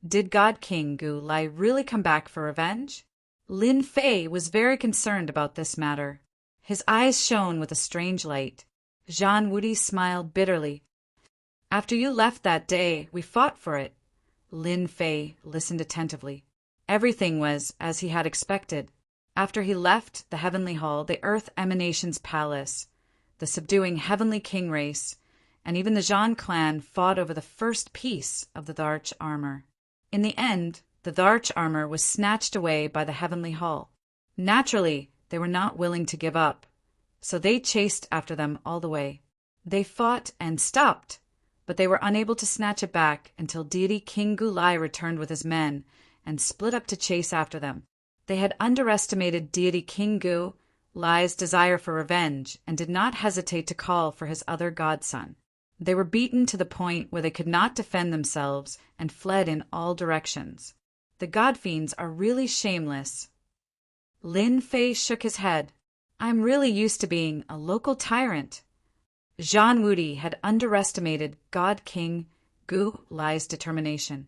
Did God King Gu Lai really come back for revenge? Lin Fei was very concerned about this matter. His eyes shone with a strange light. Zhan Wudi smiled bitterly. After you left that day, we fought for it. Lin Fei listened attentively. Everything was as he had expected. After he left the heavenly hall, the earth emanations palace, the subduing heavenly king race, and even the Zhan clan fought over the first piece of the Tharch armor. In the end, the Tharch armor was snatched away by the Heavenly Hall. Naturally, they were not willing to give up, so they chased after them all the way. They fought and stopped, but they were unable to snatch it back until deity King Gulai returned with his men and split up to chase after them. They had underestimated deity King Gulai's desire for revenge and did not hesitate to call for his other godson. They were beaten to the point where they could not defend themselves and fled in all directions. The god fiends are really shameless. Lin Fei shook his head. I'm really used to being a local tyrant. Zhan Wudi had underestimated God King Gulai's determination.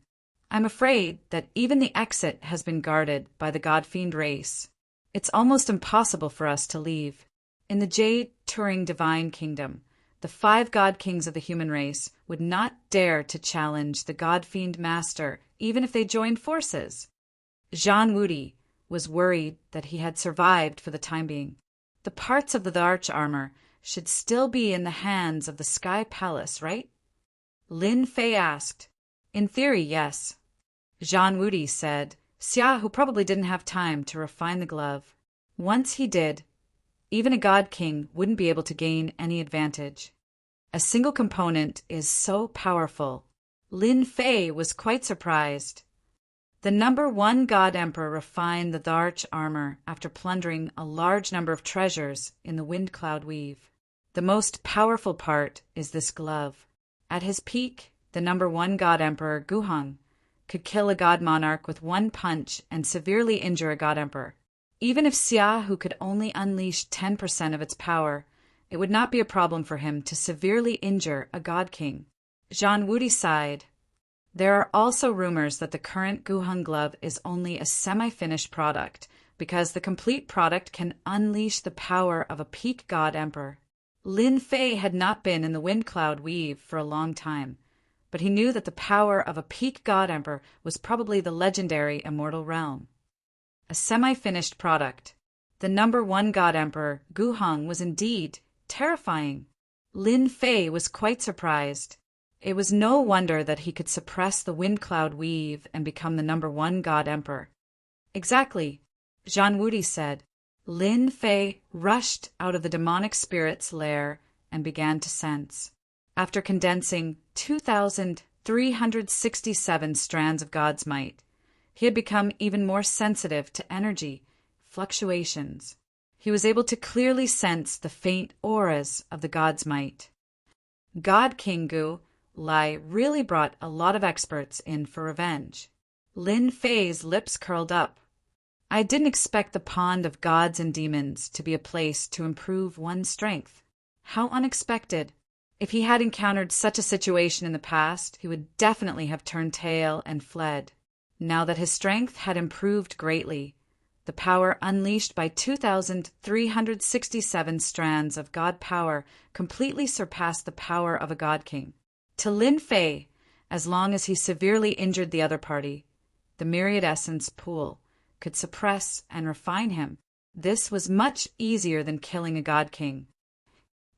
I'm afraid that even the exit has been guarded by the god fiend race. It's almost impossible for us to leave. In the Jade Turing Divine Kingdom, the 5 god kings of the human race would not dare to challenge the god fiend master even if they joined forces. Zhan Wudi was worried that he had survived for the time being. The parts of the Tharch armor should still be in the hands of the Sky Palace, right? Lin Fei asked. In theory, yes. Zhan Wudi said, Xia, who probably didn't have time to refine the glove. Once he did, even a god king wouldn't be able to gain any advantage. A single component is so powerful. Lin Fei was quite surprised. The number 1 god emperor refined the Tharch armor after plundering a large number of treasures in the Wind Cloud Weave. The most powerful part is this glove. At his peak, the number 1 god emperor, Guheng, could kill a god monarch with 1 punch and severely injure a god emperor. Even if Xia, who could only unleash 10% of its power, it would not be a problem for him to severely injure a god king. Zhan Wudi sighed. There are also rumors that the current Guheng glove is only a semi-finished product, because the complete product can unleash the power of a peak god emperor. Lin Fei had not been in the Wind Cloud Weave for a long time, but he knew that the power of a peak god emperor was probably the legendary Immortal Realm. A semi-finished product. The number 1 god emperor, Guheng, was indeed terrifying. Lin Fei was quite surprised. It was no wonder that he could suppress the Wind Cloud Weave and become the number 1 god emperor. Exactly, Zhan Wudi said. Lin Fei rushed out of the demonic spirit's lair and began to sense. After condensing 2,367 strands of God's might, he had become even more sensitive to energy fluctuations. He was able to clearly sense the faint auras of the God's might. God King Gulai really brought a lot of experts in for revenge. Lin Fei's lips curled up. I didn't expect the pond of gods and demons to be a place to improve one's strength. How unexpected. If he had encountered such a situation in the past, he would definitely have turned tail and fled. Now that his strength had improved greatly, the power unleashed by 2,367 strands of God power completely surpassed the power of a God King. To Lin Fei, as long as he severely injured the other party, the myriad essence pool could suppress and refine him. This was much easier than killing a God King.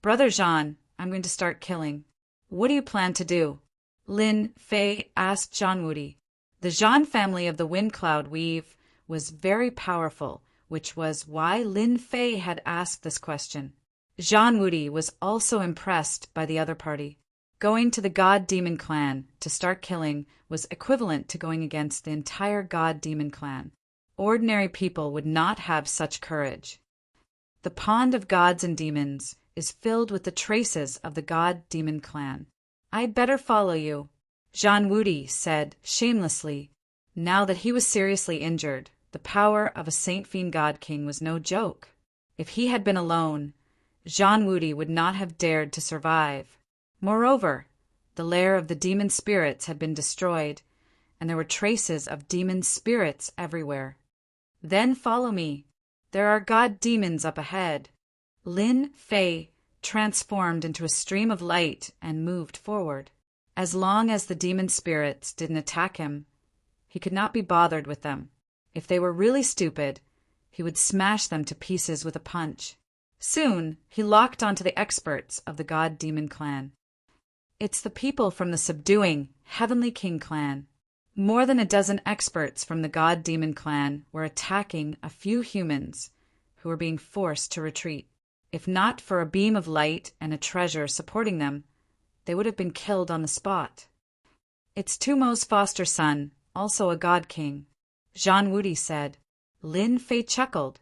Brother Zhan, I'm going to start killing. What do you plan to do? Lin Fei asked Zhan Wudi. The Zhan family of the Wind Cloud Weave was very powerful, which was why Lin Fei had asked this question. Zhan Wudi was also impressed by the other party. Going to the God-Demon clan to start killing was equivalent to going against the entire God-Demon clan. Ordinary people would not have such courage. The pond of gods and demons is filled with the traces of the God-Demon clan. I'd better follow you, Zhan Wudi said shamelessly. Now that he was seriously injured, the power of a Saint Fiend God King was no joke. If he had been alone, Zhan Wudi would not have dared to survive. Moreover, the lair of the demon spirits had been destroyed, and there were traces of demon spirits everywhere. Then follow me. There are god demons up ahead. Lin Fei transformed into a stream of light and moved forward. As long as the demon spirits didn't attack him, he could not be bothered with them. If they were really stupid, he would smash them to pieces with a punch. Soon, he locked onto the experts of the God-Demon clan. It's the people from the subduing Heavenly King clan. More than a dozen experts from the God-Demon clan were attacking a few humans who were being forced to retreat. If not for a beam of light and a treasure supporting them, they would have been killed on the spot. It's Tumo's foster son, also a God King, Jean Woody said. Lin Fei chuckled.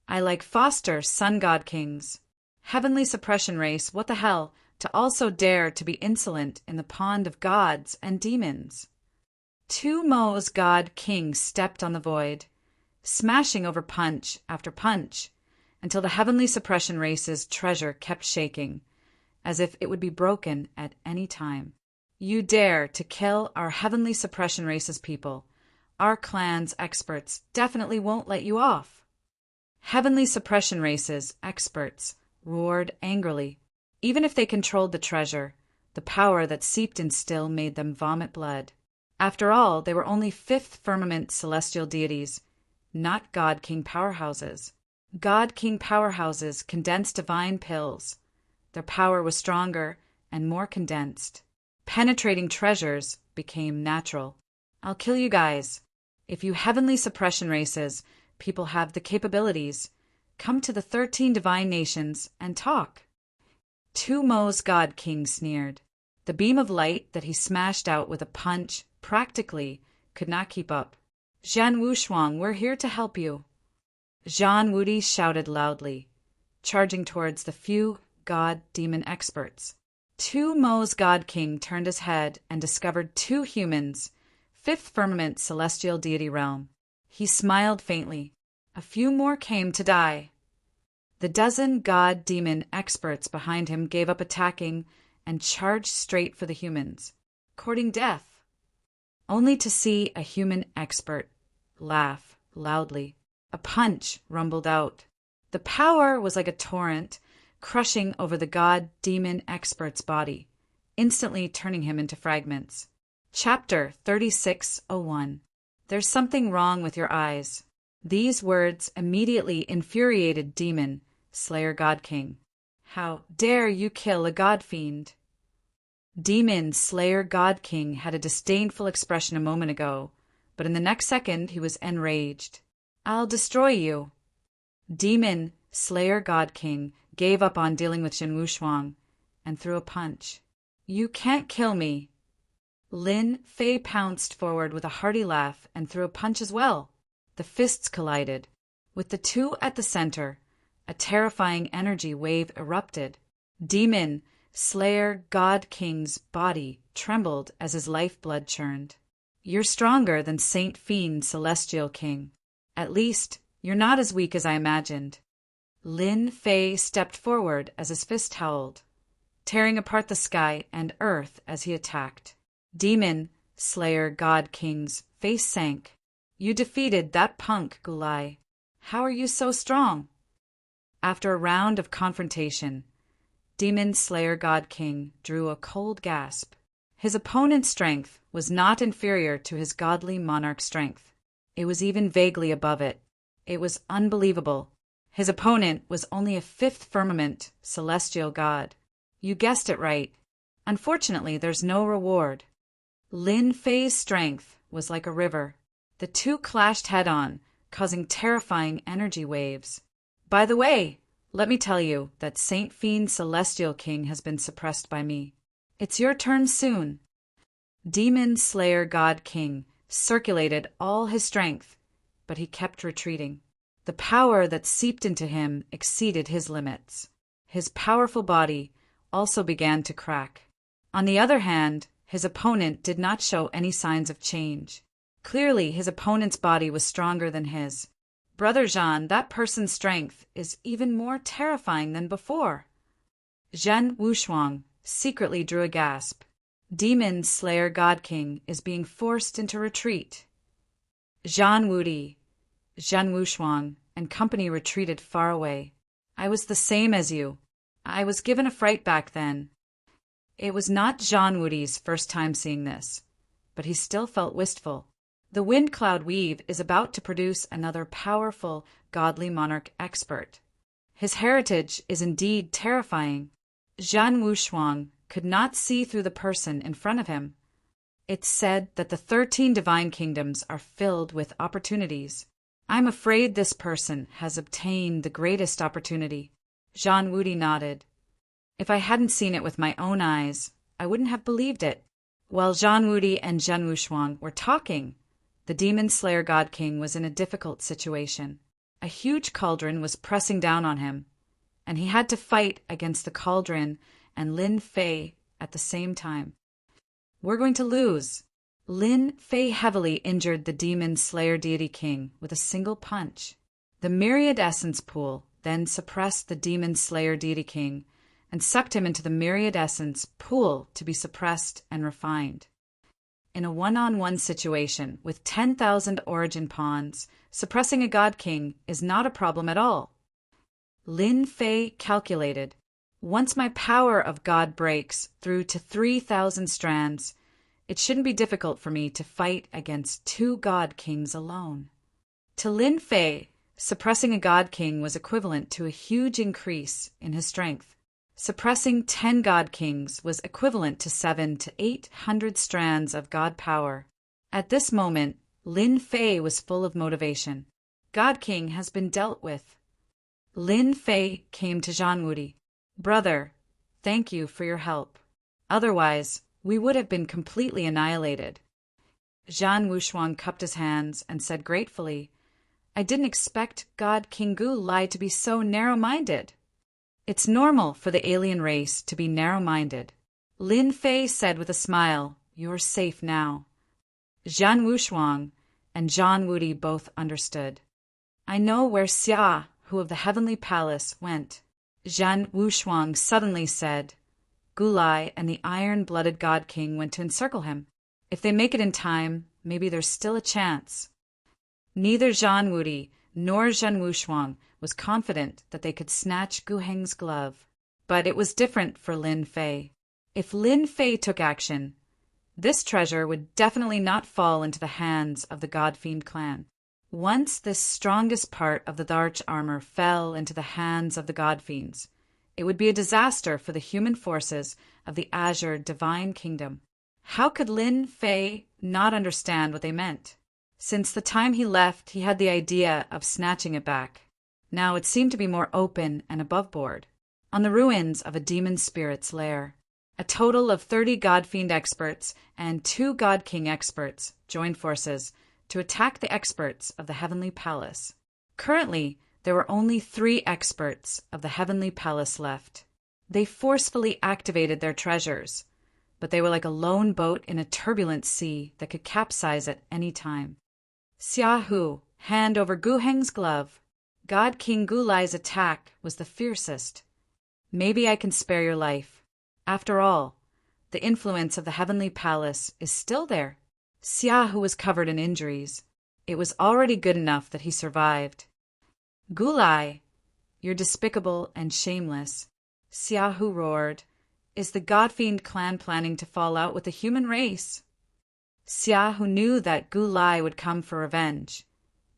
I like foster sun God Kings. Heavenly suppression race, what the hell, to also dare to be insolent in the pond of gods and demons. Tumo's God King stepped on the void, smashing over punch after punch, until the heavenly suppression race's treasure kept shaking, as if it would be broken at any time. You dare to kill our heavenly suppression race's people. Our clan's experts definitely won't let you off. Heavenly suppression race's experts roared angrily. Even if they controlled the treasure, the power that seeped in still made them vomit blood. After all, they were only fifth firmament celestial deities, not God King powerhouses. God King powerhouses condensed divine pills. Their power was stronger and more condensed. Penetrating treasures became natural. I'll kill you guys. If you heavenly suppression races, people have the capabilities, come to the 13 divine nations and talk. Tumo's God King sneered. The beam of light that he smashed out with a punch practically could not keep up. Zhan Wushuang, we're here to help you. Zhan Wudi shouted loudly, charging towards the few God-demon experts. Tumo's God King turned his head and discovered two humans, fifth firmament celestial deity realm. He smiled faintly. A few more came to die. The dozen God-demon experts behind him gave up attacking and charged straight for the humans, courting death, only to see a human expert laugh loudly. A punch rumbled out. The power was like a torrent, crushing over the God-demon expert's body, instantly turning him into fragments. Chapter 3601. There's something wrong with your eyes. These words immediately infuriated Demon, Slayer God King. How dare you kill a God Fiend? Demon Slayer God King had a disdainful expression a moment ago, but in the next second he was enraged. I'll destroy you. Demon Slayer God King gave up on dealing with Zhan Wushuang and threw a punch. You can't kill me. Lin Fei pounced forward with a hearty laugh and threw a punch as well. The fists collided. With the two at the center, a terrifying energy wave erupted. Demon Slayer God King's body trembled as his lifeblood churned. You're stronger than Saint Fiend Celestial King. At least, you're not as weak as I imagined. Lin Fei stepped forward as his fist howled, tearing apart the sky and earth as he attacked. Demon Slayer God King's face sank. You defeated that punk, Gulai. How are you so strong? After a round of confrontation, Demon Slayer God King drew a cold gasp. His opponent's strength was not inferior to his godly monarch's strength. It was even vaguely above it. It was unbelievable. His opponent was only a fifth firmament celestial god. You guessed it right. Unfortunately, there's no reward. Lin Fei's strength was like a river. The two clashed head-on, causing terrifying energy waves. By the way, let me tell you that Saint Fiend Celestial King has been suppressed by me. It's your turn soon. Demon Slayer God King circulated all his strength, but he kept retreating. The power that seeped into him exceeded his limits. His powerful body also began to crack. On the other hand, his opponent did not show any signs of change. Clearly, his opponent's body was stronger than his. Brother Zhan, that person's strength is even more terrifying than before. Zhan Wushuang secretly drew a gasp. Demon Slayer God King is being forced into retreat. Zhan Wudi, Zhan Wushuang, and company retreated far away. I was the same as you. I was given a fright back then. It was not Zhan Wudi's first time seeing this, but he still felt wistful. The wind cloud weave is about to produce another powerful, godly monarch expert. His heritage is indeed terrifying. Zhan Wushuang could not see through the person in front of him. It's said that the 13 divine kingdoms are filled with opportunities. I'm afraid this person has obtained the greatest opportunity. Zhan Wudi nodded. If I hadn't seen it with my own eyes, I wouldn't have believed it. While Zhan Wudi and Zhen Wushuang were talking, the demon slayer God King was in a difficult situation. A huge cauldron was pressing down on him, and he had to fight against the cauldron and Lin Fei at the same time. We're going to lose. Lin Fei heavily injured the demon slayer deity king with a single punch. The myriad essence pool then suppressed the demon slayer deity king and sucked him into the myriad essence pool to be suppressed and refined. In a one-on-one situation with 10,000 origin pawns, suppressing a god king is not a problem at all. Lin Fei calculated, once my power of God breaks through to 3,000 strands, it shouldn't be difficult for me to fight against 2 god kings alone. To Lin Fei, suppressing a god king was equivalent to a huge increase in his strength. Suppressing 10 god kings was equivalent to 700 to 800 strands of god power. At this moment, Lin Fei was full of motivation. God King has been dealt with. Lin Fei came to Zhan Wudi. Brother, thank you for your help. Otherwise, we would have been completely annihilated. Zhan Wushuang cupped his hands and said gratefully, I didn't expect God King Gu Lai to be so narrow-minded. It's normal for the alien race to be narrow-minded. Lin Fei said with a smile, You're safe now. Zhan Wushuang and Zhan Wudi both understood. I know where Xia, who of the Heavenly Palace, went. Zhan Wushuang suddenly said, Gu Lai and the iron-blooded God King went to encircle him. If they make it in time, maybe there's still a chance. Neither Zhan Wudi nor Zhen Wushuang was confident that they could snatch Gu Heng's glove. But it was different for Lin Fei. If Lin Fei took action, this treasure would definitely not fall into the hands of the God-Fiend clan. Once this strongest part of the Dharch armor fell into the hands of the God-Fiends, it would be a disaster for the human forces of the Azure Divine Kingdom. How could Lin Fei not understand what they meant? Since the time he left, he had the idea of snatching it back. Now it seemed to be more open and above board, on the ruins of a demon spirit's lair. A total of 30 God-Fiend experts and 2 God King experts joined forces to attack the experts of the Heavenly Palace. Currently, there were only 3 experts of the Heavenly Palace left. They forcefully activated their treasures, but they were like a lone boat in a turbulent sea that could capsize at any time. Xia Hu, hand over Gu Heng's glove. God King Gu Lai's attack was the fiercest. Maybe I can spare your life. After all, the influence of the Heavenly Palace is still there. Xia Hu was covered in injuries. It was already good enough that he survived. Gu Lai, you're despicable and shameless. Xia Hu roared. Is the God-Fiend clan planning to fall out with the human race? Xia Hu knew that Gu Lai would come for revenge,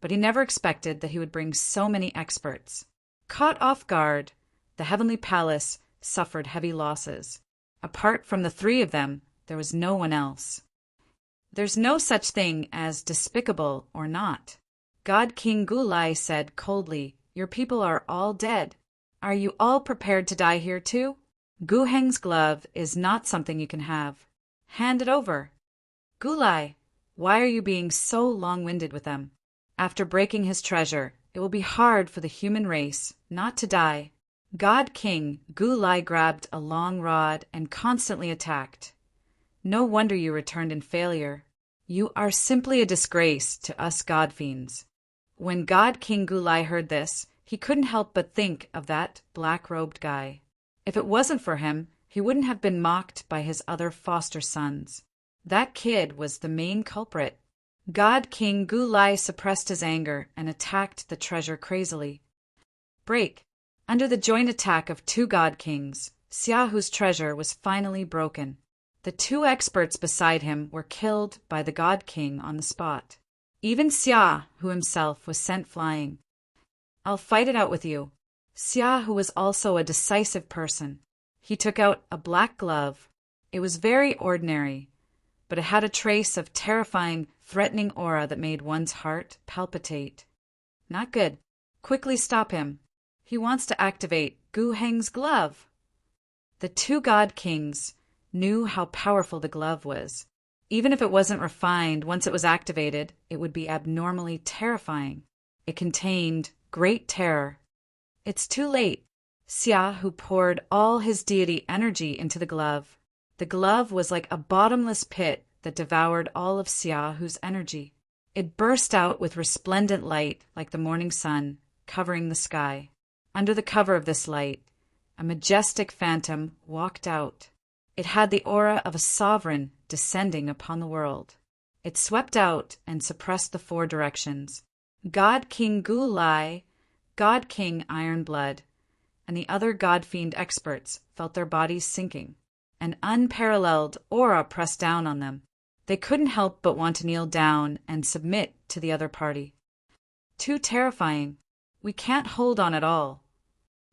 but he never expected that he would bring so many experts. Caught off guard, the Heavenly Palace suffered heavy losses. Apart from the 3 of them, there was no one else. There's no such thing as despicable or not. God King Gu Lai said coldly, Your people are all dead. Are you all prepared to die here too? Gu Heng's glove is not something you can have. Hand it over. Gu Lai, why are you being so long-winded with them? After breaking his treasure, it will be hard for the human race not to die. God King Gu Lai grabbed a long rod and constantly attacked. No wonder you returned in failure. You are simply a disgrace to us God-Fiends. When God King Gu Lai heard this, he couldn't help but think of that black-robed guy. If it wasn't for him, he wouldn't have been mocked by his other foster sons. That kid was the main culprit. God King Gu Lai suppressed his anger and attacked the treasure crazily. Break. Under the joint attack of 2 God Kings, Xia Hu's treasure was finally broken. The 2 experts beside him were killed by the God King on the spot. Even Xia Hu himself was sent flying. I'll fight it out with you. Xia Hu was also a decisive person. He took out a black glove. It was very ordinary, but it had a trace of terrifying, threatening aura that made one's heart palpitate. Not good. Quickly stop him. He wants to activate Gu Heng's glove. The two God Kings knew how powerful the glove was. Even if it wasn't refined, once it was activated, it would be abnormally terrifying. It contained great terror. It's too late. Xia Hu poured all his deity energy into the glove. The glove was like a bottomless pit that devoured all of Xia Hu's energy. It burst out with resplendent light like the morning sun, covering the sky. Under the cover of this light, a majestic phantom walked out. It had the aura of a sovereign descending upon the world. It swept out and suppressed the four directions. God King Gu Lai, God King Iron Blood, and the other God Fiend experts felt their bodies sinking. An unparalleled aura pressed down on them. They couldn't help but want to kneel down and submit to the other party. Too terrifying. We can't hold on at all.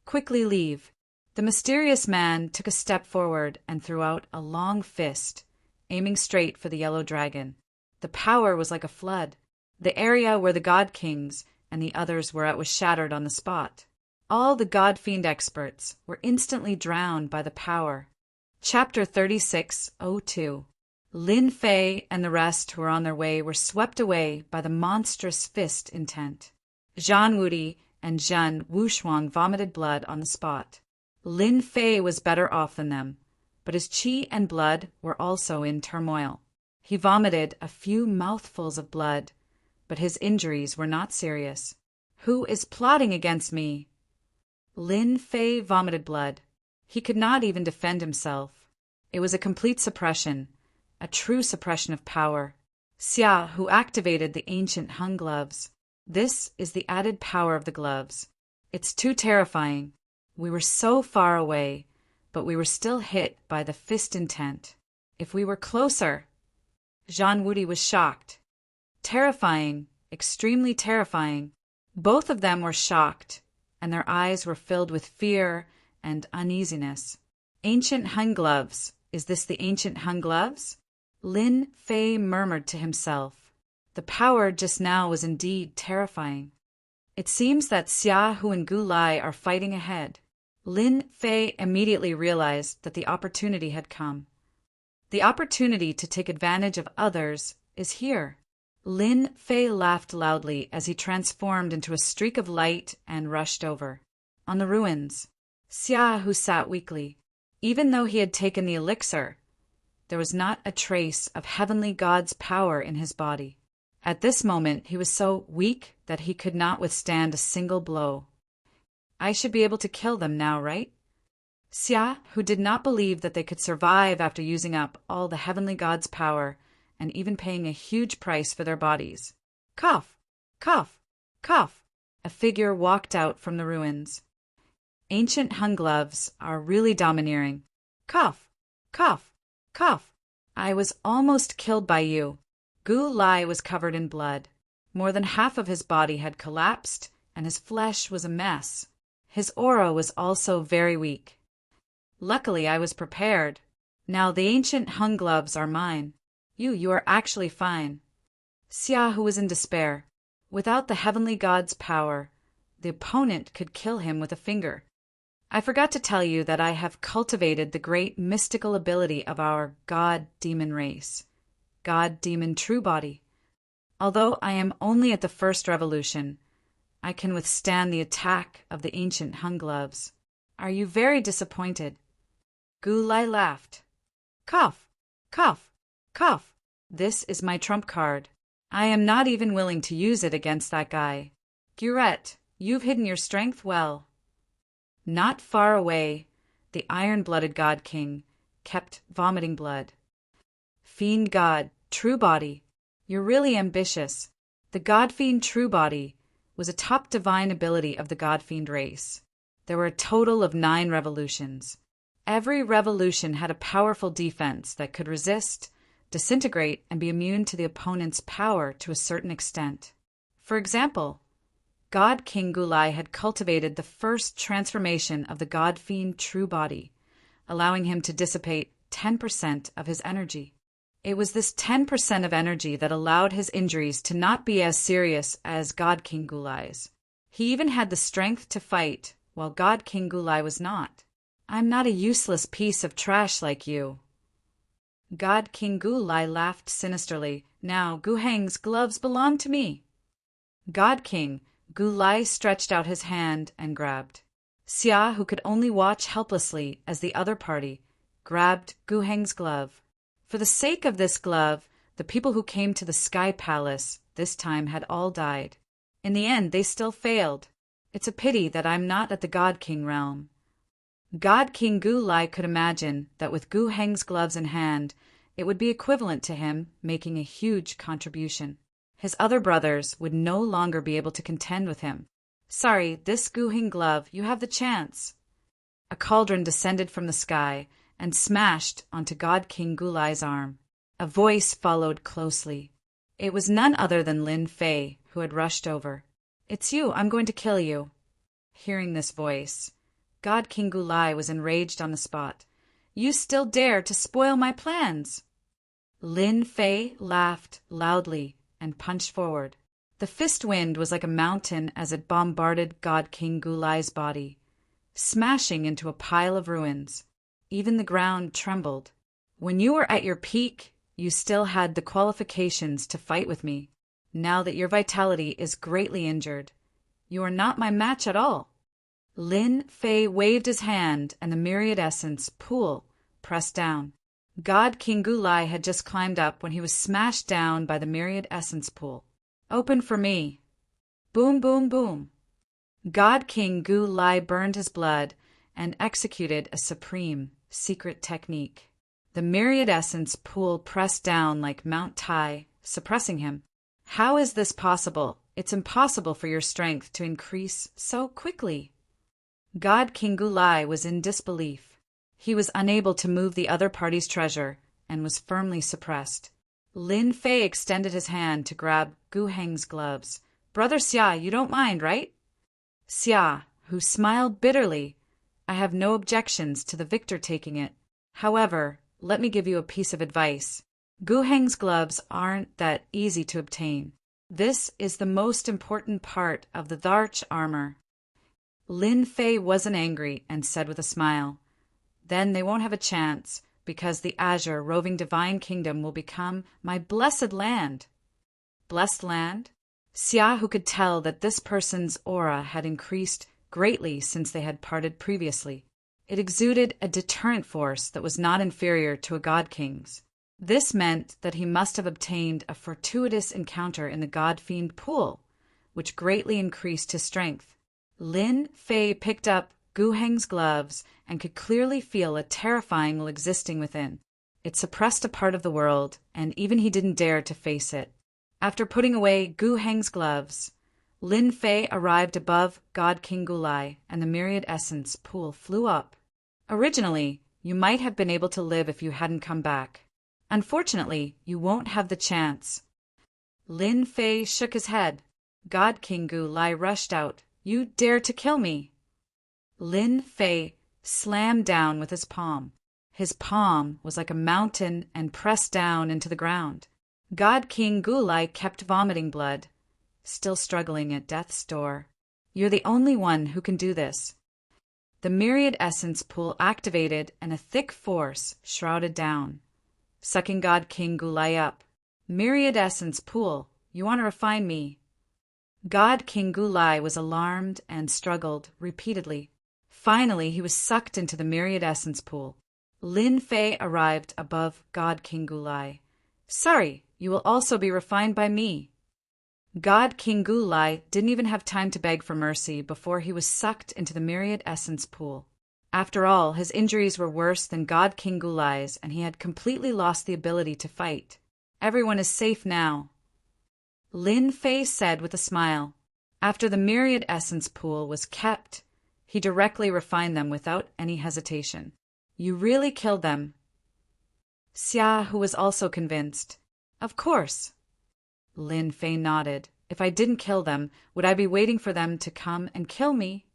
Quickly leave. The mysterious man took a step forward and threw out a long fist, aiming straight for the yellow dragon. The power was like a flood. The area where the God Kings and the others were at was shattered on the spot. All the God Fiend experts were instantly drowned by the power. Chapter 36:02. Lin Fei and the rest who were on their way were swept away by the monstrous fist intent. Zhan Wudi and Zhen Wushuang vomited blood on the spot. Lin Fei was better off than them, but his qi and blood were also in turmoil. He vomited a few mouthfuls of blood, but his injuries were not serious. Who is plotting against me? Lin Fei vomited blood. He could not even defend himself. It was a complete suppression, a true suppression of power. Xia Hu activated the ancient Hung gloves. This is the added power of the gloves. It's too terrifying. We were so far away, but we were still hit by the fist intent. If we were closer... Zhan Wudi was shocked. Terrifying, extremely terrifying. Both of them were shocked, and their eyes were filled with fear and uneasiness. Ancient Hung gloves. Is this the ancient Hung gloves? Lin Fei murmured to himself. The power just now was indeed terrifying. It seems that Xia Hu and Gu Lai are fighting ahead. Lin Fei immediately realized that the opportunity had come. The opportunity to take advantage of others is here. Lin Fei laughed loudly as he transformed into a streak of light and rushed over. On the ruins, Xia Hu sat weakly. Even though he had taken the elixir, there was not a trace of heavenly God's power in his body. At this moment, he was so weak that he could not withstand a single blow. I should be able to kill them now, right? Xia, who did not believe that they could survive after using up all the heavenly God's power and even paying a huge price for their bodies. Cough, cough, cough. A figure walked out from the ruins. Ancient Hung gloves are really domineering. Cough, cough, cough. I was almost killed by you. Gu Lai was covered in blood. More than half of his body had collapsed, and his flesh was a mess. His aura was also very weak. Luckily, I was prepared. Now the ancient Hung gloves are mine. You are actually fine. Xia Hu was in despair. Without the heavenly God's power, the opponent could kill him with a finger. I forgot to tell you that I have cultivated the great mystical ability of our God-demon race. God-demon true body. Although I am only at the first revolution, I can withstand the attack of the ancient Hung gloves. Are you very disappointed? Gu Lai laughed. Cough, cough, cough. This is my trump card. I am not even willing to use it against that guy. Guret, you've hidden your strength well. Not far away, the iron-blooded God King kept vomiting blood. Fiend God, true body, you're really ambitious. The God Fiend true body was a top divine ability of the God Fiend race. There were a total of 9 revolutions. Every revolution had a powerful defense that could resist, disintegrate, and be immune to the opponent's power to a certain extent. For example, God King Gu Lai had cultivated the first transformation of the God Fiend true body, allowing him to dissipate 10% of his energy. It was this 10% of energy that allowed his injuries to not be as serious as God King Gulai's. He even had the strength to fight, while God King Gulai was not. I'm not a useless piece of trash like you. God King Gulai laughed sinisterly. Now Gu Heng's gloves belong to me. God King Gulai stretched out his hand and grabbed. Xia, who could only watch helplessly as the other party grabbed Gu Heng's glove. For the sake of this glove, the people who came to the Sky Palace this time had all died. In the end, they still failed. It's a pity that I'm not at the God King realm. God King Gulai could imagine that with Gu Heng's gloves in hand, it would be equivalent to him making a huge contribution. His other brothers would no longer be able to contend with him. Sorry, this Gu Heng glove, you have the chance. A cauldron descended from the sky and smashed onto God King Gulai's arm. A voice followed closely. It was none other than Lin Fei, who had rushed over. It's you, I'm going to kill you. Hearing this voice, God King Gulai was enraged on the spot. You still dare to spoil my plans? Lin Fei laughed loudly and punched forward. The fist wind was like a mountain as it bombarded God King Gulai's body, smashing into a pile of ruins. Even the ground trembled. When you were at your peak, you still had the qualifications to fight with me. Now that your vitality is greatly injured, you are not my match at all. Lin Fei waved his hand and the myriad essence pool pressed down. God King Gulai had just climbed up when he was smashed down by the myriad essence pool. Open for me. Boom, boom, boom. God King Gulai burned his blood and executed a supreme secret technique. The myriad essence pool pressed down like Mount Tai, suppressing him. How is this possible? It's impossible for your strength to increase so quickly. God King Gulai was in disbelief. He was unable to move the other party's treasure and was firmly suppressed. Lin Fei extended his hand to grab Gu Heng's gloves. Brother Xia, you don't mind, right? Xia, who smiled bitterly. I have no objections to the victor taking it. However, let me give you a piece of advice. Gu Heng's gloves aren't that easy to obtain. This is the most important part of the Dharch armor. Lin Fei wasn't angry and said with a smile, Then they won't have a chance, because the Azure roving divine kingdom will become my blessed land. Blessed land? Xia, who could tell that this person's aura had increased greatly since they had parted previously. It exuded a deterrent force that was not inferior to a god king's. This meant that he must have obtained a fortuitous encounter in the god-fiend pool, which greatly increased his strength. Lin Fei picked up Gu Heng's gloves and could clearly feel a terrifying will existing within. It suppressed a part of the world, and even he didn't dare to face it. After putting away Gu Heng's gloves, Lin Fei arrived above God King Gulai, and the myriad essence pool flew up. Originally, you might have been able to live if you hadn't come back. Unfortunately, you won't have the chance. Lin Fei shook his head. God King Gulai rushed out. You dare to kill me? Lin Fei slammed down with his palm. His palm was like a mountain and pressed down into the ground. God King Gulai kept vomiting blood, still struggling at death's door. You're the only one who can do this. The myriad essence pool activated and a thick force shrouded down, sucking God King Gulai up. Myriad essence pool, you want to refine me? God King Gulai was alarmed and struggled repeatedly. Finally, he was sucked into the myriad essence pool. Lin Fei arrived above God King Gulai. Sorry, you will also be refined by me. God King Gulai didn't even have time to beg for mercy before he was sucked into the myriad essence pool. After all, his injuries were worse than God King Gulai's, and he had completely lost the ability to fight. Everyone is safe now, Lin Fei said with a smile. After the myriad essence pool was kept, he directly refined them without any hesitation. You really killed them. Xia, who was also convinced. Of course. Lin Fei nodded. If I didn't kill them, would I be waiting for them to come and kill me?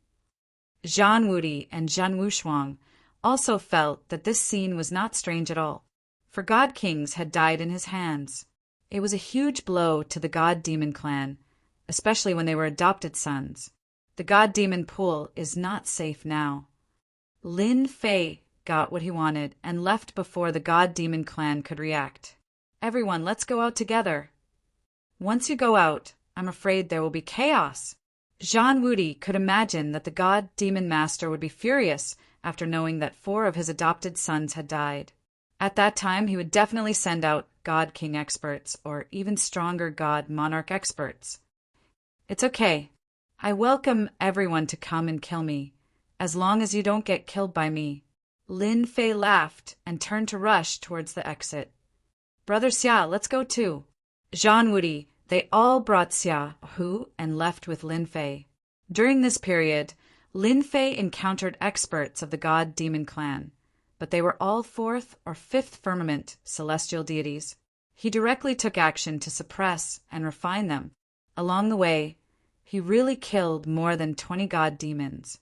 Zhan Wudi and Zhan Wushuang also felt that this scene was not strange at all, for God Kings had died in his hands. It was a huge blow to the God Demon clan, especially when they were adopted sons. The God Demon pool is not safe now. Lin Fei got what he wanted and left before the God Demon clan could react. Everyone, let's go out together. Once you go out, I'm afraid there will be chaos. Zhang Wudi could imagine that the God Demon Master would be furious after knowing that 4 of his adopted sons had died. At that time, he would definitely send out God King experts or even stronger God Monarch experts. It's okay. I welcome everyone to come and kill me, as long as you don't get killed by me. Lin Fei laughed and turned to rush towards the exit. Brother Xia, let's go too. Zhang Wudi, they all brought Xia Hu and left with Lin Fei. During this period, Lin Fei encountered experts of the God Demon clan, but they were all 4th or 5th firmament celestial deities. He directly took action to suppress and refine them. Along the way, he really killed more than 20 God demons.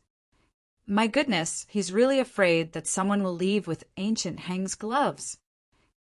My goodness, he's really afraid that someone will leave with ancient Heng's gloves.